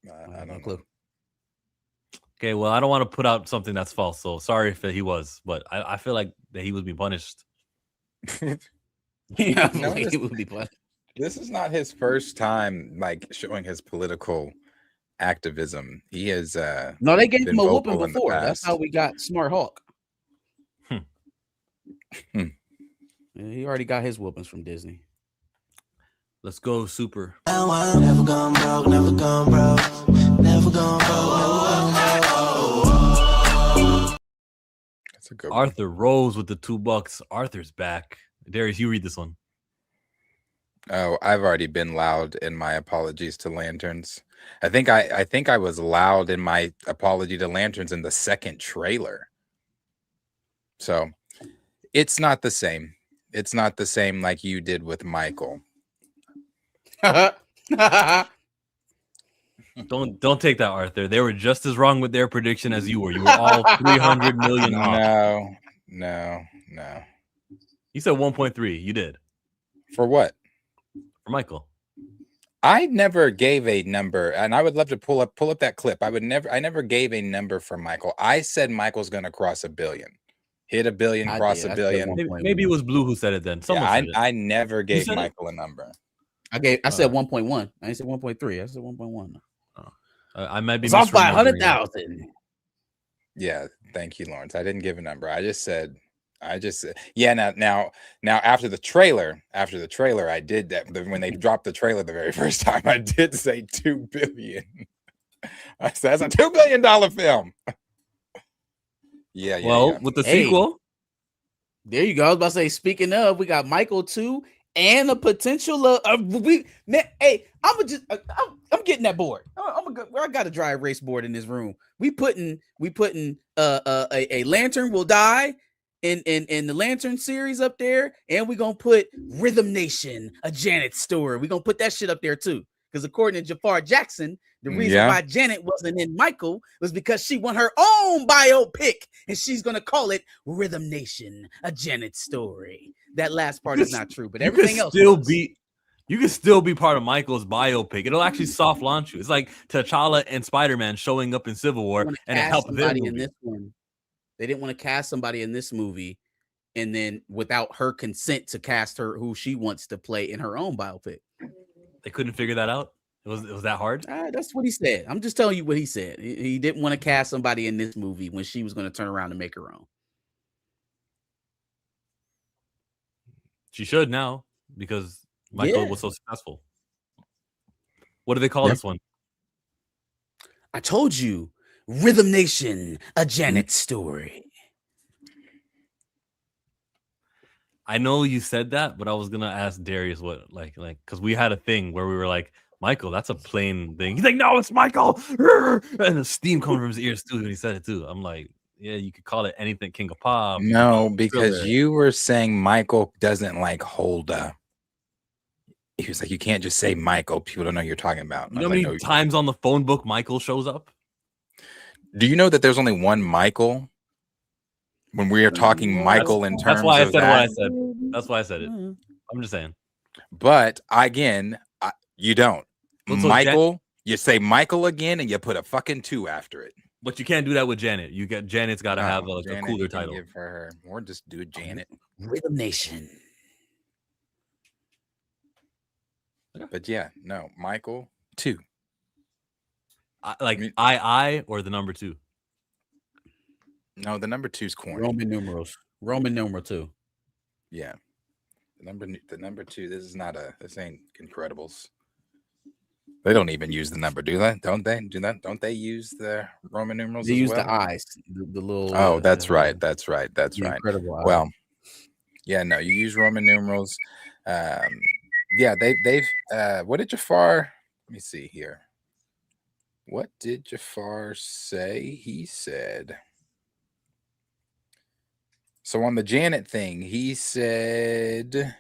I don't know. Okay, well, I don't want to put out something that's false, so sorry if he was, but I feel like that he would be punished. Yeah, he would be punished. This is not his first time like showing his political activism. He has no, they gave been him a whooping vocal in the before. That's past. how we got Smart Hulk. Yeah, he already got his whoopings from Disney. Let's go, Super. Never gone broke, never gone broke, never gone broke. That's a good one. Arthur Rose with the $2. Arthur's back. Darius, you read this one. Oh, I've already been loud in my apologies to Lanterns. I think I was loud in my apology to Lanterns in the second trailer. So it's not the same. It's not the same like you did with Michael. Don't take that, Arthur. They were just as wrong with their prediction as you were. You were all 300 million off. No. You said 1.3. You did. For what? For Michael. I never gave a number, and I would love to pull up that clip. I never gave a number for Michael. I said Michael's gonna cross $1 billion. Hit $1 billion, cross $1 billion. Maybe it was Blue who said it then. I never gave Michael a number. I said 1.1. I didn't say 1.3. I said 1.1. I might be off by 100,000. Yeah, thank you, Lawrence. I didn't give a number. I just said, yeah. Now, after the trailer, I did that. When they dropped the trailer the very first time, I did say 2 billion. I said that's a $2 billion film. Yeah. Well, with the sequel, there you go. I was about to say. Speaking of, we got Michael 2 and a potential of Hey, I'm getting that board. I got a dry erase board in this room. We putting a Lantern Will Die in the Lantern series up there, and we're gonna put Rhythm Nation, a Janet story. We're gonna put that shit up there too. Because according to Jafar Jackson, the reason why Janet wasn't in Michael was because she won her own biopic, and she's gonna call it Rhythm Nation, a Janet story. That last part is not true, but everything else you can still be part of Michael's biopic. It'll actually soft launch you. It's like T'Challa and Spider-Man showing up in Civil War, and it helped them. In this one. They didn't want to cast somebody in this movie, and then without her consent to cast her who she wants to play in her own biopic. They couldn't figure that out. It was that hard. That's what he said. I'm just telling you what he said. He didn't want to cast somebody in this movie when she was going to turn around and make her own. She should now because Michael was so successful. What do they call this one? I told you, Rhythm Nation, a Janet story. I know you said that, but I was gonna ask Darius what like because we had a thing where we were like, Michael, that's a plain thing. He's like, no, it's Michael, and the steam coming from his ears too when he said it too. I'm like, yeah, you could call it anything, King of Pop. No, because you were saying Michael doesn't like Hulda. He was like, you can't just say Michael. People don't know who you're talking about. You know how many times on the phone book Michael shows up? Do you know that there's only one Michael? When we are talking Michael in terms that's why I of said that. What I said. That's why I said it. I'm just saying. But again, you don't. Well, so Michael, you say Michael again, and you put a fucking 2 after it. But you can't do that with Janet. Janet's got to have a cooler title. Give her, or just do Janet. Rhythm Nation. But yeah, no, Michael 2. I or the number 2. No, the number 2's corny. Roman numerals. Roman numeral 2. Yeah, the number 2. This ain't Incredibles. They don't even use the number, do they? Don't they? Don't they use the Roman numerals? They as use well? the eyes, the little. Oh, that's right. That's right. Incredible eyes. Well, yeah, no, you use Roman numerals. Yeah, they've. What did Jafar? Let me see here. What did Jafar say? He said. So on the Janet thing, he said,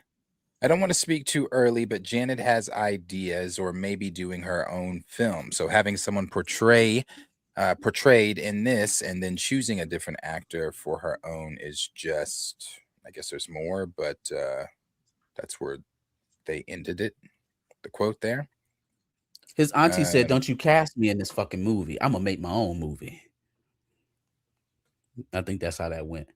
I don't want to speak too early, but Janet has ideas or maybe doing her own film. So having someone portrayed in this and then choosing a different actor for her own is just, I guess there's more, but that's where they ended it. The quote there. His auntie said, don't you cast me in this fucking movie. I'm going to make my own movie. I think that's how that went.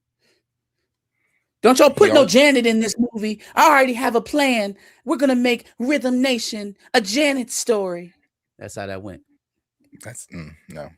Don't y'all put no Janet in this movie. I already have a plan. We're going to make Rhythm Nation a Janet story. That's how that went. That's no.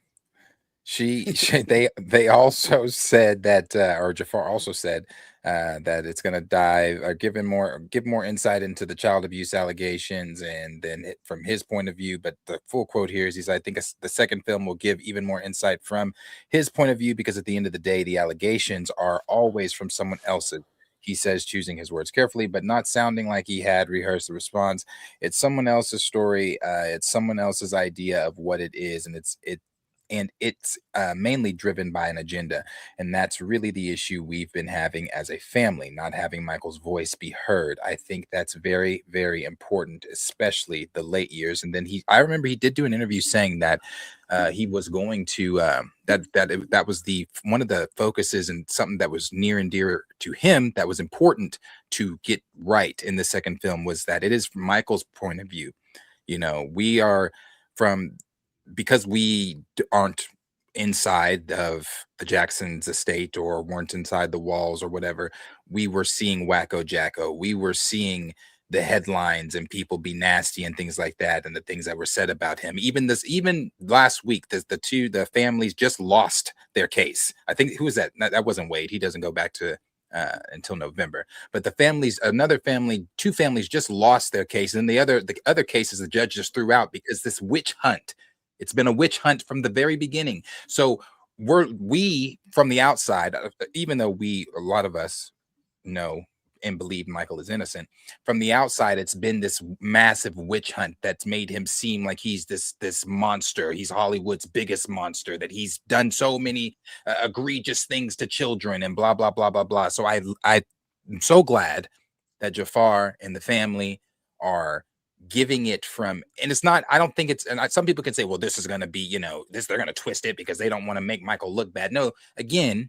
They also said that, or Jafar also said that it's going to dive or give more insight into the child abuse allegations, and then from his point of view. But the full quote here is, I think the second film will give even more insight from his point of view, because at the end of the day, the allegations are always from someone else's. He says, choosing his words carefully, but not sounding like he had rehearsed the response. It's someone else's story. It's someone else's idea of what it is, and it's mainly driven by an agenda. And that's really the issue we've been having as a family, not having Michael's voice be heard. I think that's very, very important, especially the late years. And then I remember he did do an interview saying that he was going to, that was one of the focuses and something that was near and dear to him that was important to get right in the second film, was that it is from Michael's point of view. We are because we aren't inside of the Jackson's estate or weren't inside the walls or whatever, we were seeing Wacko Jacko. We were seeing the headlines and people be nasty and things like that, and the things that were said about him. Even last week, the families just lost their case. I think, who was that? That wasn't Wade. He doesn't go back to until November. But two families just lost their case, and the other cases the judge just threw out because this witch hunt. It's been a witch hunt from the very beginning. So we from the outside, even though a lot of us know and believe Michael is innocent, from the outside, it's been this massive witch hunt that's made him seem like he's this monster. He's Hollywood's biggest monster, that he's done so many egregious things to children and blah, blah, blah, blah, blah. So I'm so glad that Jafar and the family are giving it from, and it's not, I don't think it's, and some people can say, well, this is going to be, they're going to twist it because they don't want to make Michael look bad. No, again,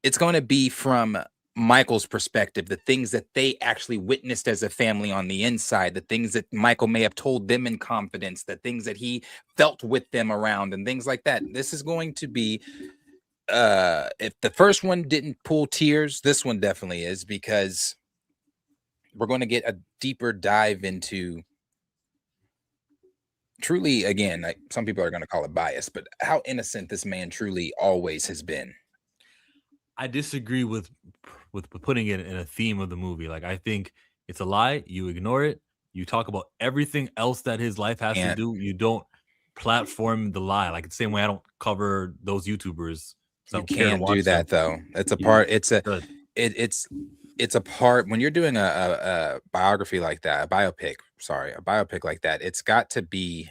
it's going to be from Michael's perspective, the things that they actually witnessed as a family on the inside, the things that Michael may have told them in confidence, the things that he felt with them around and things like that. This is going to be, if the first one didn't pull tears, this one definitely is, because we're going to get a deeper dive into truly, again, some people are going to call it bias, but how innocent this man truly always has been. I disagree with putting it in a theme of the movie. Like, I think it's a lie. You ignore it. You talk about everything else that his life has to do. You don't platform the lie. Like, the same way I don't cover those YouTubers. You can't do that though. It's a part. It's a part when you're doing a biography like that, a biopic like that. It's got to be,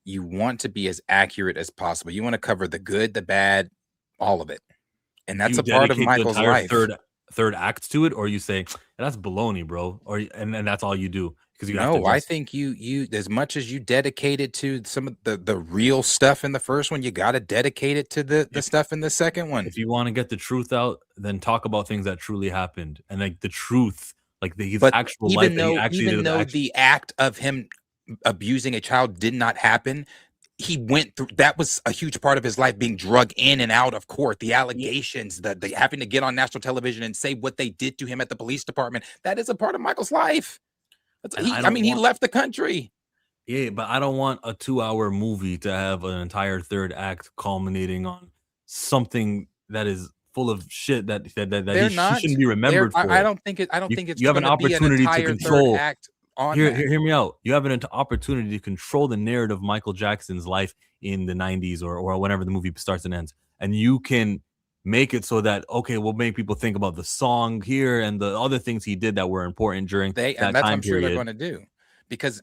you want to be as accurate as possible. You want to cover the good, the bad, all of it. And that's a part of Michael's life. Third act to it, or you say that's baloney, bro, and that's all you do. Because I think you as much as you dedicated to some of the real stuff in the first one, you got to dedicate it to the stuff in the second one. If you want to get the truth out, then talk about things that truly happened, and like the truth, like his actual life. Even though the act of him abusing a child did not happen, he went through, that was a huge part of his life, being drugged in and out of court, the allegations, the having to get on national television and say what they did to him at the police department. That is a part of Michael's life. He left the country. Yeah, but I don't want a 2-hour movie to have an entire third act culminating on something that is full of shit that he shouldn't be remembered for. I don't think it's. You have an opportunity to control. Act on hear me out. You have an opportunity to control the narrative of Michael Jackson's life in the 90s or whenever the movie starts and ends, and you can make it so that we'll make people think about the song here and the other things he did that were important during that and that's time I'm period. Sure they're going to do, because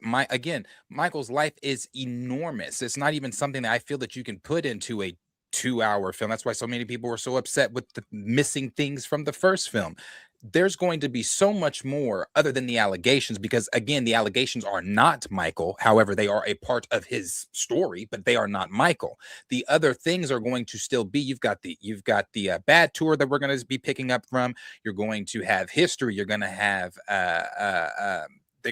Michael's life is enormous. It's not even something that I feel that you can put into a 2-hour film. That's why so many people were so upset with the missing things from the first film. There's going to be so much more other than the allegations, because again, the allegations are not Michael. However, they are a part of his story, but they are not Michael. The other things are going to still be. You've got the bad tour that we're going to be picking up from. You're going to have history. You're going to have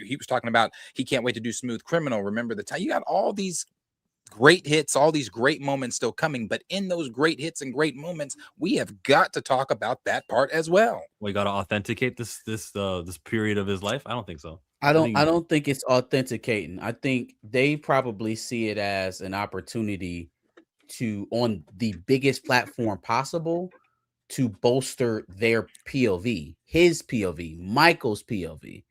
he was talking about he can't wait to do Smooth Criminal. Remember the time. You got all these great hits, all these great moments still coming, but in those great hits and great moments, we have got to talk about that part as well. We got to authenticate this period of his life. I don't think so. I don't think it's authenticating. I think they probably see it as an opportunity to, on the biggest platform possible, to bolster their POV, his POV, Michael's POV.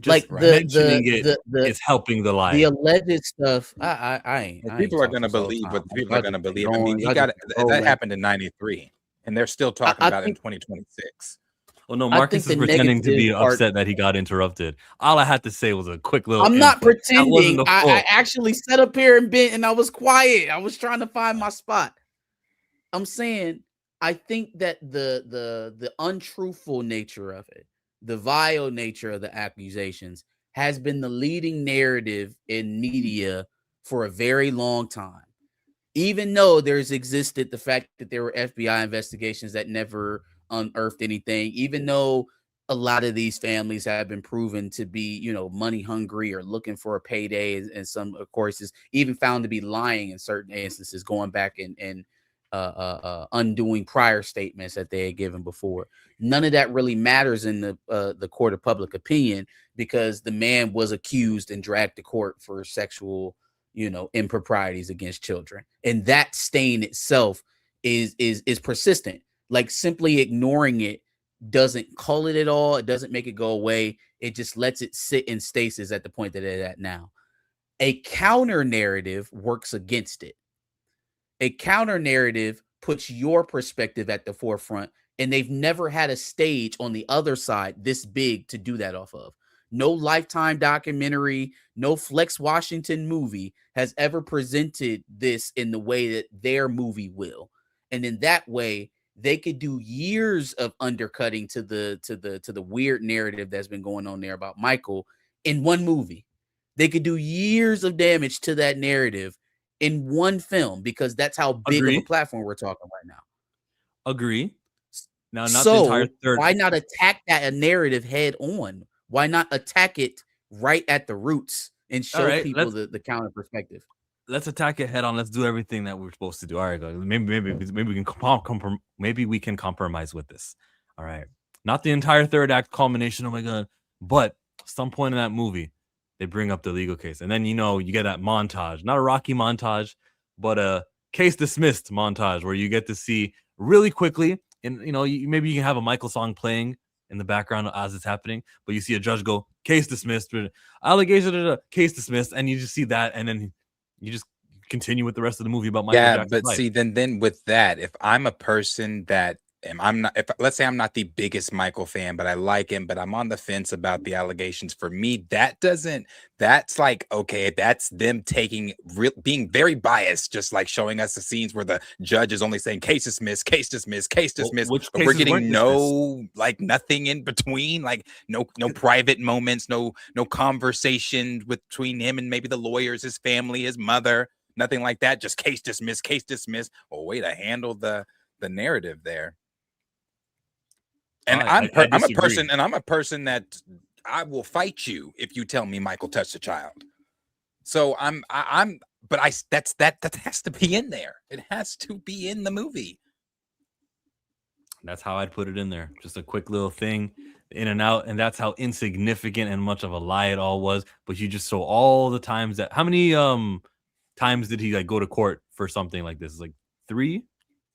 Just like mentioning it's helping the life. The alleged stuff. I ain't. People are going to believe what people are going to believe. I mean, that happened in '93, and they're still talking about it in 2026. Well, no, Marcus is pretending to be upset that he got interrupted. All I had to say was a quick little. I'm not pretending. I actually sat up here and I was quiet. I was trying to find my spot. I'm saying I think that the untruthful nature of it, the vile nature of the accusations, has been the leading narrative in media for a very long time. Even though there's existed the fact that there were FBI investigations that never unearthed anything, even though a lot of these families have been proven to be, money hungry or looking for a payday, and some, of course, is even found to be lying in certain instances, going back and undoing prior statements that they had given before. None of that really matters in the court of public opinion, because the man was accused and dragged to court for sexual, improprieties against children, and that stain itself is persistent. Like, simply ignoring it doesn't cull it at all. It doesn't make it go away. It just lets it sit in stasis at the point that it's at now. A counter narrative works against it. A counter narrative puts your perspective at the forefront, and they've never had a stage on the other side this big to do that off of. No Lifetime documentary, no Flex Washington movie has ever presented this in the way that their movie will. And in that way, they could do years of undercutting to the weird narrative that's been going on there about Michael in one movie. They could do years of damage to that narrative in one film, because that's how big of a platform we're talking right now. Agree. Now, not so the entire third. Why not attack that narrative head on? Why not attack it right at the roots and show people the counter perspective? Let's attack it head on. Let's do everything that we're supposed to do. All right, guys. Maybe we can compromise with this. All right, not the entire third act culmination. Oh my god! But some point in that movie, they bring up the legal case, and then you get that montage, not a Rocky montage, but a case dismissed montage, where you get to see really quickly, and maybe you can have a Michael song playing in the background as it's happening, but you see a judge go, case dismissed, allegation, case dismissed, and you just see that, and then you just continue with the rest of the movie about Michael Jackson's but life. see, then with that, if I'm a person that let's say I'm not the biggest Michael fan, but I like him, but I'm on the fence about the allegations. For me, that's like, okay, that's them being very biased, just like showing us the scenes where the judge is only saying case dismissed, case dismissed, case dismissed, but we're getting nothing in between, like no private moments, no conversation between him and maybe the lawyers, his family, his mother, nothing like that, just case dismissed, case dismissed. Oh, way to handle the narrative there. And I'm a person that I will fight you if you tell me Michael touched a child. So that has to be in there. It has to be in the movie. That's how I'd put it in there. Just a quick little thing in and out, and that's how insignificant and much of a lie it all was. But you just saw all the times that how many times did he like go to court for something like this? Like 3?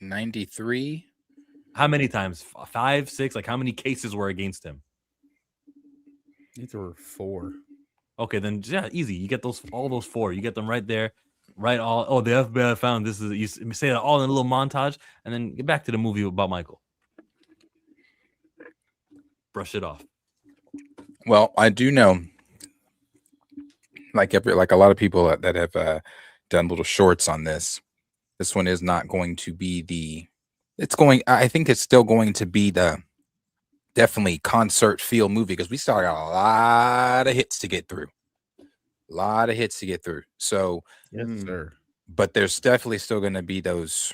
93. How many times? 5, 6? Like how many cases were against him? I think there were 4. Okay, then yeah, easy. You get all those 4. You get them right there. Right, all. Oh, the FBI found this. You say that all in a little montage, and then get back to the movie about Michael. Brush it off. Well, I do know, like a lot of people that have done little shorts on this. This one is not going to be the. It's going. I think it's still going to be the definitely concert feel movie because we still got a lot of hits to get through. So, Yes, sir. But there's definitely still going to be those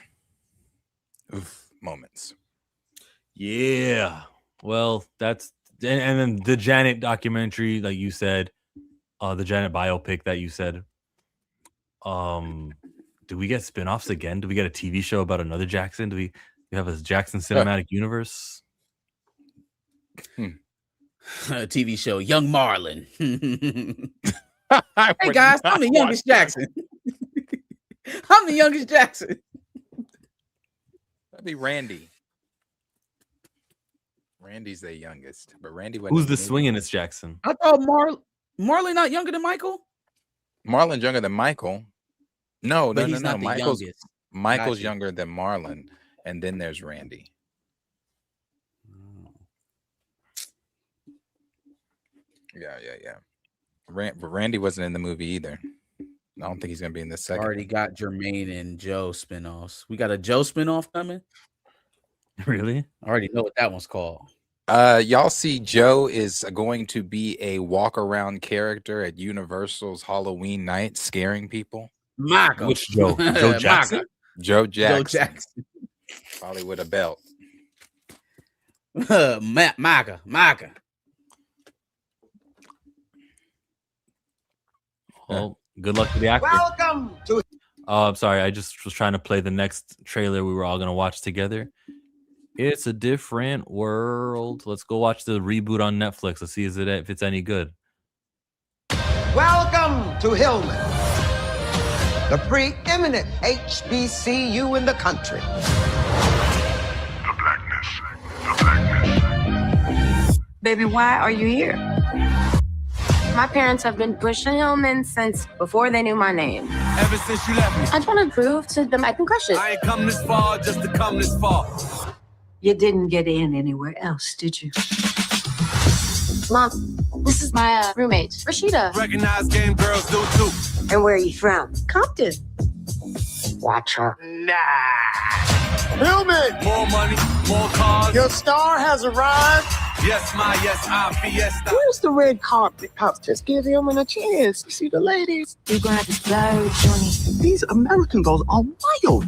moments. Yeah. Well, that's and then the Janet documentary, like you said, the Janet biopic that you said. Do we get spin-offs again? Do we get a TV show about another Jackson? Do we have a Jackson cinematic universe? A TV show, Young Marlon. Hey guys, I'm the youngest Jackson. I'm the youngest Jackson. That'd be Randy. Randy's the youngest, but Randy wasn't. Who's the swinginest Jackson? I thought Marlon not younger than Michael. Marlon's younger than Michael. No. Not Michael's Gotcha. younger than Marlon, and then there's Randy. Yeah. But Randy wasn't in the movie either. I don't think he's gonna be in the second. Already got Jermaine and Joe spinoffs. We got a Joe spinoff coming. Really? I already know what that one's called. Y'all see Joe is going to be a walk-around character at Universal's Halloween night, scaring people. Maka. Which Joe? Joe Jackson? Joe Jackson. Joe Jackson. Probably with a belt. Maka. Well, good luck to the actor. Welcome to. Oh, I'm sorry. I just was trying to play the next trailer we were all going to watch together. It's a different world. Let's go watch the reboot on Netflix. Let's see if it's any good. Welcome to Hillman, the preeminent HBCU in the country. Baby, why are you here? My parents have been pushing Hillman since before they knew my name. Ever since you left me, I just want to prove to them I can crush it. I ain't come this far just to come this far. You didn't get in anywhere else, did you? Mom, this is my roommate, Rashida. Recognize game girls do too. And where are you from? Compton. Watch her. Nah. Hillman, More money, more cars. your star has arrived. Yes, our fiesta. Where's the red carpet? Just give Hillman a chance to see the ladies. You're gonna have to slow, Johnny. These American girls are wild.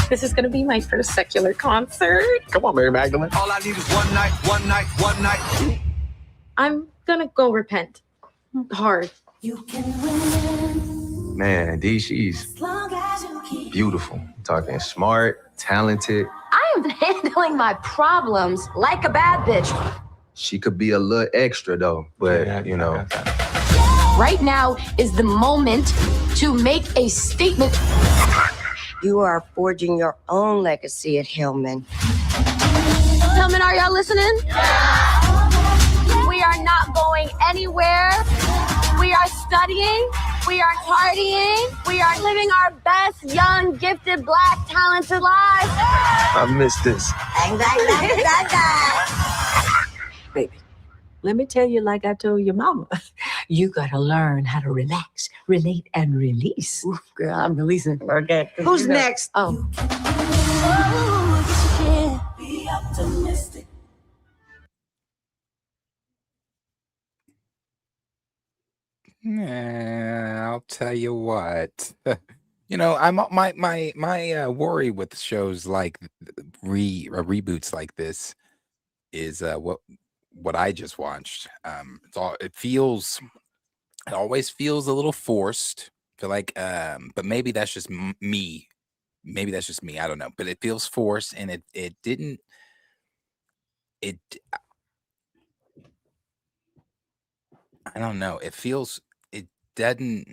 This is going to be my first secular concert. Come on, Mary Magdalene. All I need is one night. I'm going to go repent. Hard. Man, D, she's beautiful. Talking smart, talented. I am handling my problems like a bad bitch. She could be a little extra though, but you know. Right now is the moment to make a statement. You are forging your own legacy at Hillman. Hillman, are y'all listening? We are not going anywhere. We are studying. We are partying. We are living our best, young, gifted, black, talented lives. I miss this. Baby, let me tell you like I told your mama. You gotta learn how to relax, relate, and release. Ooh, girl, I'm releasing. Okay. Who's next? Oh. Be optimistic. I'll tell you what. You know, I'm my worry with shows like reboots like this is what I just watched. It always feels a little forced. I feel like, but maybe that's just me. Maybe that's just me. I don't know. But it feels forced, and it didn't. it. I don't know. It doesn't.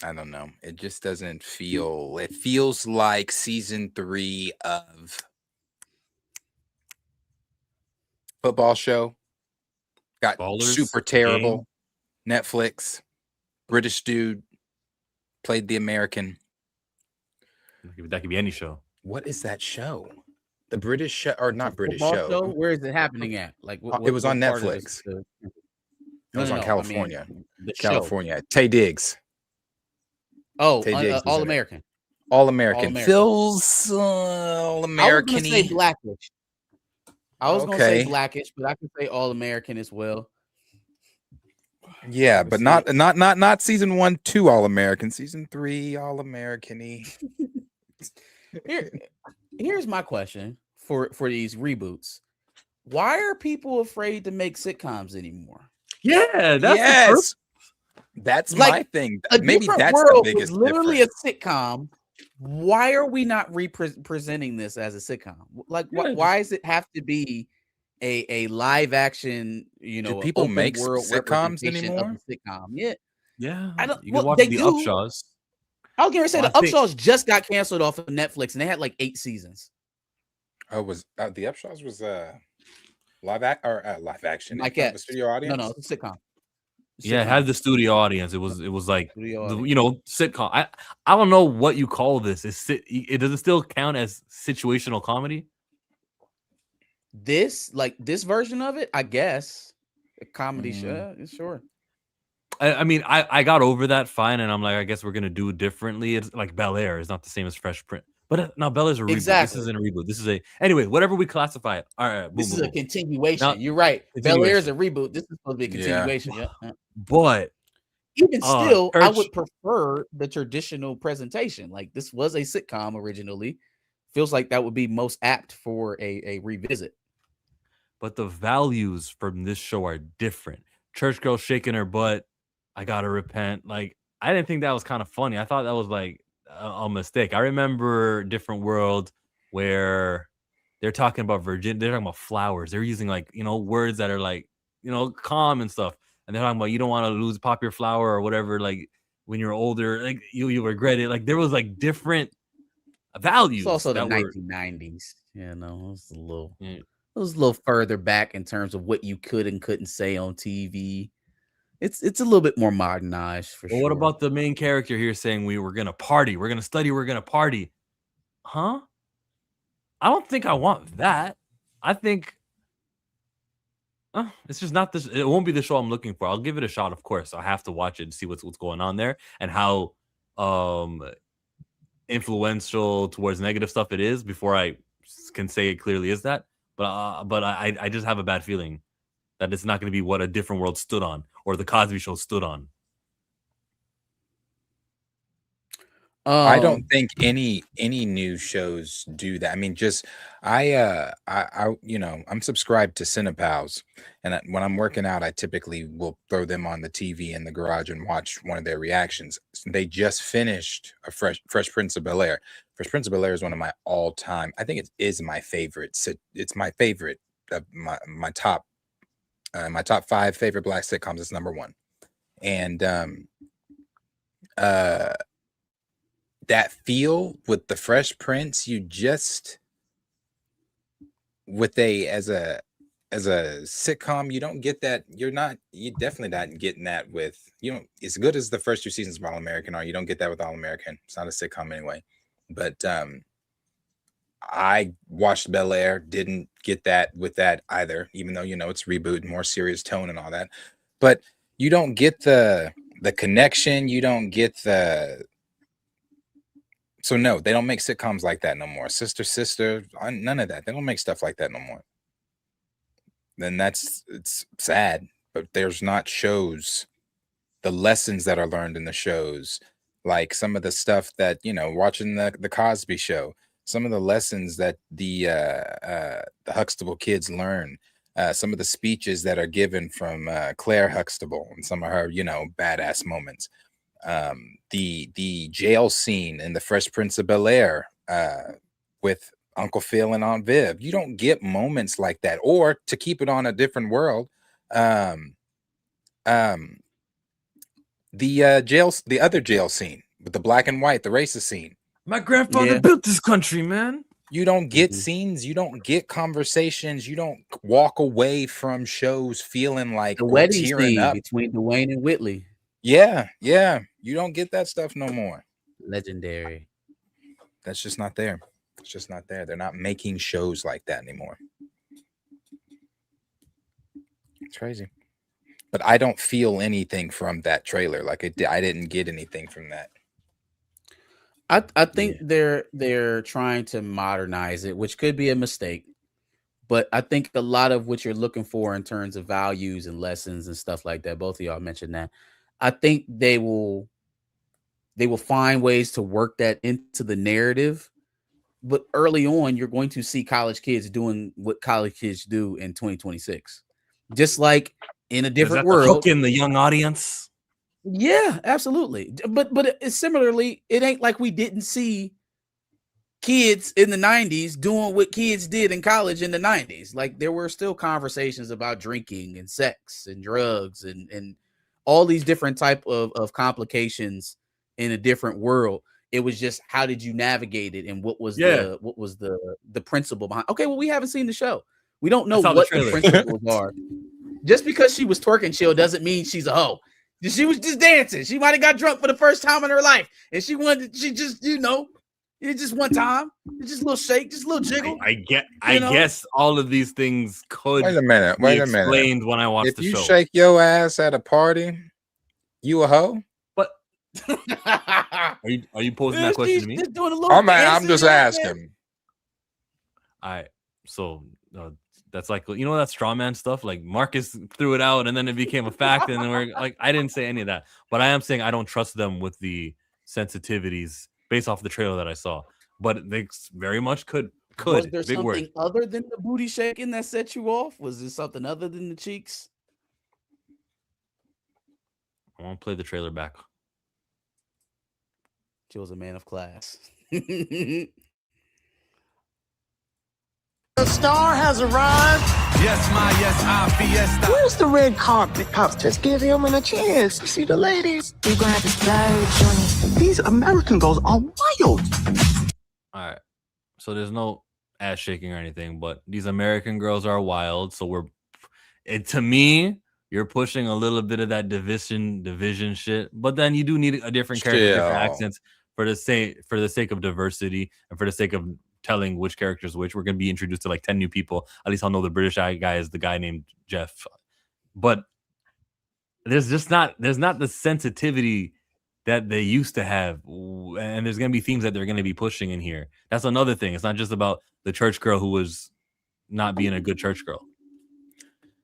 I don't know. It just doesn't feel. It feels like season 3 of football show. Got Ballers, super terrible. Netflix, British dude played the American. That could be any show. What is that show? The British show, or not British Football show? Where is it happening at? Like, It was on what part of Netflix. this- It was on California. I mean, the show. California. Tay Diggs. Oh, Tay Diggs was All in it. American. All American. All-American. Feels All I was American. gonna say Blackish. I was gonna Okay. say Blackish, but I can say All American as well. Yeah, but not season 1, 2 All American. Season 3 All American-y. Here's my question for these reboots. Why are people afraid to make sitcoms anymore? Yeah, that's yes. That's Like, my thing. A Maybe Different that's World the biggest was literally difference. a sitcom. Why are we not presenting this as a sitcom? Like, why does it have to be a live action? You know, people open make world sitcoms representation of anymore? a sitcom? Yeah, Yeah, I don't. you Well, can watch they the do. Upshaws. I was gonna say Well, the I think- Upshaws just got canceled off of Netflix, and they had like 8 seasons. Oh, was the Upshaws was live action? Like in front of that. a studio audience? No, it's a sitcom. Yeah, it had the studio audience. It was like Studio the, audience. sitcom. I don't know what you call this. It does it still count as situational comedy? This version of it, I guess, a comedy show. Sure. I mean, I got over that fine, and I'm like, I guess we're gonna do it differently. It's like Bel Air is not the same as Fresh Prince, but no, Bel Air's a reboot. Exactly. This isn't a reboot. This is anyway, whatever we classify it. All right, This is a continuation. Now, You're right. Bel Air is continuation. a reboot. This is supposed to be a continuation. Yeah. But Even still, I Church- would prefer the traditional presentation. Like, this was a sitcom originally. Feels like that would be most apt for a revisit. but the values from this show are different. Church girl shaking her butt. I gotta repent. Like, I didn't think that was kind of funny. I thought that was like a mistake. I remember Different World where they're talking about virgin. They're talking about flowers. They're using like, words that are like, calm and stuff. And they're talking about you don't want to pop your flower or whatever. Like when you're older, like you regret it. Like there was like different values. It's also the that were- 1990s. Yeah, no, it Yeah. was a little further back in terms of what you could and couldn't say on TV. It's a little bit more modernized for But sure. what about the main character here saying we were gonna party, we're gonna study, we're gonna party? Huh? I don't think I want that. I think it's just not this. It won't be the show I'm looking for. I'll give it a shot, of course. I have to watch it and see what's going on there and how influential towards negative stuff it is before I can say it clearly is that. But I just have a bad feeling that it's not going to be what A Different World stood on or The Cosby Show stood on. I don't think any new shows do that. I mean, just I'm subscribed to Cinepals, and when I'm working out, I typically will throw them on the TV in the garage and watch one of their reactions. They just finished a Fresh Prince of Bel Air. Fresh Prince of Bel Air is one of my all-time. I think it is my favorite. It's my favorite of my top 5 favorite black sitcoms. It's number 1, and that feel with the Fresh Prince, you just as a sitcom, you don't get that. You definitely not getting that with, as good as the first 2 seasons of All American are, you don't get that with All American. It's not a sitcom anyway. But I watched Bel Air, didn't get that with that either, even though it's reboot, more serious tone and all that. But you don't get the connection, you don't get the. So no, they don't make sitcoms like that no more. Sister, none of that. They don't make stuff like that no more. Then it's sad, but there's not shows, the lessons that are learned in the shows, like some of the stuff that, watching the Cosby Show, some of the lessons that the Huxtable kids learn, some of the speeches that are given from Claire Huxtable and some of her, badass moments. The jail scene in the Fresh Prince of Bel Air with Uncle Phil and Aunt Viv. You don't get moments like that. Or to keep it on a different world, the other jail scene with the black and white, the racist scene. My grandfather built this country, man. You don't get scenes, you don't get conversations, you don't walk away from shows feeling like The wedding tearing scene up between Dwayne and Whitley. Yeah, you don't get that stuff no more. Legendary. That's just not there. It's just not there. They're not making shows like that anymore. It's crazy. But I don't feel anything from that trailer. Like I didn't get anything from that. I think they're trying to modernize it, which could be a mistake. But I think a lot of what you're looking for in terms of values and lessons and stuff like that, both of y'all mentioned that. I think they will find ways to work that into the narrative. But early on, you're going to see college kids doing what college kids do in 2026. Just like in a different world. In the young audience. Yeah, absolutely. But it's similarly, it ain't like we didn't see kids in the 90s doing what kids did in college in the 90s. Like there were still conversations about drinking and sex and drugs and all these different type of complications in a different world. It was just how did you navigate it and what was the principle behind. Okay, well, we haven't seen the show. We don't know what the principles are. Just because she was twerking chill doesn't mean she's a hoe. She was just dancing. She might have got drunk for the first time in her life. And she just, it's just one time. It's just a little shake, just a little jiggle. I guess all of these things could Wait a minute. explained when I watched the show. If you shake your ass at a party, you a hoe? But are you posing that question to me? I'm just asking. All right. So that's like, that straw man stuff. Like Marcus threw it out and then it became a fact. And then we're like, I didn't say any of that, but I am saying I don't trust them with the sensitivities based off the trailer that I saw. But they very much could. Was there something other than the booty shaking that set you off? Was there something other than the cheeks? I want to play the trailer back. Kills a man of class. The star has arrived. Where's the red carpet? Pops, just give him a chance to see the ladies. You're gonna have to slow, Johnny. These American girls are wild. All right. So there's no ass shaking or anything, but these American girls are wild. So to me, you're pushing a little bit of that division shit. But then you do need a different character, different accents for the sake of diversity and for the sake of telling which characters which. We're going to be introduced to like 10 new people. At least I'll know the British guy is the guy named Jeff. But there's not the sensitivity that they used to have, and there's going to be themes that they're going to be pushing in here. That's another thing. It's not just about the church girl who was not being a good church girl.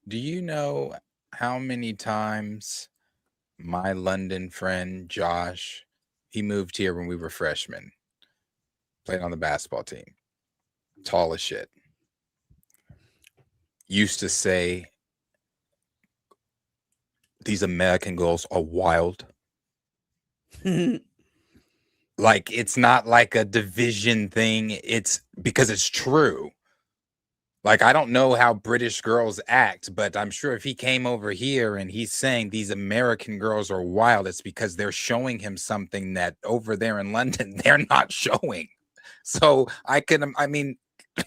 Do you know how many times my London friend Josh, he moved here when we were freshmen, played on the basketball team, tall as shit, used to say, these American girls are wild. Like, it's not like a division thing. It's because it's true. Like, I don't know how British girls act, but I'm sure if he came over here and he's saying these American girls are wild, it's because they're showing him something that over there in London, they're not showing. So I mean,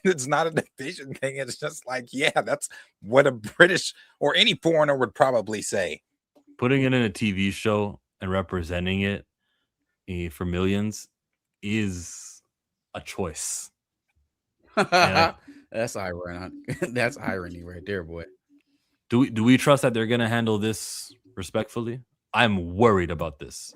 it's not a division thing. It's just like, yeah, that's what a British or any foreigner would probably say. Putting it in a TV show and representing it for millions is a choice. That's irony. That's irony right there, boy. Do we trust that they're gonna handle this respectfully? I'm worried about this.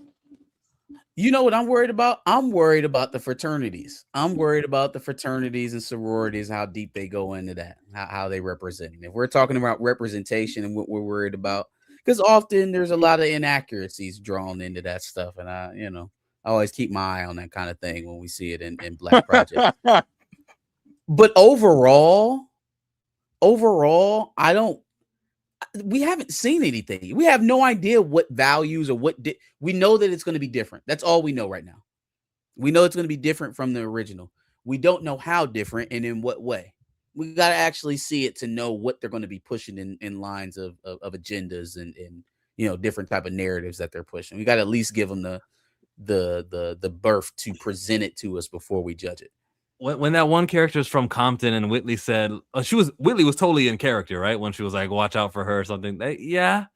You know what I'm worried about? I'm worried about the fraternities. I'm worried about the fraternities and sororities, how deep they go into that, how they represent it. If we're talking about representation and what we're worried about, because often there's a lot of inaccuracies drawn into that stuff, and I always keep my eye on that kind of thing when we see it in Black projects. But overall, we haven't seen anything. We have no idea what values or we know that it's going to be different. That's all we know right now. We know it's going to be different from the original. We don't know how different and in what way. We got to actually see it to know what they're going to be pushing in lines of agendas and different type of narratives that they're pushing. We got to at least give them the birth to present it to us before we judge it. When that one character is from Compton and Whitley said Whitley was totally in character, right? When she was like, watch out for her or something. Yeah.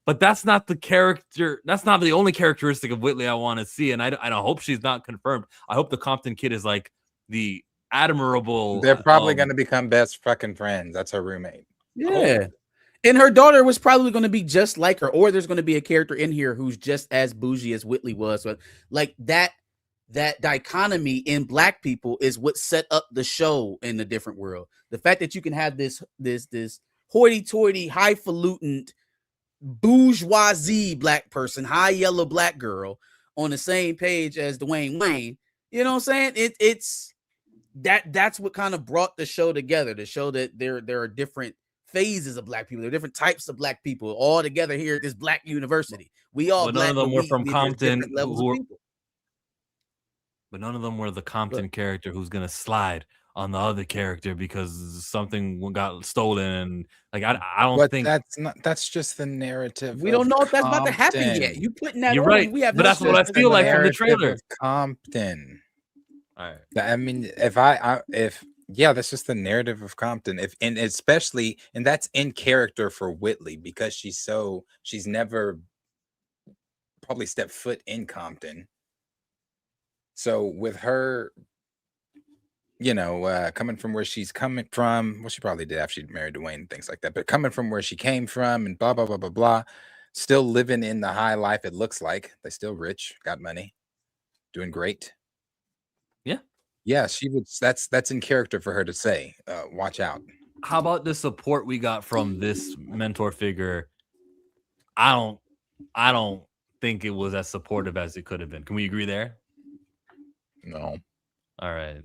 But that's not the character. That's not the only characteristic of Whitley I want to see. And I hope she's not confirmed. I hope the Compton kid is like the admirable. They're probably going to become best fucking friends. That's her roommate. Yeah. And her daughter was probably going to be just like her, or there's going to be a character in here who's just as bougie as Whitley was. But like that dichotomy in Black people is what set up the show in the different world. The fact that you can have this hoity-toity, highfalutin, bourgeoisie Black person, high yellow Black girl on the same page as Dwayne Wayne. You know what I'm saying? That's what kind of brought the show together, to show that there are different phases of Black people. There are different types of Black people all together here at this Black university. We all Black, none of them were from Compton. But none of them were the Compton character who's gonna slide on the other character because something got stolen. And like I don't think that's just the narrative. We don't know if that's about to happen yet. You putting that? You're on, right. We have but that's what I feel like from the trailer. Compton. All right. I mean, if that's just the narrative of Compton. And that's in character for Whitley because she's never probably stepped foot in Compton. So with her, coming from where she's coming from, well, she probably did after she married Dwayne and things like that, but coming from where she came from and blah, blah, blah, blah, blah, still living in the high life. It looks like they're still rich, got money, doing great. Yeah. Yeah. That's in character for her to say, watch out. How about the support we got from this mentor figure? I don't think it was as supportive as it could have been. Can we agree there? No. All right.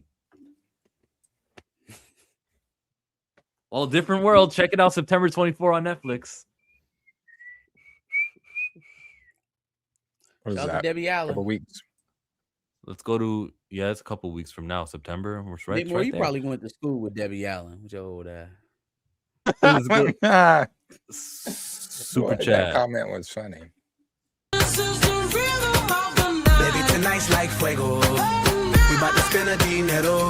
Well, different world. Check it out September 24 on Netflix. What is Shout out that? to Debbie Allen. Couple weeks. Let's go to it's a couple weeks from now, September. We're right. More, you probably went to school with Debbie Allen. With your old Super chat. That comment was funny. Baby, tonight's like fuego. We about to spin a dinero.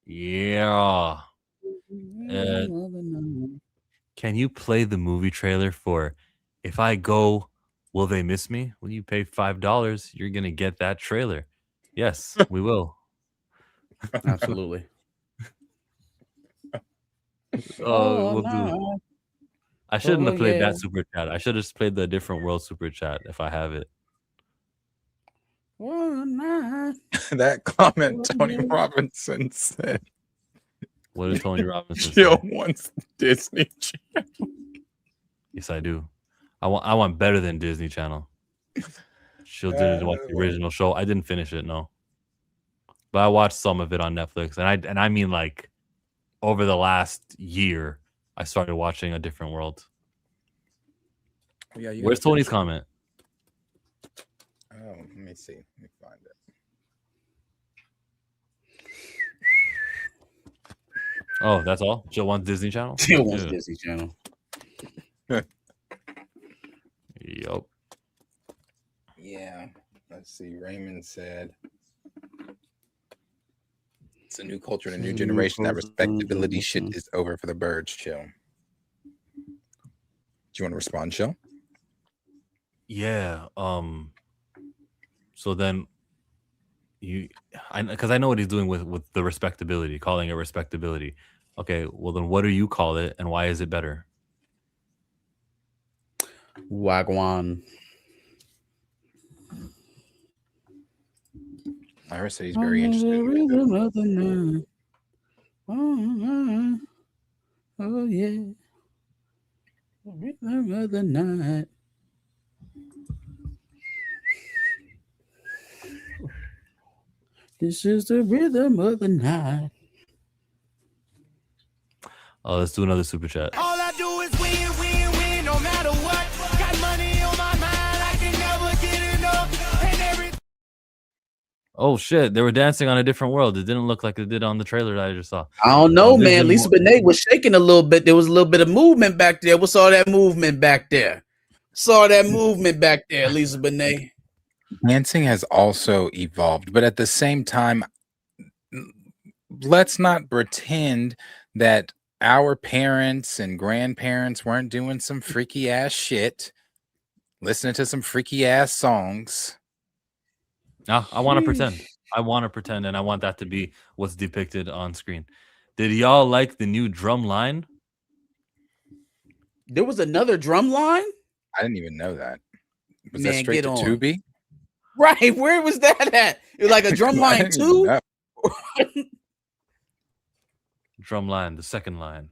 Yeah. Can you play the movie trailer for If I Go, Will They Miss Me? When you pay $5, you're going to get that trailer. Yes, we will. Absolutely. We'll do. I shouldn't have played that super chat. I should have just played the different world super chat if I have it. That comment Tony Robinson said. What did Tony Robinson Jill say? wants Disney Channel. Yes, I do. I want better than Disney Channel. She didn't watch the original show. I didn't finish it, no. But I watched some of it on Netflix, and I mean like over the last year, I started watching A Different World. Yeah, where's Tony's comment? Oh, let me see. Let me find it. Oh, that's all? Jill wants Disney Channel? Jill wants Disney Channel. Yup. Yeah. Let's see. Raymond said it's a new culture and a new generation. That respectability shit is over for the birds. Chill. Do you want to respond, Chill? Yeah. So then because I know what he's doing with the respectability, calling it respectability. Okay, well then what do you call it and why is it better? Wagwan. I said he's very interested in it. Oh yeah. Rhythm of the night. This is the rhythm of the night. Oh, let's do another super chat. All I do is win, win, win, no matter what. Got money on my mind, I can never get enough. And Oh shit! They were dancing on a different world. It didn't look like it did on the trailer that I just saw. I don't know, There's man. been Lisa more- Bonet was shaking a little bit. There was a little bit of movement back there. What's all that movement back there? Saw that movement back there, Lisa Bonet. Dancing has also evolved, but at the same time, let's not pretend that our parents and grandparents weren't doing some freaky ass shit, listening to some freaky ass songs. No, I want to pretend. I want to pretend, and I want that to be what's depicted on screen. Did y'all like the new drum line? There was another drum line? I didn't even know that. Was Man, that straight get to on. Tubi? Right. Where was that at? It was like a drum I line didn't even too? know. Drum line, the second line.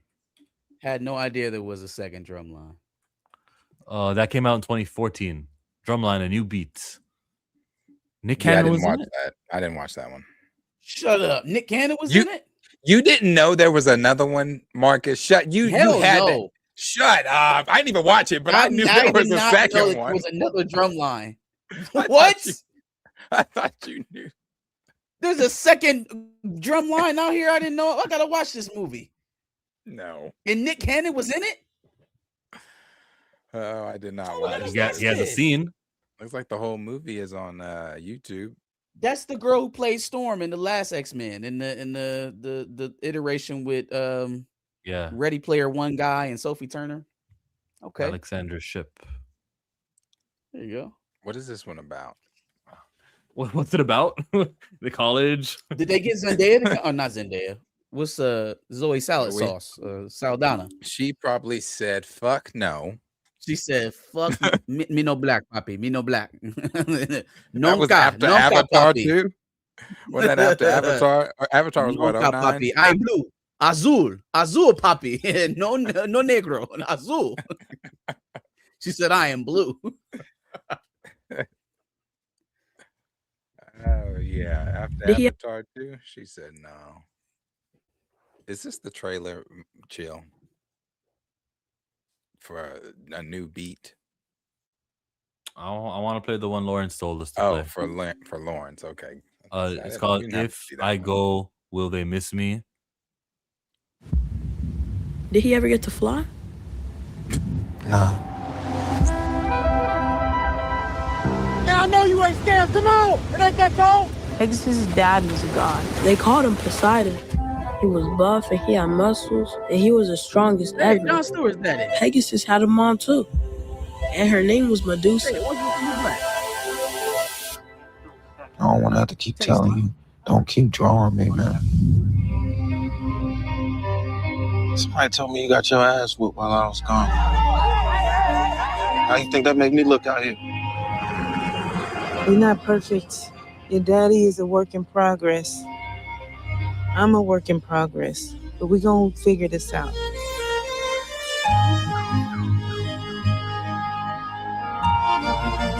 Had no idea there was a second drum line. That came out in 2014. Drumline, a new beat. Nick Yeah, I Cannon didn't was in watch it? that. I didn't watch that one. Shut up. Nick Cannon was You- in it? You didn't know there was another one, Marcus? Shut you Hell had no. to, shut up. I didn't even watch it, but I knew there was did a not know second that one. there was another drum line. I What? I thought you knew. There's a second drum line out here. I didn't know. I gotta watch this movie. No. And Nick Cannon was in it? Oh, I did not watch He has a scene. Looks like the whole movie is on YouTube. That's the girl who played Storm in the last X-Men in the iteration with Yeah. Ready Player One guy and Sophie Turner. Okay. Alexander Shipp. There you go. What is this one about? What's it about? The college? Did they get Zendaya to, oh, not Zendaya. What's Zoe Salad Wait. Sauce? Saldana. She probably said, fuck no. She said, fuck me no black, papi. Me no black. That No was after Avatar too? Was that after Avatar? Or Avatar was what, 09? Papi. I'm blue. Azul. Azul, papi. no negro. Azul. She said, I am blue. Oh, yeah. After Did he- Avatar too? She said no. Is this the trailer, Chill? For a new beat? I want to play the one Lawrence told us to Oh, play. for Lawrence. Okay. It's called If I Go, Will They Miss Me? Did he ever get to fly? Nah. Yeah, I know you ain't scared. Come on. It ain't that cold. Pegasus' dad was a god. They called him Poseidon. He was buff and he had muscles, and he was the strongest Hey, ever. Jon Stewart's daddy. Pegasus had a mom too, and her name was Medusa. I don't want to have to keep telling you. Don't keep drawing me, man. Somebody told me you got your ass whooped while I was gone. How you think that make me look out here? You're not perfect. Your daddy is a work in progress. I'm a work in progress, but we're going to figure this out.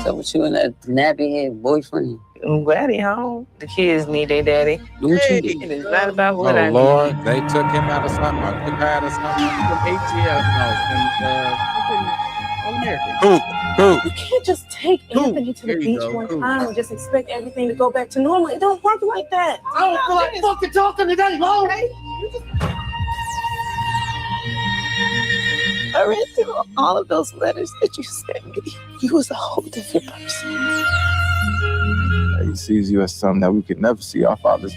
So with you and that nappy head boyfriend? I'm glad he home. The kids need their daddy. Hey, It's not about what I Oh, need. Lord. They took him out of something. Or took her out of something. From ATL, All American. Who? You can't just take Anthony to the There you beach go. one Cool. time and just expect everything to go back to normal. It don't work like that. I don't feel like fucking talking today, Lord. I read through all of those letters that you sent me. You was a whole different person. He sees you as something that we could never see our fathers.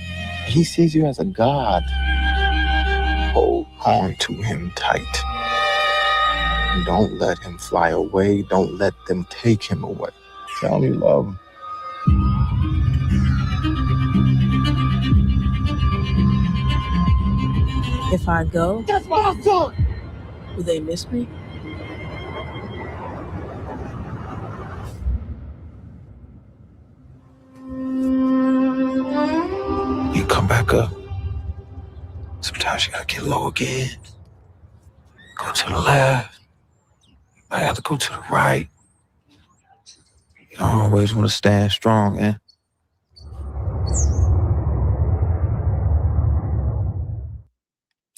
He sees you as a god. Hold on to him tight. Don't let him fly away. Don't let them take him away. Tell him you love him. If I go, That's my son. will they miss me? You come back up. Sometimes you gotta get low again. Go to the left. I have to go to the right. You don't always want to stand strong, man.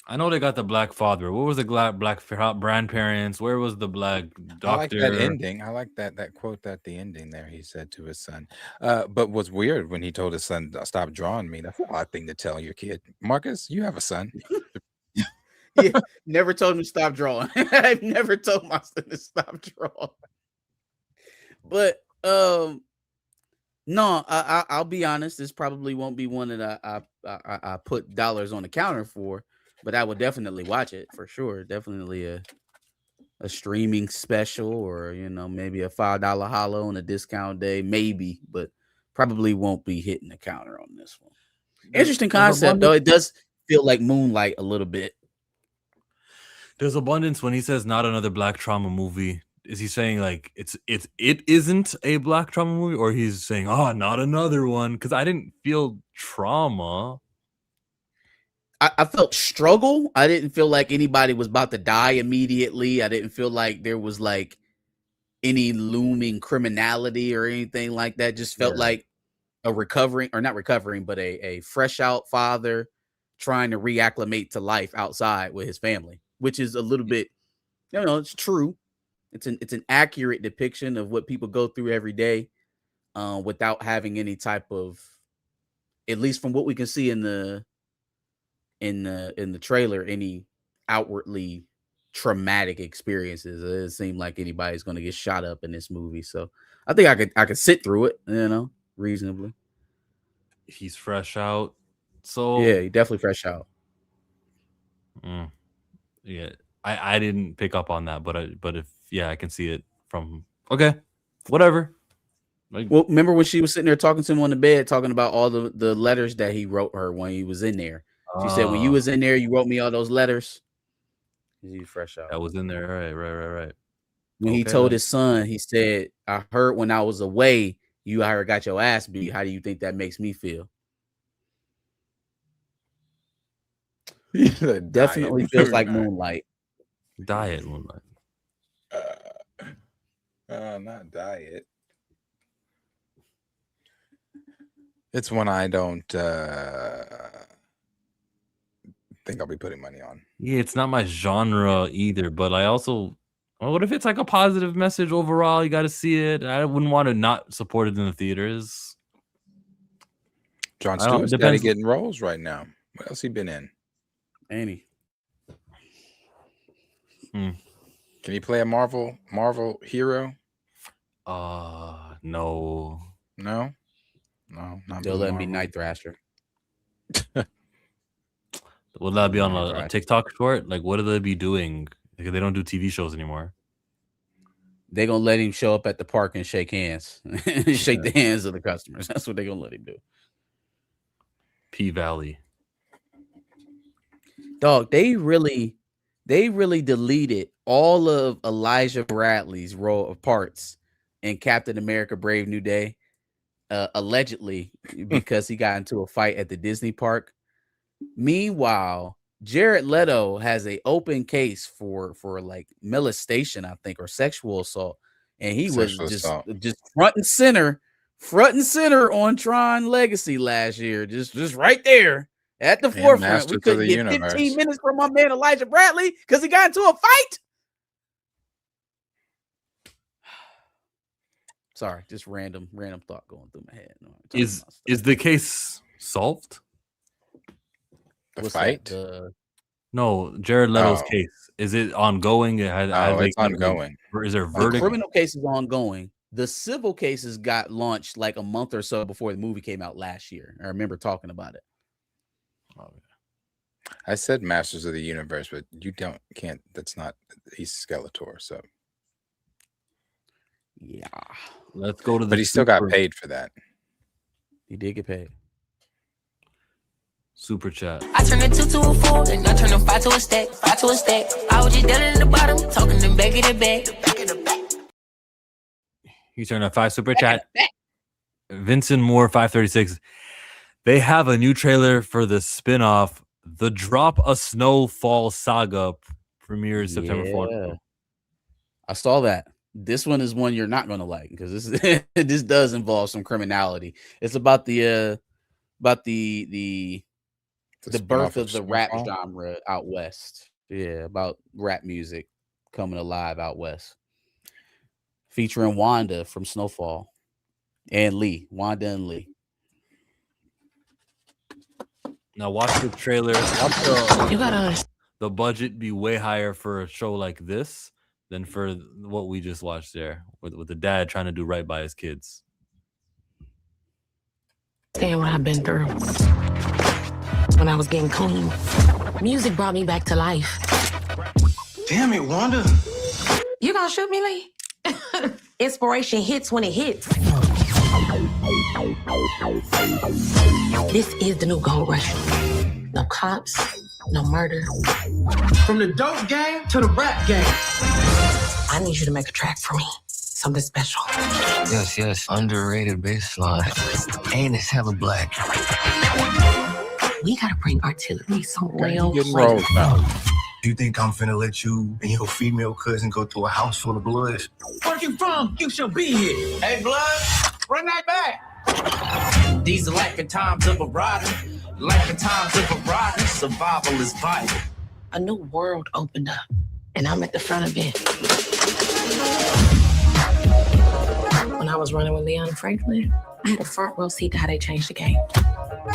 I know they got the black father. What was the black grandparents? Where was the black doctor? I like that ending. I like that quote at the ending there. He said to his son. But what's weird when he told his son, "Stop drawing me." That's an odd thing to tell your kid. Marcus, you have a son. Yeah, never told him to stop drawing. I've never told my son to stop drawing. But no, I'll be honest. This probably won't be one that I put dollars on the counter for, but I would definitely watch it for sure. Definitely a streaming special, or maybe a $5 hollow on a discount day, maybe, but probably won't be hitting the counter on this one. Interesting concept though. It does feel like Moonlight a little bit. There's abundance when he says not another black trauma movie. Is he saying like it isn't a black trauma movie, or he's saying not another one? Because I didn't feel trauma. I felt struggle. I didn't feel like anybody was about to die immediately. I didn't feel like there was like any looming criminality or anything like that. Just felt like a fresh out father trying to reacclimate to life outside with his family, which is a little bit, it's true. It's an accurate depiction of what people go through every day, without having any type of, at least from what we can see in the trailer, any outwardly traumatic experiences. It doesn't seem like anybody's going to get shot up in this movie, so I think I could sit through it, reasonably. He's fresh out, so yeah, he definitely fresh out. Yeah, I didn't pick up on that, but if I can see it from whatever. Well, remember when she was sitting there talking to him on the bed, talking about all the letters that he wrote her when he was in there. She said, when you was in there, you wrote me all those letters. He's fresh out. That was in there. Right. When he told his son, he said, I heard when I was away, you out here got your ass beat. How do you think that makes me feel? Definitely feels like Moonlight. Diet Moonlight. Not diet. It's one I don't think I'll be putting money on. Yeah, it's not my genre either, but I also, what if it's like a positive message overall? You got to see it. I wouldn't want to not support it in the theaters. Jon Stewart's got to getting roles right now. What else he been in? Annie. Can he play a Marvel hero? No. No, not they'll let him be Night Thrasher. Will that be on a TikTok short? Like, what do they be doing? Like, they don't do TV shows anymore. They're gonna let him show up at the park and shake hands, shake the hands of the customers. That's what they're gonna let him do. P-Valley. Dog, they really deleted all of Elijah Bradley's role of parts in Captain America: Brave New Day, allegedly because he got into a fight at the Disney park. Meanwhile, Jared Leto has an open case for like molestation, I think, or sexual assault, and he was just front and center on Tron Legacy last year, just right there at the forefront. We couldn't get 15 minutes from my man Elijah Bradley because he got into a fight. Sorry, just random thought going through my head. Is the case solved? The fight? No, Jared Leto's case. Is it ongoing? It's ongoing. Or is there a verdict? The criminal case is ongoing. The civil cases got launched like a month or so before the movie came out last year. I remember talking about it. I said Masters of the Universe, but can't. That's not. He's Skeletor, so yeah. Let's go to the. But he still got paid for that. He did get paid. Super chat. I turn a 2 to a 4, and I turn a 5 to a stack, 5 to a stack. I was just down in the bottom, talking the back of the back. You turn a 5 super chat. Vincent Moore 536. They have a new trailer for the spinoff, The Drop a Snowfall Saga, premieres September 4th. I saw that. This one is one you're not going to like because this does involve some criminality. It's about the the birth of the rap genre out west. Yeah, about rap music coming alive out west. Featuring Wanda from Snowfall and Lee. Wanda and Lee. Now watch the trailer. Watch the budget be way higher for a show like this than for what we just watched there with the dad trying to do right by his kids. Understand what I've been through when I was getting clean. Music brought me back to life. Damn it, Wanda. You gonna shoot me, Lee? Inspiration hits when it hits. This is the new gold rush. No cops, no murder. From the dope game to the rap game. I need you to make a track for me. Something special. Yes. Underrated bass line. And it's hella black. We gotta bring artillery some real Getting rolled now. You think I'm finna let you and your female cousin go through a house full of bloods? Where you from? You shall be here. Hey, blood, run that back. These are life and times of a rider. Life and times of a rider. Survival is vital. A new world opened up, and I'm at the front of it. When I was running with Leon Franklin, I had a front row seat to how they changed the game.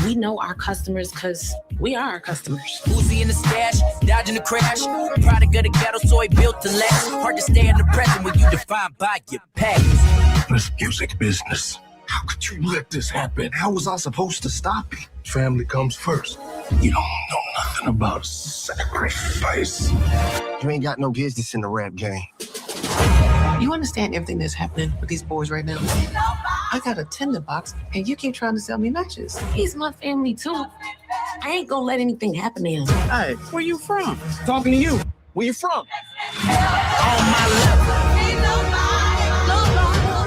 We know our customers because we are our customers. Uzi in the stash, dodging the crash. Product of the ghetto, so it built to last. Hard to stay in the present when you define by your past. This music business. How could you let this happen? How was I supposed to stop it? Family comes first. You don't know nothing about sacrifice. You ain't got no business in the rap game. You understand everything that's happening with these boys right now? I got a tinderbox, and you keep trying to sell me matches. He's my family, too. I ain't gonna let anything happen to him. Hey, where you from? Talking to you. Where you from?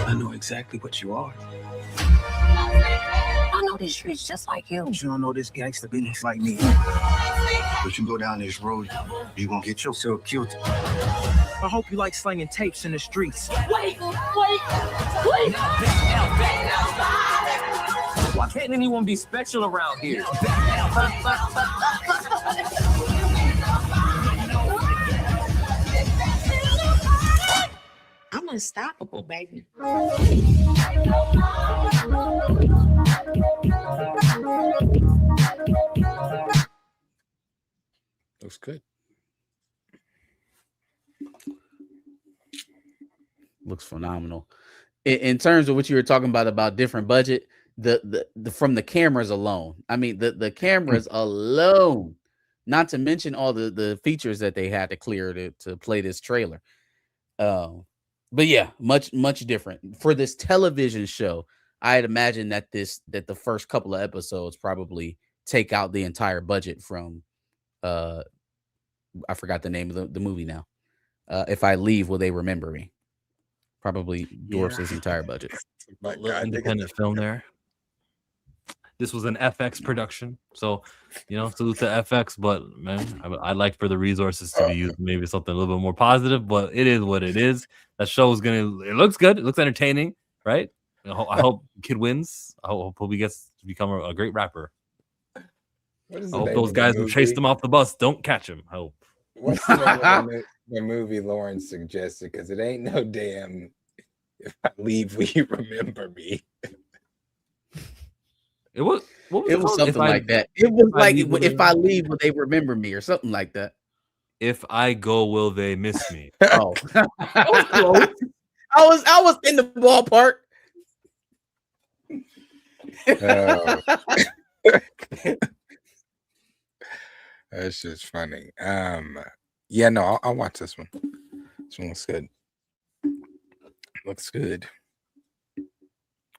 I know exactly what you are. I know these streets just like you. You don't know this gangster business like me. But you go down this road, you gonna get yourself killed. I hope you like slinging tapes in the streets. Wait! Why can't anyone be special around here? I'm unstoppable, baby. Looks good. Looks phenomenal. In terms of what you were talking about different budget, the from the cameras alone. I mean, the cameras alone, not to mention all the features that they had to clear to play this trailer. But yeah, much different for this television show. I'd imagine that the first couple of episodes probably take out the entire budget from I forgot the name of the movie now. If I leave, will they remember me? Probably dwarfs his entire budget. Independent film there. This was an FX production, so salute to FX. But man, I'd like for the resources to be used maybe something a little bit more positive. But it is what it is. That show is it looks good. It looks entertaining, right? I hope kid wins. I hope he gets to become a great rapper. I hope those guys who chased him off the bus don't catch him. I hope. What's the movie Lauren suggested? Because it ain't no damn if I leave, will you remember me? It was something like that. It was like if I leave, will they remember me or something like that? If I go, will they miss me? Oh, I was close. I was in the ballpark. That's just funny. Yeah, no, I'll watch this one. This one looks good. Looks good.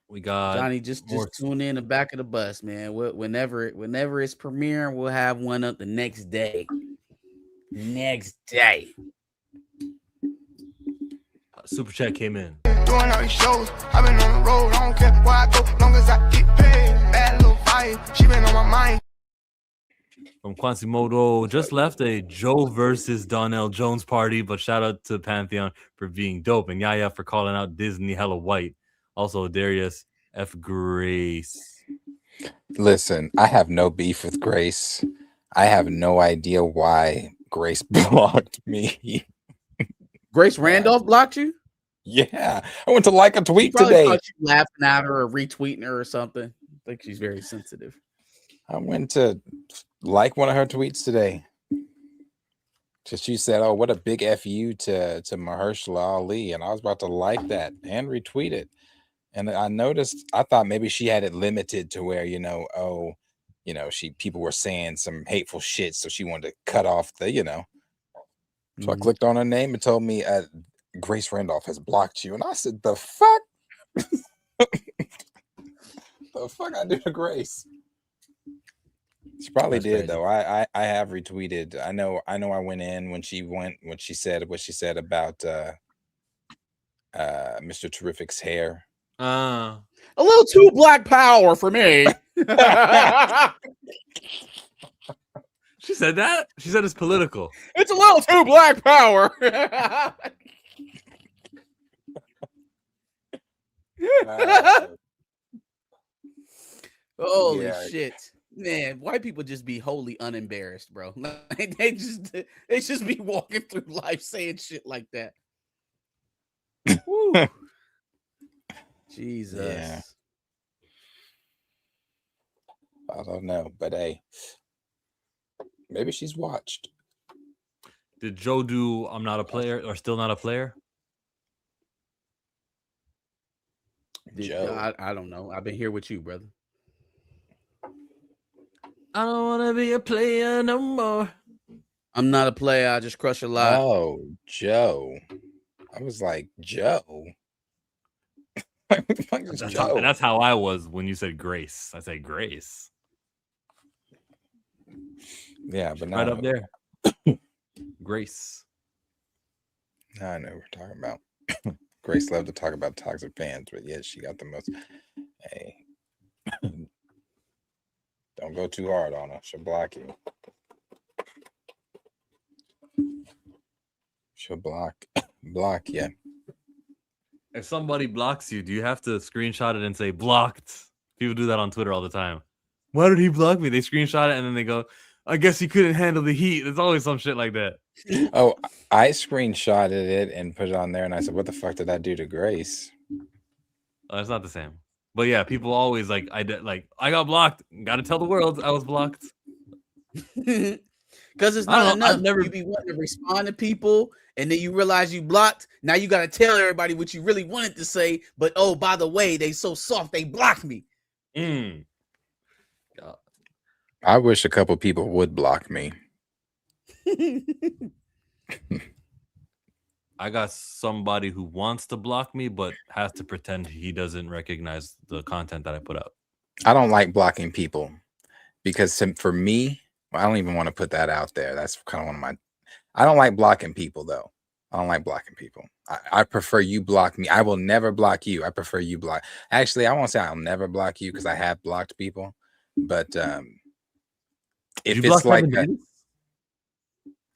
We got Johnny. Just tune in the back of the bus, man. Whenever it's premiering, we'll have one up the next day. Super chat came in. Doing all these shows, I've been on the road. I don't care where I go, long as I get paid. Bad little fire, she been on my mind. From Quasimodo, just left a Joe versus Donnell Jones party, but shout out to Pantheon for being dope and Yahya for calling out Disney hella white. Also, Darius F. Grace. Listen, I have no beef with Grace. I have no idea why Grace blocked me. Grace Randolph blocked you? Yeah, I went to like a She tweet probably today. thought you laughing at her or retweeting her or something. I think she's very sensitive. I went to like one of her tweets today. So she said, "Oh, what a big fu to Mahershala Ali," and I was about to like that and retweet it. And I noticed, I thought maybe she had it limited to where, people were saying some hateful shit, so she wanted to cut off the, So I clicked on her name and told me Grace Randolph has blocked you, and I said, "The fuck, the fuck I do to Grace?" She probably That's did crazy. though. I have retweeted. I know. I went in when she said what she said about Mr. Terrific's hair. A little too Black Power for me. She said that? She said it's political. It's a little too Black Power. Holy Yeah. shit. Man, white people just be wholly unembarrassed, bro. they just be walking through life saying shit like that. Woo. Jesus. Yeah. I don't know, but hey, maybe she's watched. Did Joe do I'm not a player or still not a player? Joe. I don't know. I've been here with you, brother. I don't want to be a player no more. I'm not a player. I just crush a lot. Oh, Joe. I was like, Joe. What the fuck is Joe? That's how I was when you said Grace. I said Grace. Yeah, but Right now up there. Grace. Now I know what we're talking about. Grace loved to talk about toxic fans, but yeah, she got the most. Hey, don't go too hard on her. She'll block you. She'll block you. If somebody blocks you, do you have to screenshot it and say blocked? People do that on Twitter all the time. Why did he block me? They screenshot it and then they go, I guess he couldn't handle the heat. There's always some shit like that. Oh, I screenshotted it and put it on there, and I said, "What the fuck did I do to Grace?" It's not the same. But yeah, people always I got blocked. Got to tell the world I was blocked. Because it's not enough. You be wanting to respond to people, and then you realize you blocked. Now you got to tell everybody what you really wanted to say. But oh, by the way, they so soft, they blocked me. I wish a couple people would block me. I got somebody who wants to block me, but has to pretend he doesn't recognize the content that I put out. I don't like blocking people because for me, I don't even want to put that out there. That's kind of one of my. I don't like blocking people though. I don't like blocking people. I prefer you block me. I will never block you. I prefer you block. Actually, I won't say I'll never block you because I have blocked people. But if it's like that,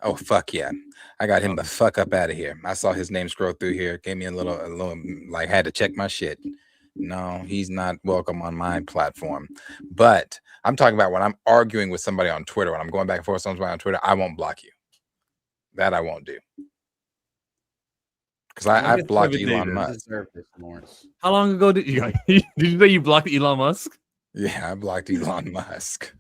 oh fuck yeah, I got him the fuck up out of here. I saw his name scroll through here, gave me a little like had to check my shit. No, he's not welcome on my platform. But I'm talking about when I'm arguing with somebody on Twitter, when I'm going back and forth with somebody on Twitter, I won't block you. That I won't do. Because I blocked Elon Musk. How long ago did you say you blocked Elon Musk? Yeah, I blocked Elon Musk.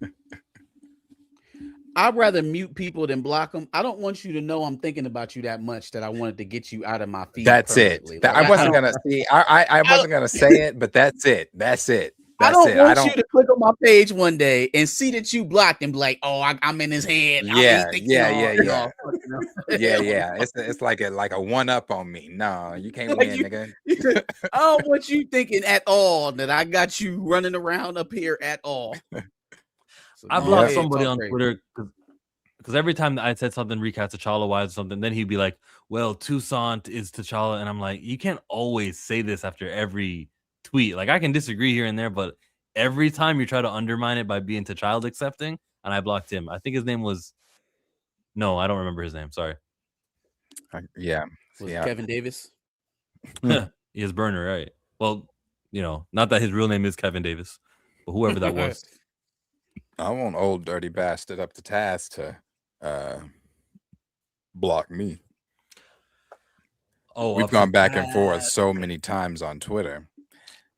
I'd rather mute people than block them. I don't want you to know I'm thinking about you that much that I wanted to get you out of my feed. That's permanently. it. I wasn't gonna see. I wasn't gonna say it, but that's it. That's it. I don't want you to click on my page one day and see that you blocked and be like, "Oh, I'm in his head." Yeah. It's like a one up on me. No, you can't win, nigga. I don't want you thinking at all that I got you running around up here at all. So I blocked somebody on Twitter because every time that I said something recast T'Challa wise or something, then he'd be like, "Well, Toussaint is T'Challa," and I'm like, "You can't always say this after every tweet. Like I can disagree here and there, but every time you try to undermine it by being T'Challa accepting," and I blocked him. I think his name was no, I don't remember his name. Sorry. Yeah. Was it Kevin Davis? He is Burner, right? Well, not that his real name is Kevin Davis. But whoever that was. I want old dirty bastard up the task to block me. Oh, we've up gone the back and forth task. so many times on Twitter,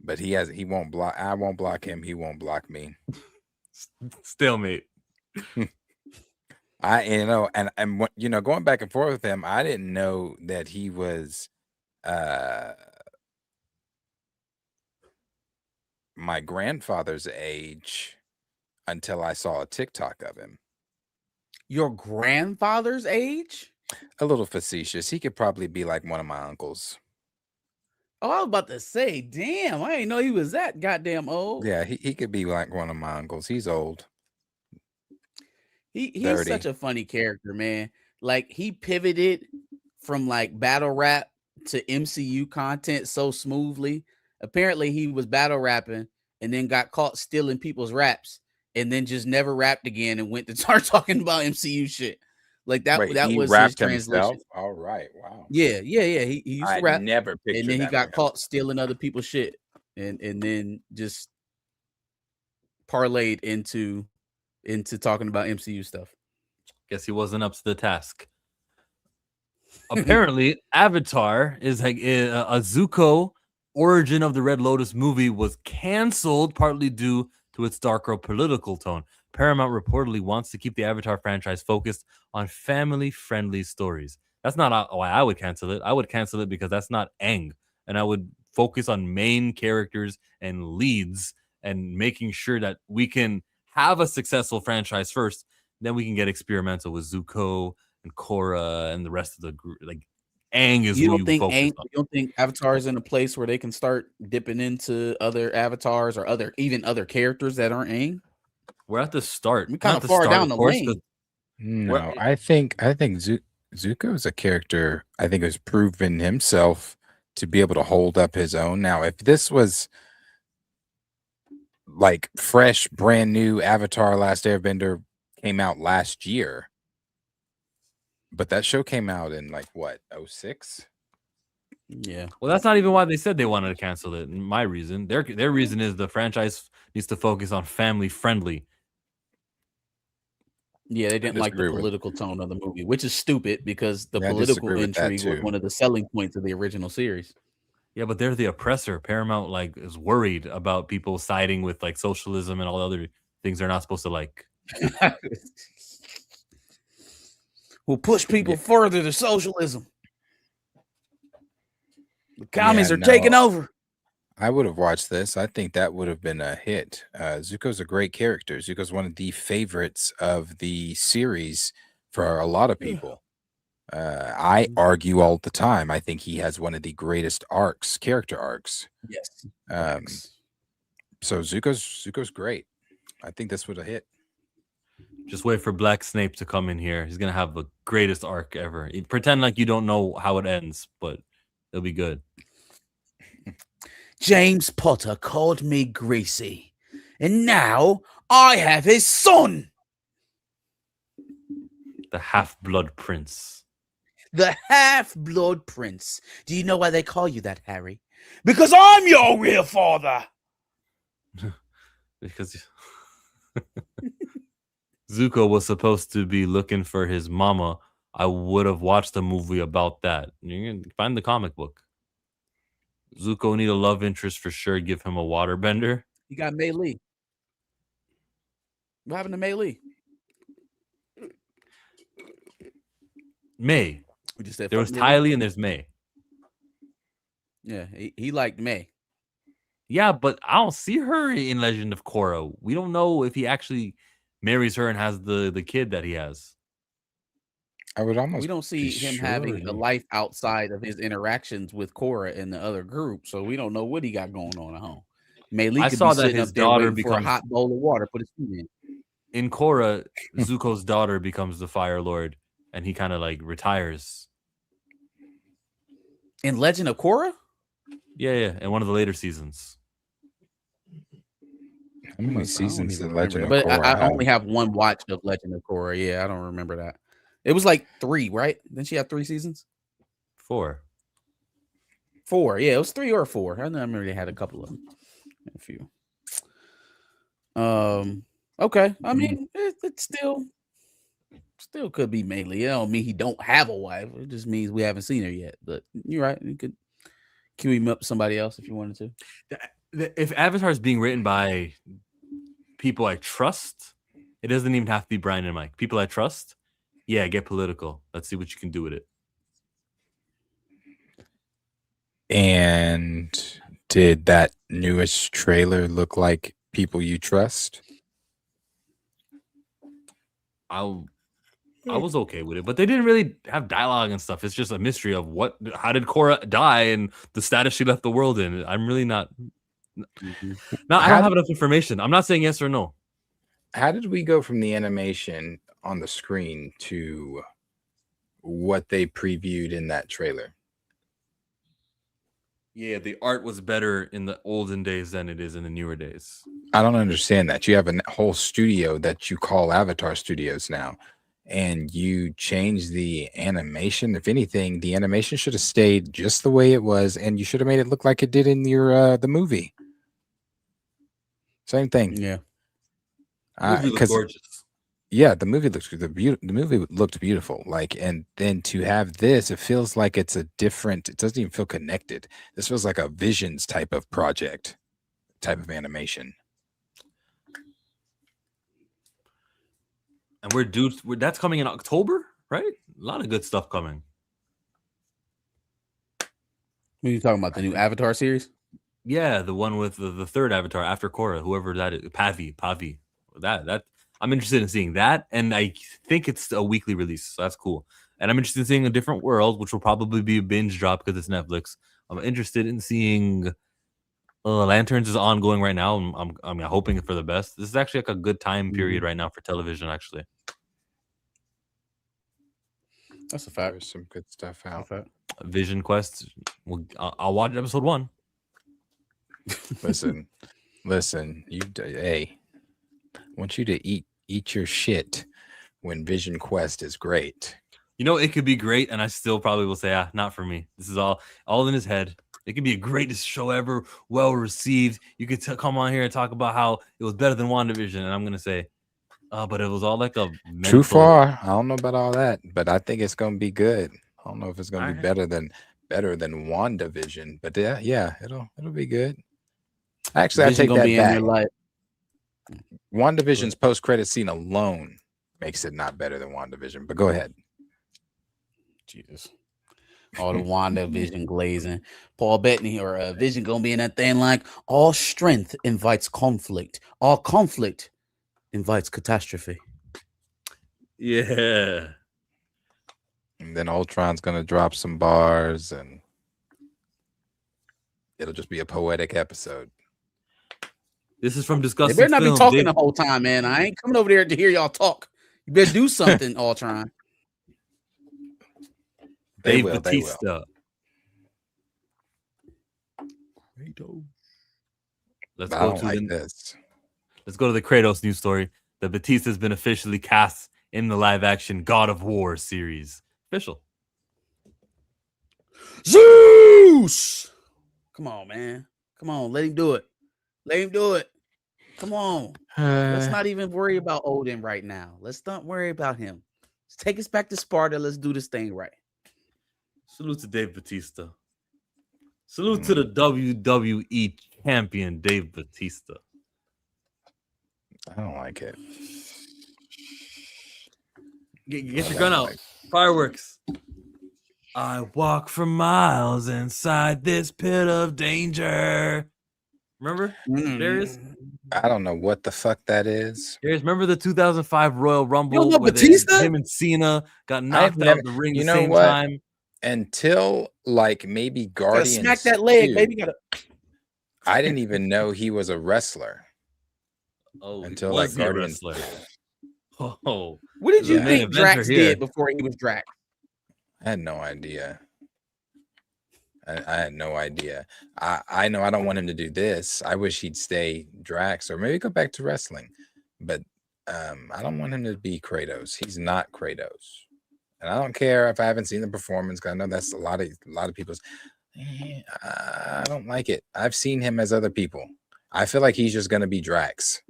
but he won't block. I won't block him. He won't block me. Stalemate. Going back and forth with him, I didn't know that he was my grandfather's age until I saw a TikTok of him. Your grandfather's age? A little facetious. He could probably be like one of my uncles. Oh, I was about to say, damn, I didn't know he was that goddamn old. Yeah, he could be like one of my uncles. He's old. He's such a funny character, man. Like, he pivoted from like battle rap to MCU content so smoothly. Apparently he was battle rapping and then got caught stealing people's raps and then just never rapped again and went to start talking about MCU shit. Like that was his translation. Himself? All right. Wow. Yeah. He used to rap, never pictured and then he that got man. caught stealing other people's shit and then just parlayed into talking about MCU stuff. Guess he wasn't up to the task. Apparently, Avatar is like a Zuko Origin of the Red Lotus movie was canceled partly due to its darker political tone. Paramount reportedly wants to keep the Avatar franchise focused on family-friendly stories. That's not why I would cancel it. I would cancel it because that's not Aang, and I would focus on main characters and leads and making sure that we can have a successful franchise first. Then we can get experimental with Zuko and Korra and the rest of the group. Like Aang is you who don't think focus Aang, on. you don't think Avatar is in a place where they can start dipping into other avatars or other characters that aren't Aang? We're at the start. We're kind of far down the lane. No, I think Zuko is a character. I think has proven himself to be able to hold up his own. Now, if this was like fresh, brand new Avatar: Last Airbender came out last year, but that show came out in like what, 06? Yeah. Well, that's not even why they said they wanted to cancel it. My reason, their reason is the franchise needs to focus on family friendly. Yeah, they didn't like the political tone of the movie, which is stupid because the Yeah, I political disagree with that intrigue was too. one of the selling points of the original series. Yeah, but they're the oppressor. Paramount like is worried about people siding with like socialism and all the other things they're not supposed to like. Will push people further to socialism. The commies are taking over. I would have watched this. I think that would have been a hit. Zuko's a great character. Zuko's one of the favorites of the series for a lot of people. I argue all the time. I think he has one of the greatest character arcs. Yes. So Zuko's great. I think this would have hit. Just wait for Black Snape to come in here. He's gonna have the greatest arc ever. Pretend like you don't know how it ends, but it'll be good. James Potter called me greasy, and now I have his son. The Half-Blood Prince. The Half-Blood Prince. Do you know why they call you that, Harry? Because I'm your real father. Because Zuko was supposed to be looking for his mama. I would have watched a movie about that. You can find the comic book. Zuko need a love interest for sure. Give him a waterbender. You got Mei Lee. What happened to Mei Lee? May. We just said there was fuck Ty Mei. Lee and there's May. Yeah, he liked May. Yeah, but I don't see her in Legend of Korra. We don't know if he actually marries her and has the kid that he has. I would almost. We don't see him having a life outside of his interactions with Korra and the other group, so we don't know what he got going on at home. Mei Lee I could saw be that sitting his up there daughter waiting for a becomes- hot bowl of water, put his feet in. In Korra, Zuko's daughter becomes the Fire Lord, and he kind of like retires. In Legend of Korra? Yeah, in one of the later seasons. How many seasons did Remember Legend that. of But Korra I have? only have one watch of Legend of Korra. Yeah, I don't remember that. It was like 3, right? Didn't she have 3 seasons? 4. 4. Yeah, it was 3 or 4. I remember they had a couple of them. A few. Okay. I mean, it still could be mainly. It don't mean he don't have a wife. It just means we haven't seen her yet. But you're right. You could queue him up with somebody else if you wanted to. If Avatar is being written by people I trust, it doesn't even have to be Brian and Mike. People I trust, yeah, get political. Let's see what you can do with it. And did that newest trailer look like people you trust? I was okay with it, but they didn't really have dialogue and stuff. It's just a mystery of how did Korra die and the status she left the world in. I'm really not. I don't have enough information. I'm not saying yes or no. How did we go from the animation on the screen to what they previewed in that trailer? Yeah, the art was better in the olden days than it is in the newer days. I don't understand that. You have a whole studio that you call Avatar Studios now, and you change the animation. If anything, the animation should have stayed just the way it was, and you should have made it look like it did in your the movie. Same thing. Yeah. The movie looked gorgeous. Yeah, the movie looks good. The movie looked beautiful. Like, and then to have this, it feels like it's a different. It doesn't even feel connected. This feels like a Visions type of project, type of animation. And we're due. That's coming in October, right? A lot of good stuff coming. What are you talking about? The new Avatar series? Yeah, the one with the third Avatar after Korra, whoever that is, Pavi. That I'm interested in seeing that, and I think it's a weekly release, so that's cool. And I'm interested in seeing A Different World, which will probably be a binge drop because it's Netflix. I'm interested in seeing Lanterns is ongoing right now. I'm hoping for the best. This is actually like a good time period right now for television. Actually, that's a fact. There's some good stuff out. Vision Quest. I'll watch episode 1. Listen. Hey, I want you to eat your shit when Vision Quest is great. You know, it could be great, and I still probably will say, not for me. This is all in his head. It could be a greatest show ever, well received. You could come on here and talk about how it was better than WandaVision, and I'm gonna say, but it was all like a mental... Too far. I don't know about all that, but I think it's gonna be good. I don't know if it's gonna be better than WandaVision, but yeah, it'll be good. Actually, I take that back. WandaVision's post-credit scene alone makes it not better than WandaVision, but go ahead. Jesus. All the WandaVision glazing. Paul Bettany or Vision gonna be in that thing like, all strength invites conflict. All conflict invites catastrophe. Yeah. And then Ultron's gonna drop some bars and it'll just be a poetic episode. This is from Disgusting. They better not be talking the whole time, man. I ain't coming over there to hear y'all talk. You better do something, Ultron. Batista. Let's go to the Kratos news story. The Batista has been officially cast in the live-action God of War series. Official. Zeus! Come on, man. Come on, let him do it. Let him do it. Come on. Let's not even worry about Odin right now. Let's not worry about him. Let's take us back to Sparta. Let's do this thing right. Salute to Dave Bautista. Salute to the WWE champion, Dave Bautista. I don't like it. Get your gun out. Fireworks. I walk for miles inside this pit of danger. Remember? Darius? I don't know what the fuck that is. Darius, remember the 2005 Royal Rumble? You don't know Batista? Him and Cena got knocked out of the ring at the same time. Until like maybe Guardians. Smack that leg, baby. I didn't even know he was a wrestler. Oh, until like Guardians. Oh, what did you think Drax did before he was Drax? I had no idea. I had no idea. I know I don't want him to do this. I wish he'd stay Drax or maybe go back to wrestling. But I don't want him to be Kratos. He's not Kratos. And I don't care if I haven't seen the performance, because I know that's a lot of people's. I don't like it. I've seen him as other people. I feel like he's just gonna be Drax.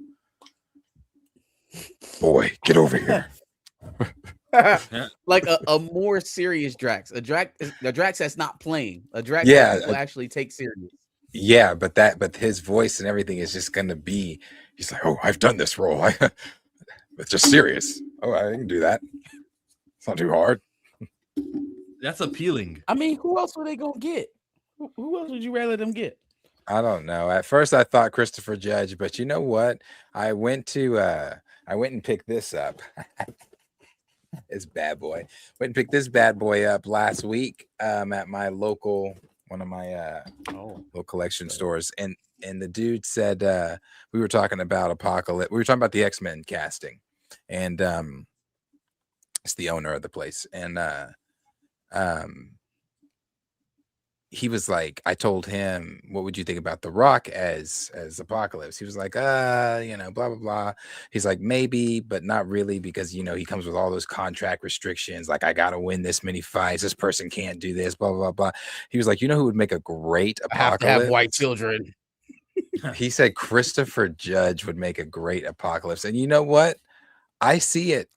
Boy, get over here. Like a more serious Drax, a Drax that's not playing, a Drax Yeah, that people actually take serious. Yeah, but his voice and everything is just gonna be. He's like, oh, I've done this role. It's just serious. Oh, I can do that. It's not too hard. That's appealing. I mean, who else were they gonna get? Who else would you rather them get? I don't know. At first, I thought Christopher Judge, but you know what? I went and picked this up. This bad boy. Went and picked this bad boy up last week at my local, one of my local collection stores, and the dude said we were talking about Apocalypse. We were talking about the X-Men casting, and it's the owner of the place, and he was like, I told him, what would you think about The Rock as Apocalypse? He was like, blah, blah, blah. He's like, maybe, but not really, because, he comes with all those contract restrictions. Like, I got to win this many fights. This person can't do this, blah, blah, blah. He was like, who would make a great Apocalypse? I have to have white children. He said Christopher Judge would make a great Apocalypse. And you know what? I see it.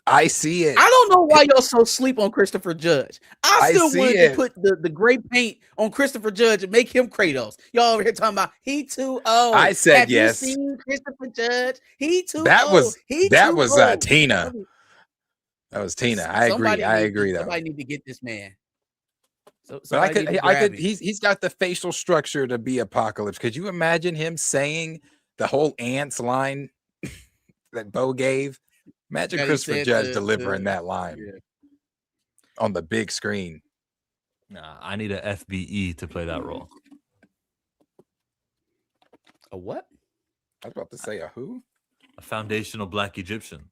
I don't know why y'all so sleep on Christopher Judge. I still wanted to put the gray paint on Christopher Judge and make him Kratos. Y'all over here talking about he too old. I said Have yes. You seen Christopher Judge? He too that old. Was old. Tina. That was Tina. I agree. Somebody need to get this man. But I could. He's got the facial structure to be Apocalypse. Could you imagine him saying the whole ants line that Bo gave? Imagine Christopher Judge delivering that line on the big screen. Nah, I need a FBE to play that role. A what? I was about to say a who? A foundational Black Egyptian.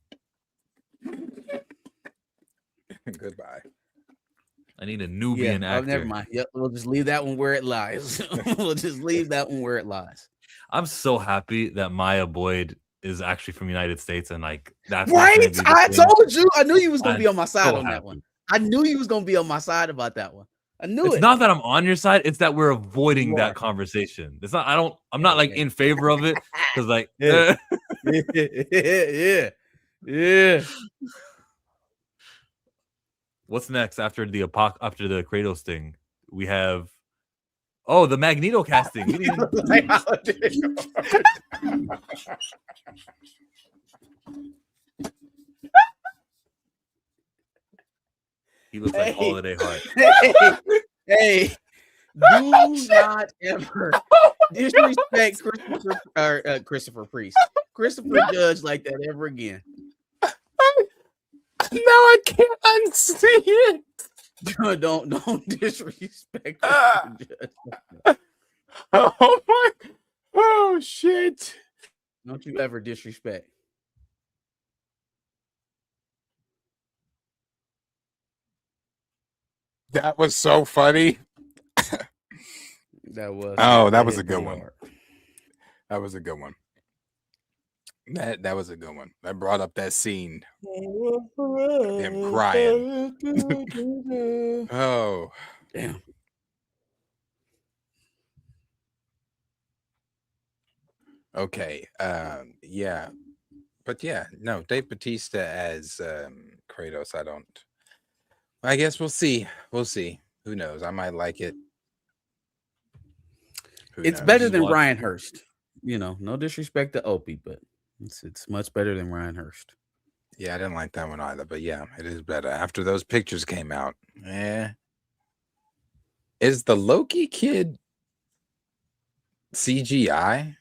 Goodbye. I need a Nubian actor. Never mind. Yep, we'll just leave that one where it lies. I'm so happy that Maya Boyd is actually from the United States, and like that's right. I told you. I knew you was gonna be on my side on that one. I knew you was gonna be on my side about that one. I knew it's not that I'm on your side, it's that we're avoiding that conversation. It's not, I'm not like in favor of it, because like yeah. What's next after the Kratos thing? We have the Magneto casting. He looks like Holiday Heart. Hey, do not ever disrespect Christopher Priest, Christopher Judge like that ever again. No, I can't unsee it. Don't disrespect Christopher Judge. Oh shit. Don't you ever disrespect. That was so funny. That was. Oh, that was a good one. That was a good one. That was a good one. That brought up that scene. Him crying. Oh, damn. Okay. Yeah. But yeah, no, Dave Bautista as Kratos, I guess we'll see. We'll see. Who knows? I might like it. It's better than Ryan Hurst. No disrespect to Opie, but it's much better than Ryan Hurst. Yeah, I didn't like that one either, but yeah, it is better. After those pictures came out. Is the Loki kid CGI?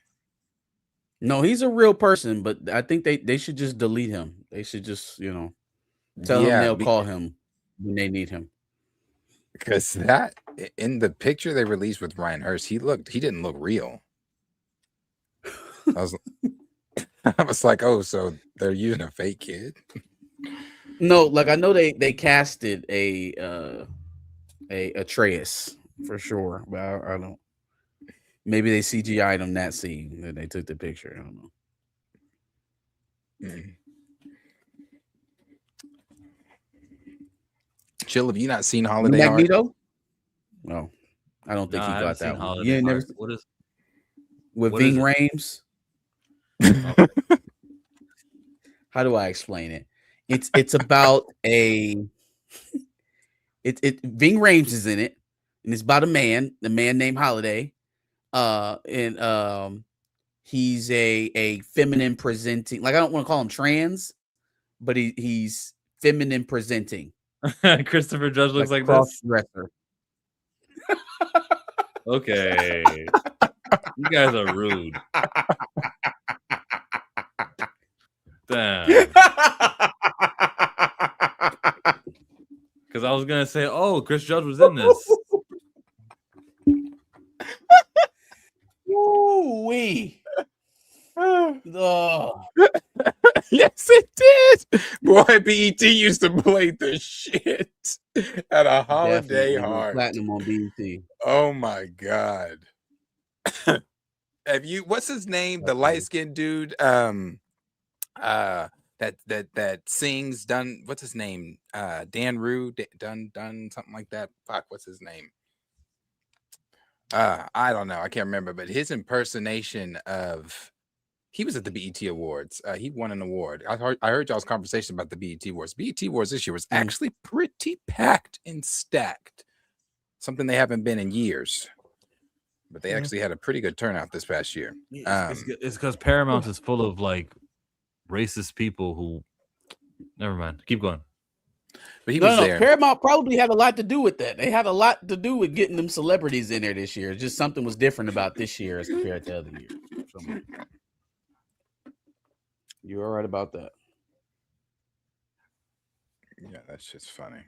No, he's a real person, but I think they should just delete him. They should just, tell him they'll call him when they need him. Because that in the picture they released with Ryan Hurst, he didn't look real. I was like, oh, so they're using a fake kid? No, like I know they casted a Atreus for sure, but I don't. Maybe they CGI'd him that scene that they took the picture. I don't know. Chill, have you not seen Holiday Magneto? Heart? No, I don't think he got that one. Holiday You never with Ving Rhames. how do I explain it? It's about Ving Rhames is in it, and it's about a man named Holiday. He's a feminine presenting, like I don't want to call him trans, but he's feminine presenting. Christopher Judge looks like cross this. dresser. Okay. You guys are rude. Damn. Because I was gonna say, oh, Chris Judge was in this. Woo-wee. Yes, it did. Boy, BET used to play the shit at a holiday heart. Platinum on BET. Oh my god. Have you? What's his name? The light skinned dude. That sings. Done. What's his name? Dan Rue. Done. Something like that. Fuck. What's his name? I don't know. I can't remember. But his impersonation of. He was at the BET Awards. He won an award. I heard y'all's conversation about the BET Awards. BET Awards this year was actually pretty packed and stacked. Something they haven't been in years. But they actually had a pretty good turnout this past year. It's because Paramount is full of like racist people who. Never mind. Keep going. But he was there. Paramount probably had a lot to do with that. They had a lot to do with getting them celebrities in there this year. Just something was different about this year as compared to other years. You're all right about that. Yeah, that's just funny.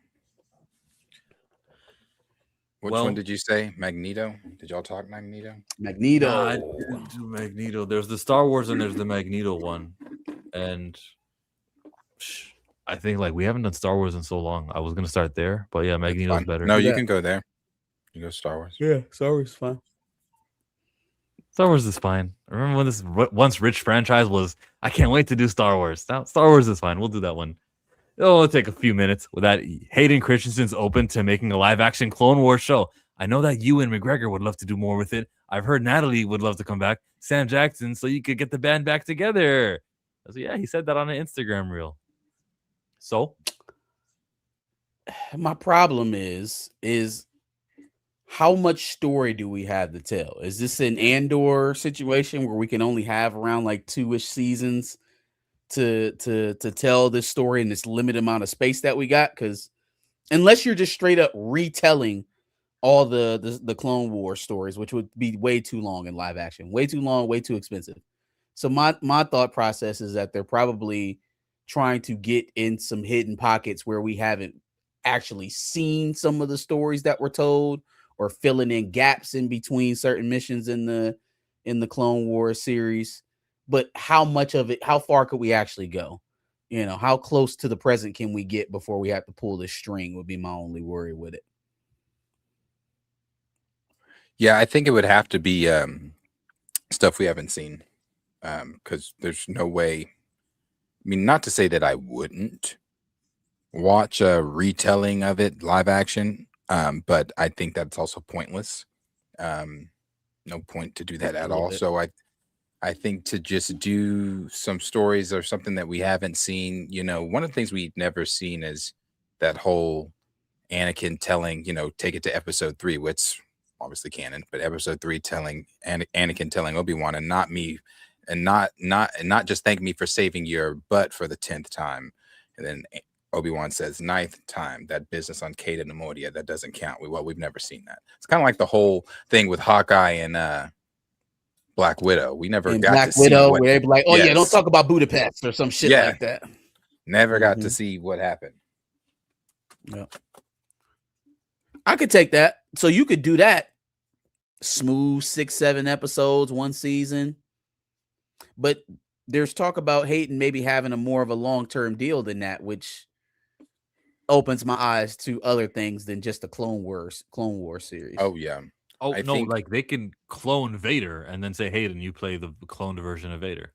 Which one did you say? Magneto? Did y'all talk Magneto? Magneto. No, I didn't do Magneto. There's the Star Wars and there's the Magneto one. And I think like we haven't done Star Wars in so long. I was gonna start there, but yeah, Magneto's better. No, you can go there. You go Star Wars. Yeah, Star Wars is fine. Star Wars is fine. Remember when this once rich franchise was? I can't wait to do Star Wars. Now Star Wars is fine. We'll do that one. It'll take a few minutes. With that, Hayden Christensen's open to making a live-action Clone Wars show. I know that you and McGregor would love to do more with it. I've heard Natalie would love to come back. Sam Jackson, so you could get the band back together. So yeah, he said that on an Instagram reel. So my problem is how much story do we have to tell? Is this an Andor situation where we can only have around like 2-ish seasons to tell this story in this limited amount of space that we got? Because unless you're just straight up retelling all the Clone Wars stories, which would be way too long in live action, way too long, way too expensive. So my thought process is that they're probably trying to get in some hidden pockets where we haven't actually seen some of the stories that were told, or filling in gaps in between certain missions in the Clone Wars series. But how much of it, how far could we actually go? You know, how close to the present can we get before we have to pull this string would be my only worry with it. Yeah, I think it would have to be stuff we haven't seen, because there's no way. I mean, not to say that I wouldn't watch a retelling of it live action, but I think that's also pointless. No point to do that at all. So I think to just do some stories or something that we haven't seen, you know, one of the things we've never seen is that whole Anakin telling, you know, take it to episode 3, which obviously canon, but episode 3 telling Anakin telling Obi-Wan and not me, and not just thank me for saving your butt for the 10th time. And then Obi-Wan says 9th time, that business on Kata and Modia, that doesn't count. We've never seen that. It's kind of like the whole thing with Hawkeye and Black Widow. We never got Black to Widow, see what, where they'd be like, oh yeah, don't talk about Budapest or some shit like that. Never got to see what happened. Yeah. I could take that. So you could do that. Smooth 6-7 episodes, one season. But there's talk about Hayden maybe having a more of a long-term deal than that, which opens my eyes to other things than just the Clone Wars series. Oh yeah. Oh, I think like they can clone Vader and then say, Hayden, you play the cloned version of Vader.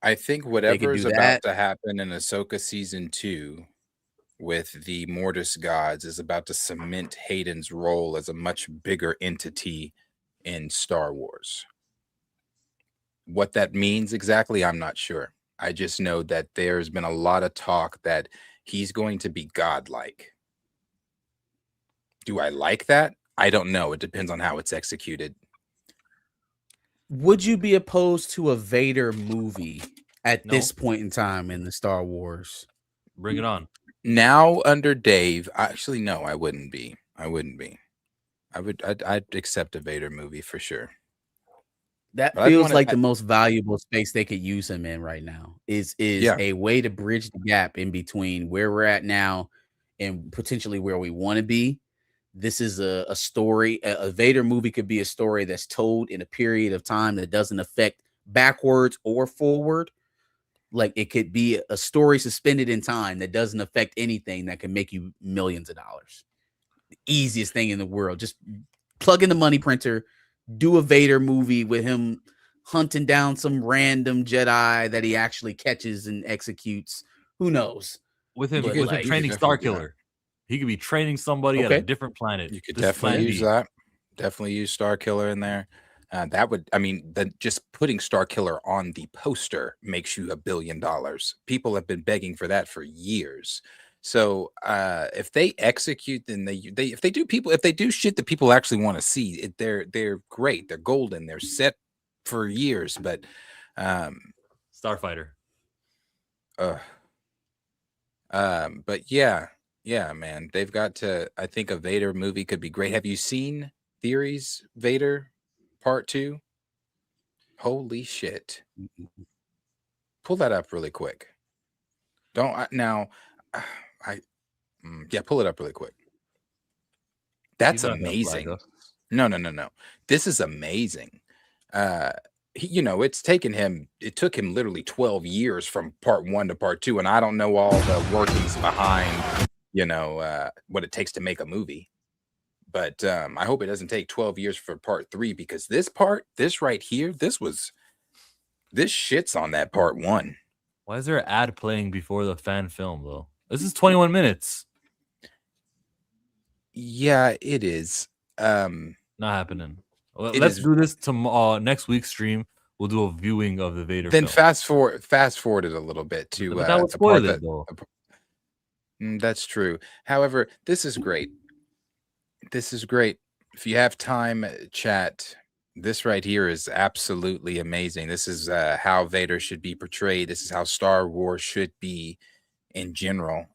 I think whatever is about to happen in Ahsoka season 2 with the Mortis gods is about to cement Hayden's role as a much bigger entity in Star Wars. What that means exactly, I'm not sure. I just know that there's been a lot of talk that he's going to be godlike. Do I like that? I don't know. It depends on how it's executed. Would you be opposed to a Vader movie at this point in time in the Star Wars? Bring it on. Now under Dave, actually, no, I wouldn't be. I'd accept a Vader movie for sure. That feels like the most valuable space they could use him in right now. Is a way to bridge the gap in between where we're at now and potentially where we want to be. This is a story. A Vader movie could be a story that's told in a period of time that doesn't affect backwards or forward. Like it could be a story suspended in time that doesn't affect anything that can make you millions of dollars. The easiest thing in the world. Just plug in the money printer, do a Vader movie with him hunting down some random Jedi that he actually catches and executes. Who knows? With him training Star Killer. He could be training somebody at a different planet. You could definitely use that. Definitely use Star Killer in there. That would, I mean, just putting Star Killer on the poster makes you $1 billion. People have been begging for that for years. So if they execute, then if they do shit that people actually want to see, they're great. They're golden. They're set for years. But Starfighter. But yeah, man, they've got to. I think a Vader movie could be great. Have you seen Theories Vader Part 2? Holy shit! Pull that up really quick. Pull it up really quick. That's amazing. No. This is amazing. It took him literally 12 years from part 1 to part 2, and I don't know all the workings behind, what it takes to make a movie. But I hope it doesn't take 12 years for part 3, because this right here, this shits on that part 1. Why is there an ad playing before the fan film though? This is 21 minutes. Yeah, it is. Not happening. Well, let's do this tomorrow. Next week's stream, we'll do a viewing of the Vader. Then film. fast forward it a little bit to that would spoil it though. That's true. However, this is great. If you have time, chat. This right here is absolutely amazing. This is how Vader should be portrayed. This is how Star Wars should be in general.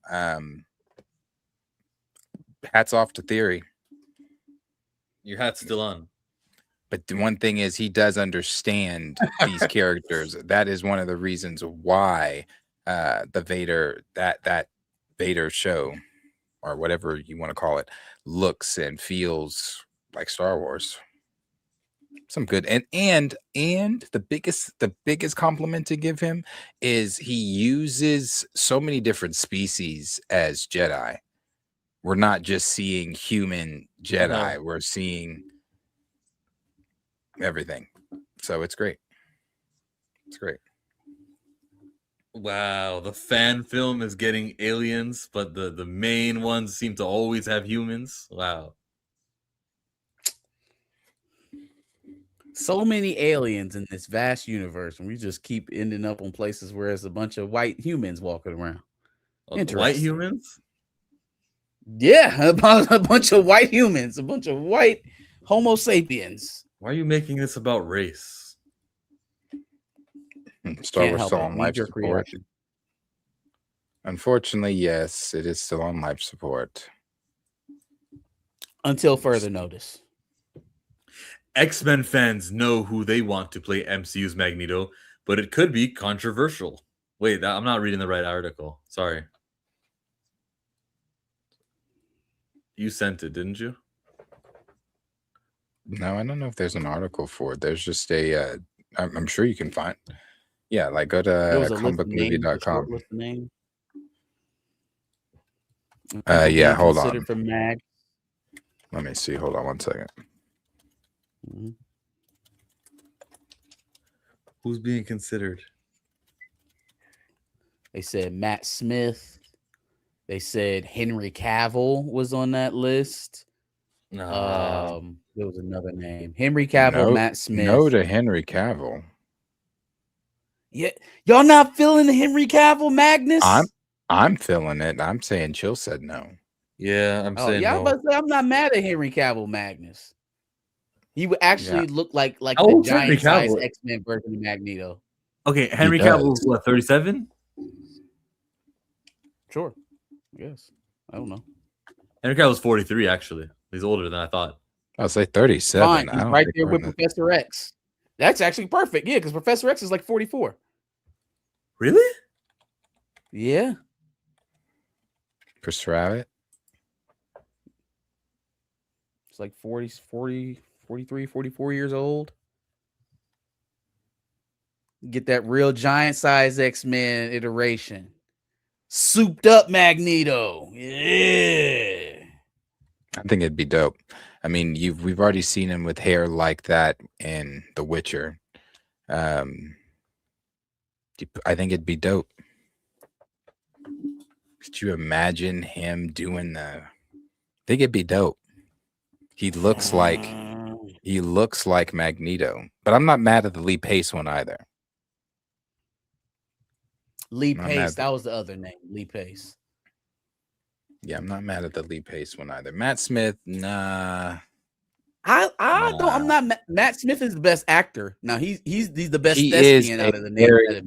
Hats off to Theory. Your hat's still on. But the one thing is, he does understand these characters. That is one of the reasons why the Vader, that Vader show, or whatever you want to call it, looks and feels like Star Wars. Some good and the biggest compliment to give him is he uses so many different species as Jedi. We're not just seeing human Jedi. We're seeing everything. So it's great. It's great. Wow, the fan film is getting aliens, but the main ones seem to always have humans. Wow. So many aliens in this vast universe, and we just keep ending up on places where there's a bunch of white humans walking around. White humans? Yeah, about a bunch of white humans, a bunch of white Homo sapiens. Why are you making this about race? Star Wars still on life support. Unfortunately, yes, it is still on life support. Until further notice. X-Men fans know who they want to play MCU's Magneto, but it could be controversial. Wait, I'm not reading the right article. Sorry. You sent it, didn't you? No, I don't know if there's an article for it. There's just I'm sure you can find. Yeah, like go to comicbookmovie.com. Yeah, hold on. For Mag. Let me see. Hold on one second. Mm-hmm. Who's being considered? They said Matt Smith. They said Henry Cavill was on that list. There was another name. Henry Cavill, Matt Smith. No to Henry Cavill. Yeah, y'all not feeling the Henry Cavill Magnus? I'm feeling it. I'm saying Chill said no. Yeah, I'm saying yeah, no. I'm not mad at Henry Cavill Magnus. He would actually look like How the old's Henry giant-sized Cavill? X-Men version of Magneto. Okay, Henry Cavill's what, 37? Sure. Yes. I don't know. Henry Cavill's 43, actually. He's older than I thought. I'll say 37. Fine. He's right there with think Professor X. That's actually perfect. Yeah, because Professor X is like 44. Really? Yeah. Chris Rabbit. It's like 40, 43, 44 years old. Get that real giant size X-Men iteration. Souped up Magneto. Yeah. I think it'd be dope. I mean, we've already seen him with hair like that in The Witcher. I think it'd be dope. Could you imagine him doing the? I think it'd be dope. He looks like Magneto, but I'm not mad at the Lee Pace one either. Lee Pace, that was the other name, Lee Pace. Yeah, I'm not mad at the Lee Pace one either. Matt Smith, nah. I'm not. Matt Smith is the best actor. Now he's the best. He is a out of the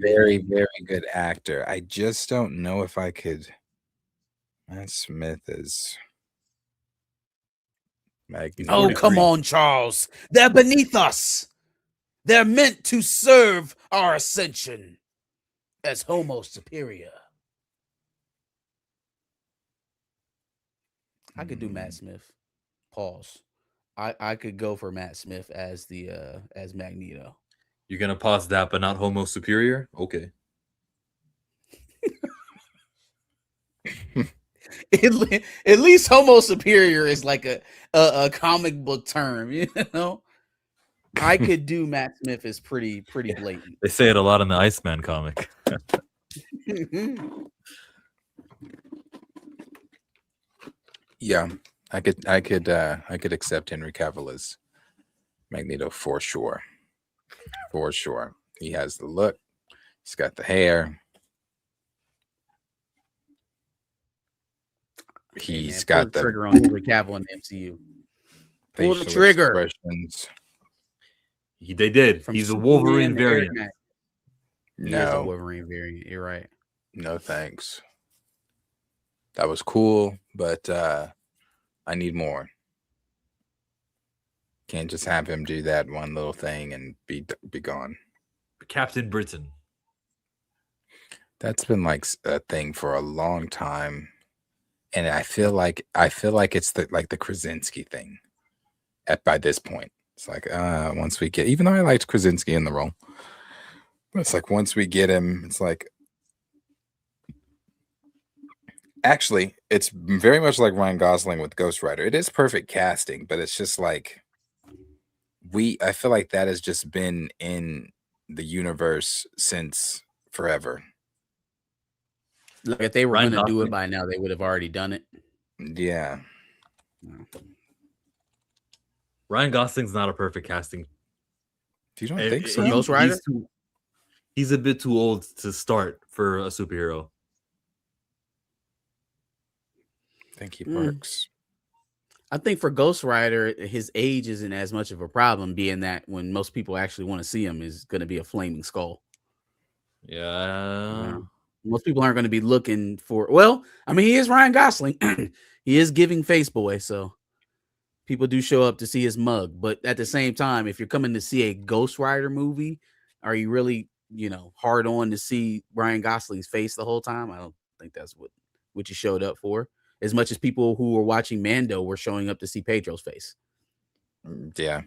very good actor. I just don't know if I could. Matt Smith is. Magneto. Oh, come on, Charles. They're beneath us. They're meant to serve our ascension as Homo superior. I could do Matt Smith. Pause. I could go for Matt Smith as the as Magneto. You're gonna pause that, but not Homo superior? Okay. At least Homo superior is like a comic book term, you know. I could do Matt Smith is pretty blatant. They say it a lot in the Iceman comic. Yeah, I could accept Henry Cavill as Magneto for sure. For sure. He has the look. He's got the hair. He's got the trigger on Henry Cavill in the MCU. Pull the trigger. They did. He's a Wolverine variant. He is a Wolverine variant. You're right. No thanks. That was cool, but I need more. Can't just have him do that one little thing and be gone. Captain Britain. That's been like a thing for a long time, and I feel like it's the Krasinski thing. By this point, it's like once we get, even though I liked Krasinski in the role, but it's like once we get him, it's like. Actually, it's very much like Ryan Gosling with Ghost Rider. It is perfect casting, but it's just like I feel like that has just been in the universe since forever. Like if they were going to do it by now, they would have already done it. Yeah. Ryan Gosling's not a perfect casting. You don't think so? Ghost Rider? He's a bit too old to start for a superhero. I think he works. I think for Ghost Rider, his age isn't as much of a problem, being that when most people actually want to see him is going to be a flaming skull. Yeah. Most people aren't going to be looking for. Well, I mean, he is Ryan Gosling. He is giving face boy, so people do show up to see his mug. But at the same time, if you're coming to see a Ghost Rider movie, are you really, hard on to see Ryan Gosling's face the whole time? I don't think that's what you showed up for. As much as people who were watching Mando were showing up to see Pedro's face. Yeah.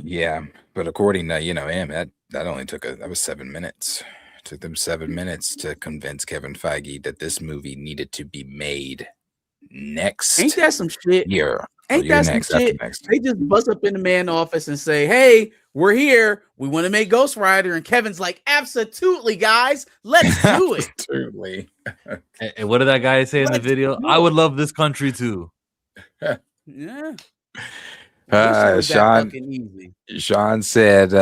Yeah. But according to, him, that only that was 7 minutes. It took them 7 minutes to convince Kevin Feige that this movie needed to be made next. Ain't that some shit? Year. Ain't that some shit? They just bust up in the man office and say, hey, we're here. We want to make Ghost Rider. And Kevin's like, absolutely, guys. Let's do it. Absolutely. And what did that guy say in the video? I would love this country too. Yeah. Sean said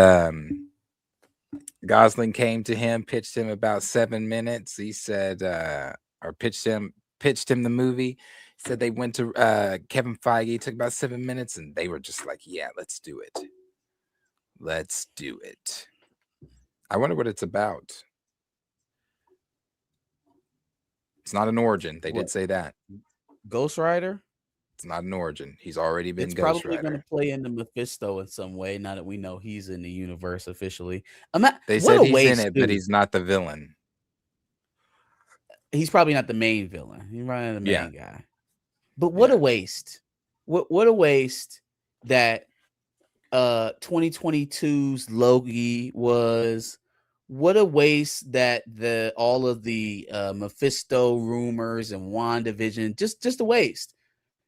Gosling came to him, pitched him about 7 minutes. He said, or pitched him the movie. Said they went to Kevin Feige, took about 7 minutes, and they were just like, yeah, let's do it. Let's do it. I wonder what it's about. It's not an origin. They did say that. Ghost Rider? It's not an origin. He's already been It's Ghost probably going Rider. to play into Mephisto in some way, now that we know he's in the universe officially. They said he's in it, but he's not the villain. He's probably not the main villain. He's probably not the main guy. But what a waste. What a waste that 2022's Loki was. What a waste that all of the Mephisto rumors and WandaVision, just a waste.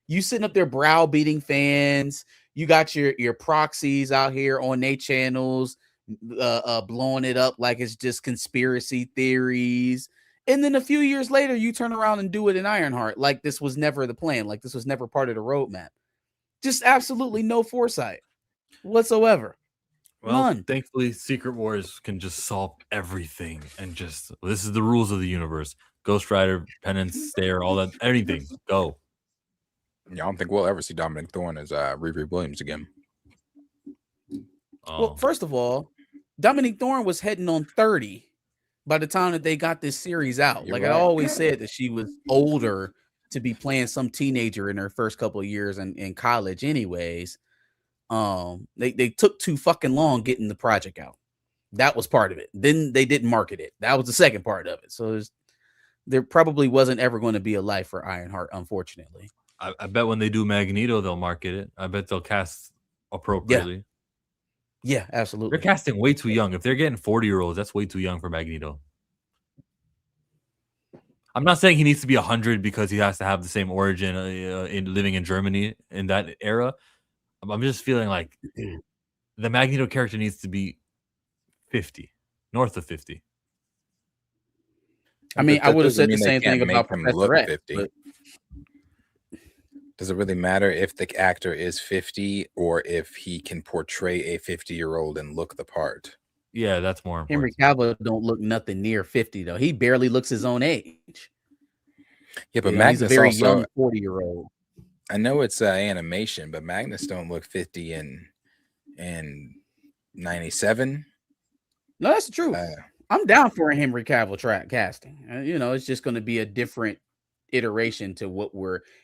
You sitting up there browbeating fans. You got your proxies out here on their channels, blowing it up like it's just conspiracy theories. And then a few years later, you turn around and do it in Ironheart like this was never the plan, like this was never part of the roadmap. Just absolutely no foresight whatsoever. Well, None. Thankfully, Secret Wars can just solve everything, and just this is the rules of the universe. Ghost Rider, Penance, Stare, all that, anything. Go. Yeah, I don't think we'll ever see Dominic Thorne as Riri Williams again. Well, first of all, Dominic Thorne was heading on 30 by the time that they got this series out. You're Like right. I always said that she was older to be playing some teenager in her first couple of years in college anyways. They took too fucking long getting the project out. That was part of it. Then they didn't market it. That was the second part of it. So there probably wasn't ever going to be a life for Ironheart, unfortunately. I bet when they do Magneto, they'll market it. I bet they'll cast appropriately. Yeah, absolutely. They're casting way too young. If they're getting 40-year-olds, that's way too young for Magneto. I'm not saying he needs to be 100 because he has to have the same origin in living in Germany in that era. I'm just feeling like the Magneto character needs to be 50, north of 50. I mean, I would have said the Doesn't same mean they thing can't about make him Professor look X. 50. But Does it really matter if the actor is 50 or if he can portray a 50-year-old and look the part? Yeah, that's more Henry important. Cavill don't look nothing near 50 though. He barely looks his own age. Yeah, but You know, Magnus he's a very also, young 40-year-old. I know it's animation, but Magnus don't look 50 in 97. No, that's true. I'm down for a Henry Cavill track casting. You know, it's just going to be a different iteration to what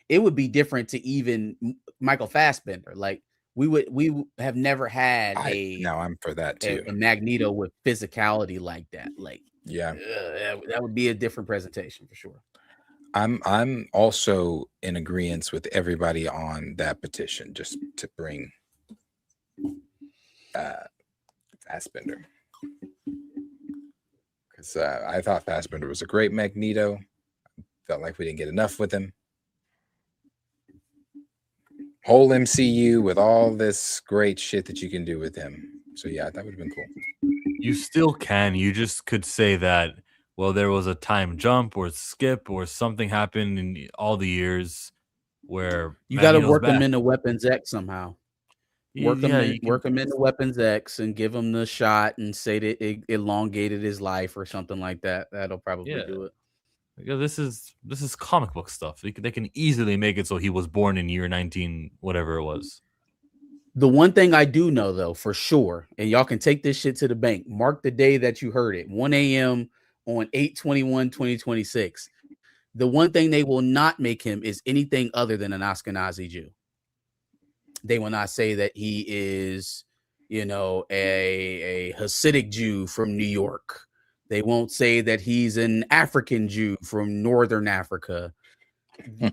it would be different to even Michael Fassbender. Like we have never had I'm for that too. A Magneto with physicality like that. Like, yeah, that would be a different presentation for sure. I'm also in agreement with everybody on that petition, just to bring Fassbender, because I thought Fassbender was a great Magneto. Felt like we didn't get enough with him. Whole MCU with all this great shit that you can do with him. So yeah, that would have been cool. You still can. You just could say that, well, there was a time jump or skip or something happened in all the years where you got to Magneto's work back. him into Weapons X somehow. Work him into Weapons X and give him the shot and say that it elongated his life or something like that. That'll probably do it. Because this is comic book stuff. They can easily make it so he was born in year 19, whatever it was. The one thing I do know though, for sure, and y'all can take this shit to the bank. Mark the day that you heard it, 1 a.m. on 8/21/2026. The one thing they will not make him is anything other than an Ashkenazi Jew. They will not say that he is, you know, a Hasidic Jew from New York. They won't say that he's an African Jew from Northern Africa.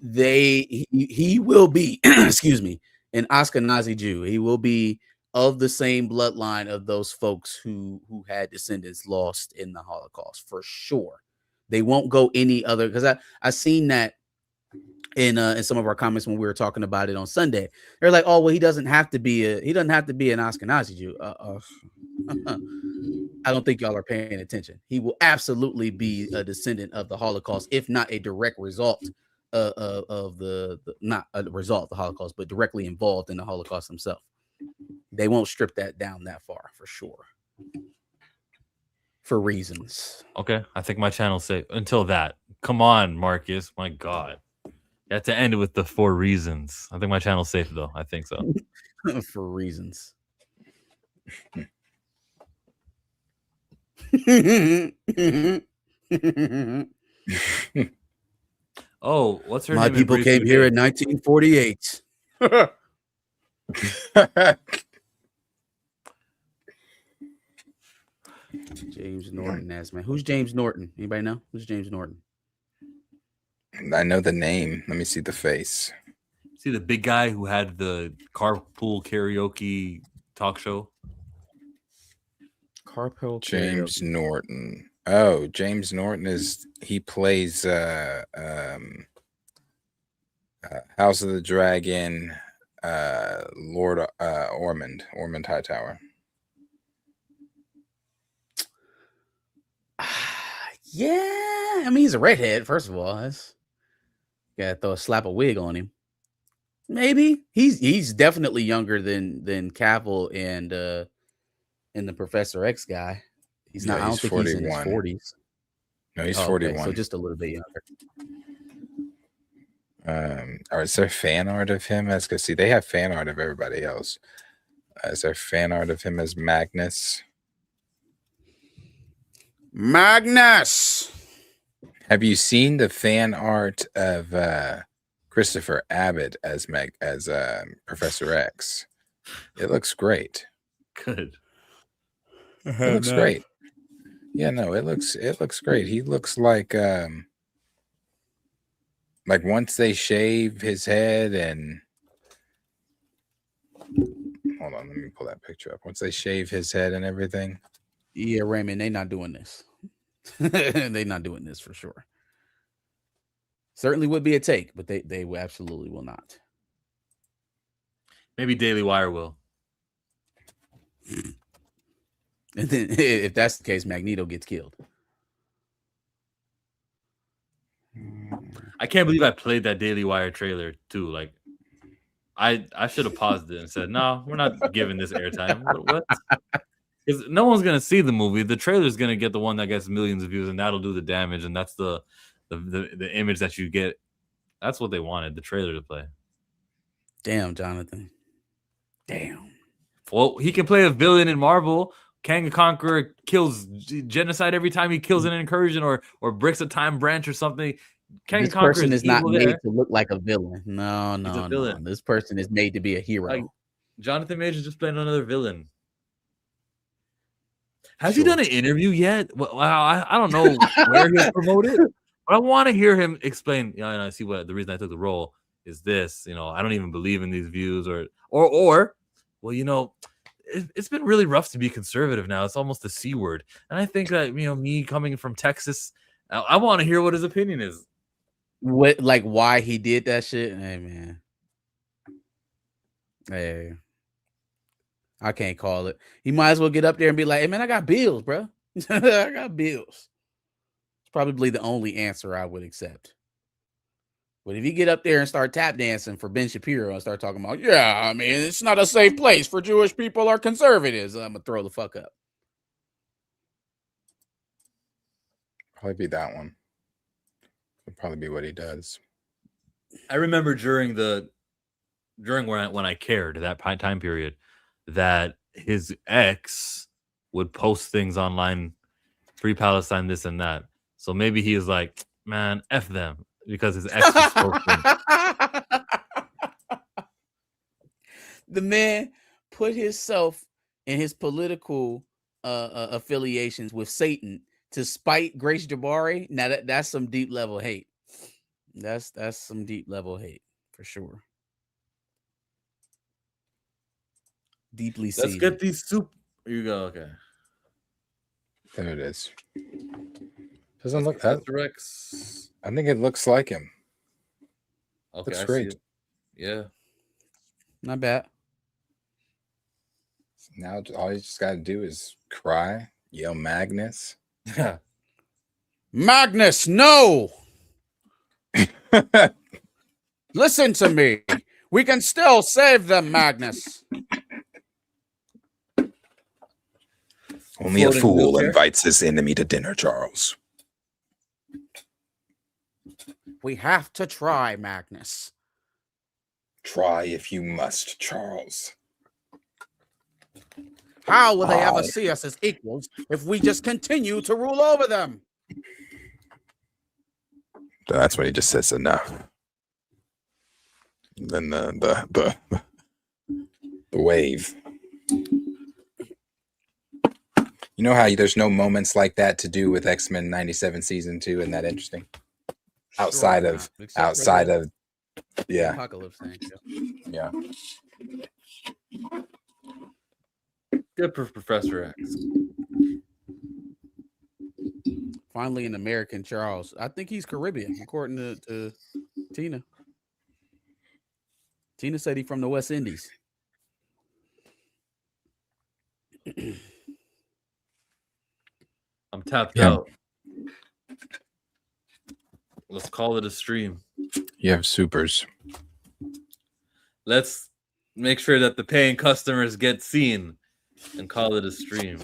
He will be, excuse me, an Ashkenazi Jew. He will be of the same bloodline of those folks who had descendants lost in the Holocaust, for sure. They won't go any other, because I seen that in some of our comments when we were talking about it on Sunday. They're like, oh well, he doesn't have to be an Ashkenazi Jew. I don't think y'all are paying attention. He will absolutely be a descendant of the Holocaust, if not a direct result of the not a result of the Holocaust, but directly involved in the Holocaust himself. They won't strip that down that far, for sure. for reasons. Okay, I think my channel's safe. Until that, come on, Marcus. My God, you have to end it with the 4 reasons. I think my channel's safe though. I think so. For reasons. Oh, what's her My name? people came here in 1948. James Norton as man. Who's James Norton? Anybody know? Who's James Norton? I know the name. Let me see the face. See the big guy who had the carpool karaoke talk show? Carpool James karaoke. Norton. Oh, James Norton he plays House of the Dragon, Lord Ormond Hightower. Yeah, I mean he's a redhead. First of all, gotta throw a slap of wig on him. Maybe he's definitely younger than Cavill and the Professor X guy. He's not. I don't think 41. he's in his 40s. No, he's 41. 41. So just a little bit younger. Or is there fan art of him as? Because see, they have fan art of everybody else. Is there fan art of him as Magnus? Magnus. Have you seen the fan art of Christopher Abbott as Professor X? It looks great. Good. It looks great. Yeah, no, it looks great. He looks like once they shave his head and hold on, let me pull that picture up. Once they shave his head and everything. Yeah, Raymond, they not doing this. They not doing this for sure. Certainly would be a take, but they absolutely will not. Maybe Daily Wire will. And then if that's the case, Magneto gets killed. I can't believe I played that Daily Wire trailer too. Like, I should have paused it and said, "No, we're not giving this airtime." What? Because no one's gonna see the movie. The trailer's gonna get the one that gets millions of views, and that'll do the damage. And that's the image that you get. That's what they wanted the trailer to play. Damn, Jonathan. Damn. Well, he can play a villain in Marvel. Kang the Conqueror kills genocide every time he kills an incursion or breaks a time branch or something. Kang This the Conqueror person is not evil made there. to look like a villain. No. This person is made to be a hero. Like, Jonathan Majors just playing another villain. Has he done an interview yet? Well, I don't know where he's promoted, but I want to hear him explain. I see what the reason I took the role is this. I don't even believe in these views or well, it's been really rough to be conservative now. It's almost the C word. And I think that, me coming from Texas, I want to hear what his opinion is. What, like why he did that shit? Hey, man. Hey. I can't call it. He might as well get up there and be like, hey, man, I got bills, bro. I got bills. It's probably the only answer I would accept. But if you get up there and start tap dancing for Ben Shapiro and start talking about, yeah, I mean, it's not a safe place for Jewish people or conservatives, I'm going to throw the fuck up. Probably be that one. Would probably be what he does. I remember during when I cared, that time period, that his ex would post things online, free Palestine, this and that. So maybe he is like, man, F them. Because his ex was posting. The man put himself and his political affiliations with Satan to spite Grace Jabari. Now that's some deep level hate. That's some deep level hate for sure. Deeply seated. Let's get these soup. Here you go. Okay. There it is. Doesn't look that. Rex. I think it looks like him. Okay, looks great. Yeah. Not bad. Now all you just got to do is cry, yell Magnus. Magnus, no! Listen to me. We can still save them, Magnus. Only a Floating fool wheelchair? invites his enemy to dinner, Charles. We have to try, Magnus. Try if you must, Charles. How will they ever How? see us as equals if we just continue to rule over them? That's when he just says enough. Then the wave. You know how there's no moments like that to do with X-Men 97 season 2, and that interesting? Outside of yeah. Apocalypse thing. Yeah. Good for Professor X. Finally, an American Charles. I think he's Caribbean, according to Tina. Tina said he's from the West Indies. I'm tapped out. Let's call it a stream. You have supers. Let's make sure that the paying customers get seen and call it a stream.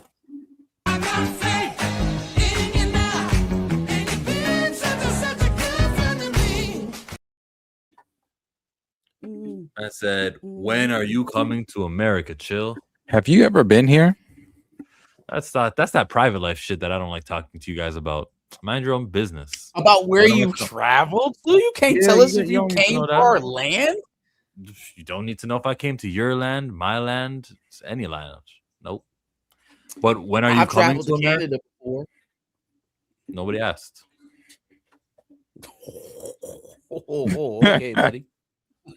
I said, when are you coming to America, Chill? Have you ever been here? That's that private life shit that I don't like talking to you guys about. Mind your own business. About where you've traveled to? You can't tell us if you came to our land? You don't need to know if I came to your land, my land, any land. Nope. But when are you coming to America? Canada before. Nobody asked. Okay, buddy.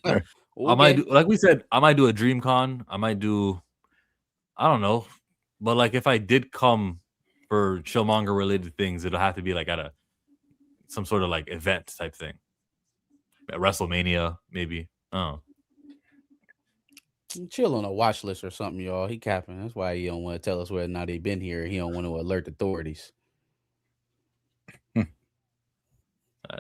I might do, like we said, I might do a dream con. I might do, I don't know. But like if I did come for Chillmonger related things, it'll have to be like at some sort of like event type thing. At WrestleMania, maybe. Oh. Chill on a watch list or something, y'all. He capping. That's why he don't want to tell us whether or not he been here. He don't want to alert authorities. He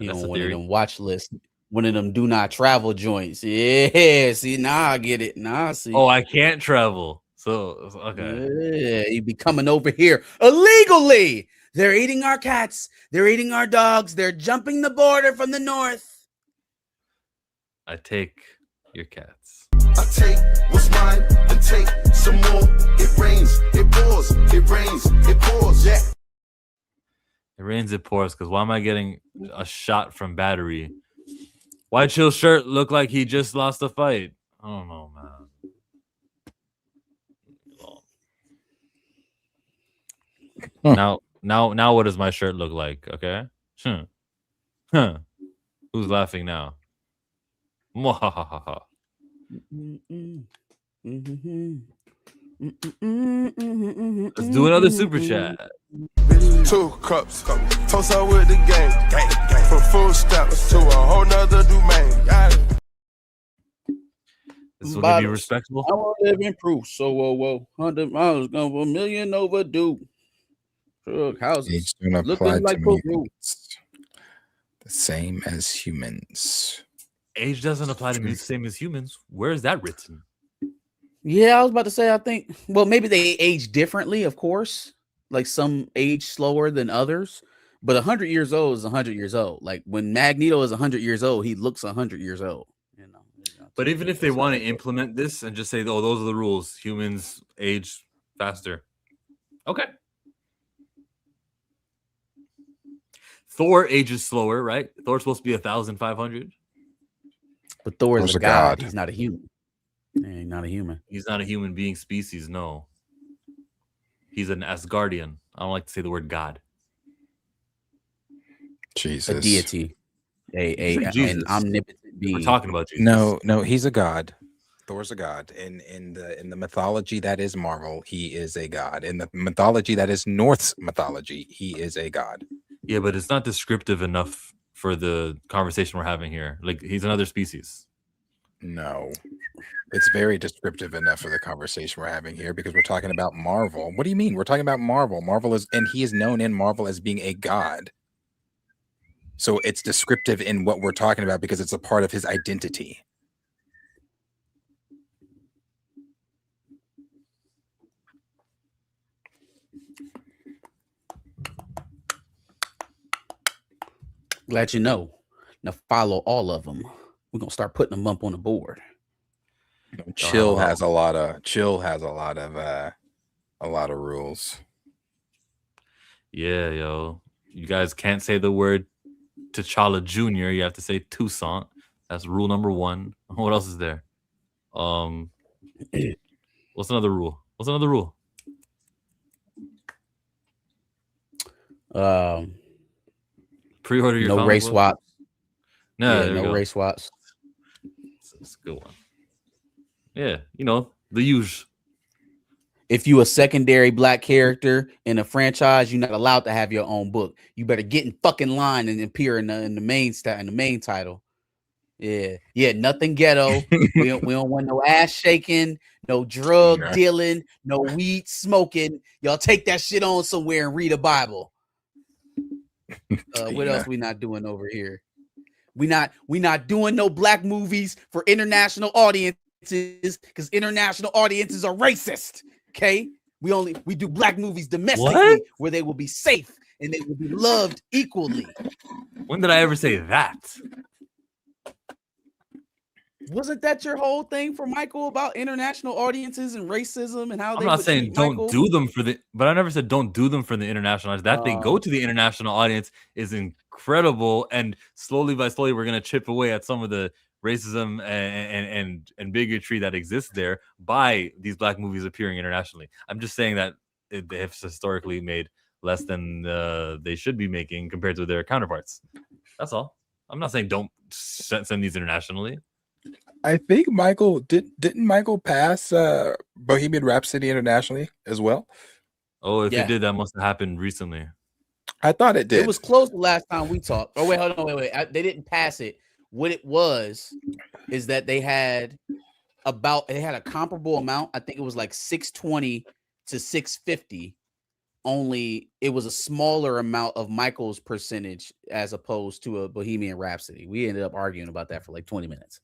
don't want them watch lists. One of them do not travel joints. Yeah, see, now I get it. Now I see. Oh, I can't travel. So, okay. Yeah, he be coming over here illegally. They're eating our cats. They're eating our dogs. They're jumping the border from the north. I take your cats. I take what's mine and take some more. It rains, it pours, it rains, it pours. Yeah. It rains, it pours. Because why am I getting a shot from battery? Why Chill shirt look like he just lost a fight? I don't know, man. Now, what does my shirt look like? Okay. Who's laughing now? Mwahahaha. Let's do another super chat. 2 cups, toast up with the game. From full steps to a whole nother domain. This will give you respectable. I want to live in proof. So, 100 miles gonna $1 million overdue. Houses looking like the same as humans. Age doesn't apply to me the same as humans. Where is that written? Yeah, I was about to say, I think, well, maybe they age differently, of course. Like some age slower than others. But 100 years old is 100 years old. Like when Magneto is 100 years old, he looks 100 years old. You know. But even if they want to implement this and just say, oh, those are the rules, humans age faster. Okay. Thor ages slower, right? Thor's supposed to be 1,500. But Thor is a god. He's not a human. He's not a human. He's not a human being species, no. He's an Asgardian. I don't like to say the word god. Jesus. A deity. An omnipotent being. We're talking about Jesus. No, he's a god. Thor's a god. In the mythology that is Marvel, he is a god. In the mythology that is Norse mythology, he is a god. Yeah, but it's not descriptive enough for the conversation we're having here. Like, he's another species. No, it's very descriptive enough for the conversation we're having here because we're talking about Marvel. What do you mean? We're talking about Marvel. Marvel is, and he is known in Marvel as being a god. So it's descriptive in what we're talking about because it's a part of his identity. Glad you know. Now follow all of them. We're gonna start putting them up on the board. Chill has a lot of rules. Yeah, yo. You guys can't say the word T'Challa Jr. You have to say Toussaint. That's rule number 1. What else is there? What's another rule? Pre-order your no comic race book? swaps. No, Yeah, no race swaps. It's a good one. Yeah, the usual. If you a secondary black character in a franchise, you're not allowed to have your own book. You better get in fucking line and appear in the main title. Yeah, nothing ghetto. we don't want no ass shaking, no drug dealing, no weed smoking. Y'all take that shit on somewhere and read a Bible. What else we not doing over here? We not doing no black movies for international audiences because international audiences are racist. Okay, we do black movies domestically where they will be safe and they will be loved equally. When did I ever say that? Wasn't that your whole thing for Michael about international audiences and racism and how I'm not saying don't do them but I never said don't do them for the international audience. That they go to the international audience is incredible, and slowly by slowly we're gonna chip away at some of the racism and bigotry that exists there by these black movies appearing internationally. I'm just saying that they have historically made less than they should be making compared to their counterparts. That's all. I'm not saying don't send these internationally. I think didn't Michael pass Bohemian Rhapsody internationally as well? Oh, if it did, that must have happened recently. I thought it did. It was close the last time we talked. Oh wait, hold on, wait. They didn't pass it. What it was is that they had a comparable amount. I think it was like 620 to 650. Only it was a smaller amount of Michael's percentage as opposed to a Bohemian Rhapsody. We ended up arguing about that for like 20 minutes.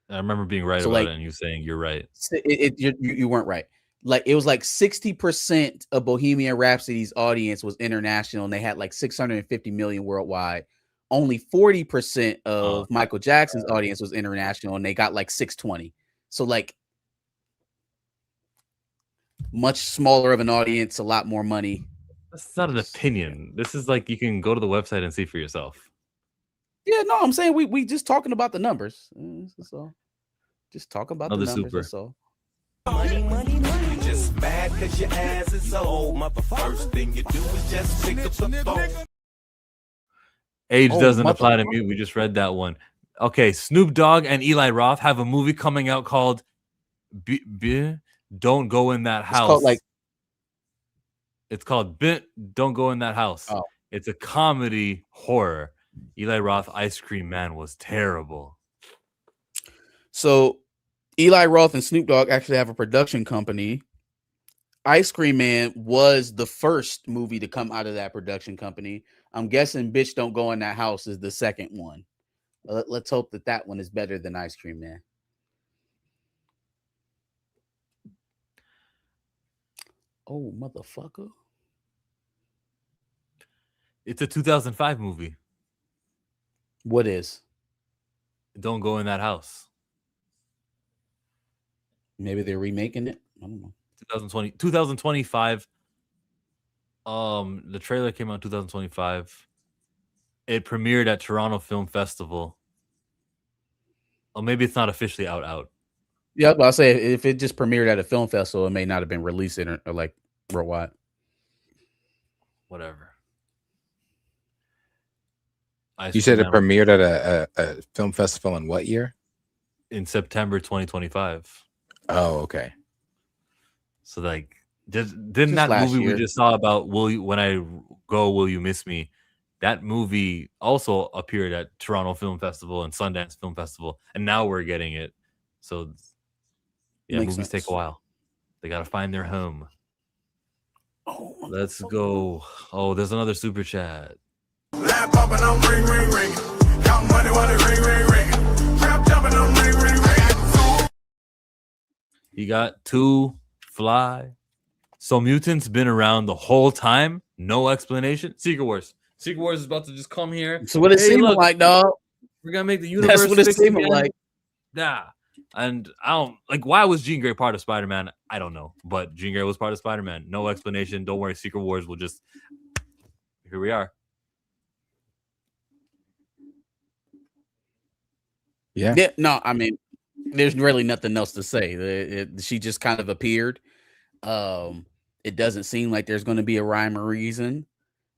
I remember being right about it and you saying you're right. You weren't right. Like it was like 60% of Bohemian Rhapsody's audience was international and they had like 650 million worldwide. Only 40% of Michael Jackson's audience was international and they got like 620. So like much smaller of an audience, a lot more money. That's not an opinion. This is like you can go to the website and see for yourself. Yeah, no, I'm saying we just talking about the numbers. That's all. Just talk about the numbers. That's all. Money. You just mad because your ass is old. First thing you do is just pick up the phone. Age doesn't apply to me. We just read that one. Okay, Snoop Dogg and Eli Roth have a movie coming out called Don't Go in That House. It's called Don't Go in That House. Oh. It's a comedy horror. Eli Roth Ice Cream Man was terrible. So Eli Roth and Snoop Dogg actually have a production company. Ice Cream Man was the first movie to come out of that production company. I'm guessing Bitch Don't Go in That House is the second one. Let's hope that one is better than Ice Cream Man. Oh, motherfucker. It's a 2005 movie. What is? Don't Go in That House. Maybe they're remaking it. I don't know. 2025. The trailer came out in 2025. It premiered at Toronto Film Festival. Oh, maybe it's not officially out. Yeah, but I'll say if it just premiered at a film festival, it may not have been released or like worldwide. Whatever. You said it premiered at a film festival in what year? In September 2025. Oh, okay. So like, didn't that movie we just saw about When I Go, Will You Miss Me? That movie also appeared at Toronto Film Festival and Sundance Film Festival, and now we're getting it. So yeah, Makes movies sense. take a while. They gotta find their home. Let's go. Oh, there's another super chat. Lap popping on ring, ring, ring. Count money while it ring, ring, ring. Trap jumping on ring, ring, ring. He got 2 fly. So mutants been around the whole time? No explanation? Secret Wars. Secret Wars is about to just come here. That's what it seemed like, dog. We're gonna make the universe. That's what it seemed like. Yeah. And I don't like, why was Jean Grey part of Spider-Man? I don't know, but Jean Grey was part of Spider-Man. No explanation. Don't worry. Secret Wars will just, here we are. Yeah. No, I mean, there's really nothing else to say. She just kind of appeared. It doesn't seem like there's going to be a rhyme or reason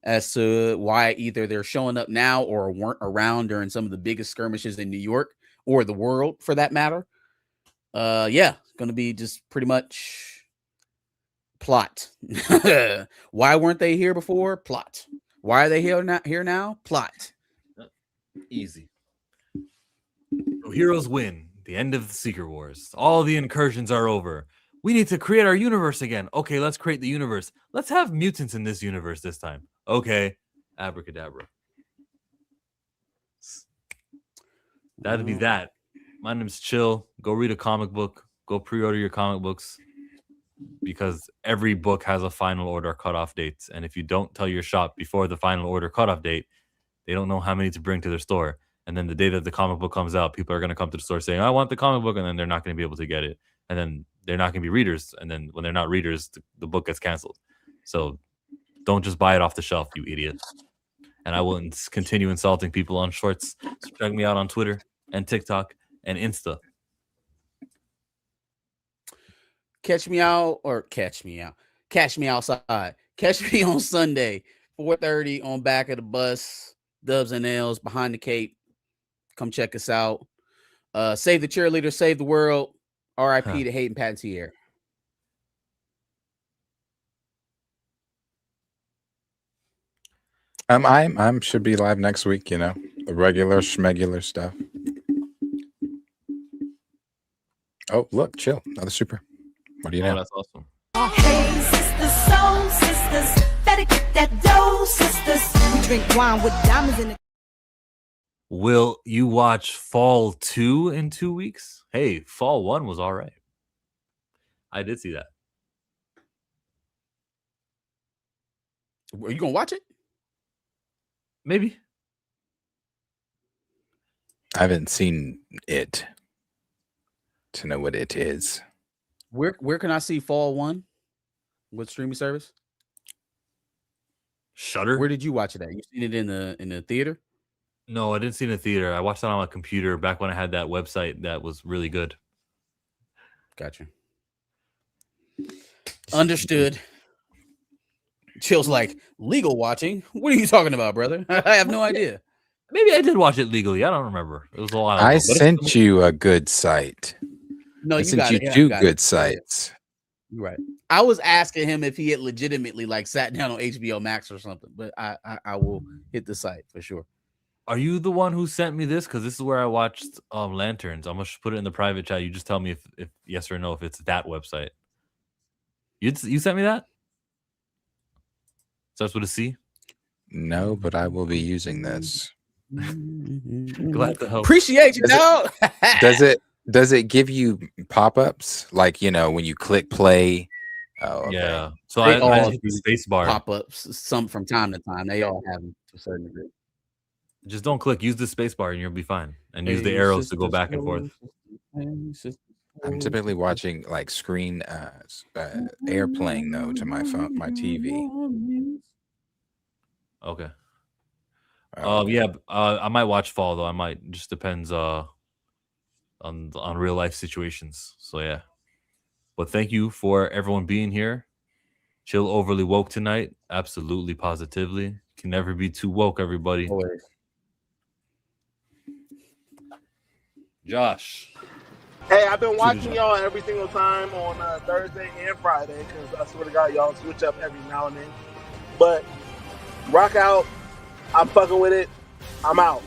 as to why either they're showing up now or weren't around during some of the biggest skirmishes in New York or the world, for that matter. Yeah, going to be just pretty much plot. Why weren't they here before? Plot. Why are they here now? Plot. Easy. So heroes win. The end of the Secret Wars. All the incursions are over. We need to create our universe again. Okay, let's create the universe. Let's have mutants in this universe this time. Okay, abracadabra. That'd be that. My name's Chill. Go read a comic book. Go pre-order your comic books, because every book has a final order cutoff date. And if you don't tell your shop before the final order cutoff date, they don't know how many to bring to their store. And then the day that the comic book comes out, people are going to come to the store saying, I want the comic book. And then they're not going to be able to get it. And then they're not going to be readers. And then when they're not readers, the book gets canceled. So don't just buy it off the shelf, you idiot. And I will continue insulting people on shorts. So check me out on Twitter and TikTok and Insta. Catch me outside. Catch me on Sunday, 4:30 on Back of the Bus, Dubs and Nails, Behind the Cape. Come check us out. Save the cheerleader, save the world. R.I.P. to Hayden Panettiere. I'm should be live next week, the regular schmegular stuff. Oh, look, Chill. Another super. What do you know? That's awesome. Hey, sisters, soul sisters, better get that dough, sisters. We drink wine with diamonds in the. Will you watch Fall 2 in 2 weeks? Hey, Fall 1 was all right. I did see that. Are you going to watch it? Maybe. I haven't seen it to know what it is. Where can I see Fall 1? What streaming service? Shudder. Where did you watch it at? You seen it in the theater? No, I didn't see it in the theater. I watched it on my computer back when I had that website that was really good. Gotcha. Understood. Chill's like, legal watching? What are you talking about, brother? I have no idea. Maybe I did watch it legally. I don't remember. It was a while ago. I sent you a good site. No, I you sent got you it. two got good it. sites. You're right. I was asking him if he had legitimately sat down on HBO Max or something, but I will hit the site for sure. Are you the one who sent me this? Because this is where I watched Lanterns. I'm gonna put it in the private chat. You just tell me if yes or no if it's that website. You sent me that? Starts with a C? No, but I will be using this. Glad to help. Appreciate you, dog. Does it give you pop-ups like when you click play? Oh, okay. Yeah. So I hit the space bar. Pop-ups, some from time to time. They all have them to a certain degree. Just don't click. Use the space bar and you'll be fine. And use the arrows to go back and forth. I'm typically watching screen airplaying though to my phone, my TV. Okay. Yeah. I might watch Fall though. I might. Just depends on real life situations. So yeah. But thank you for everyone being here. Chill overly woke tonight. Absolutely, positively. Can never be too woke, everybody. Always. Josh. Hey, I've been watching y'all every single time on Thursday and Friday because I swear to God, y'all switch up every now and then. But rock out. I'm fucking with it. I'm out.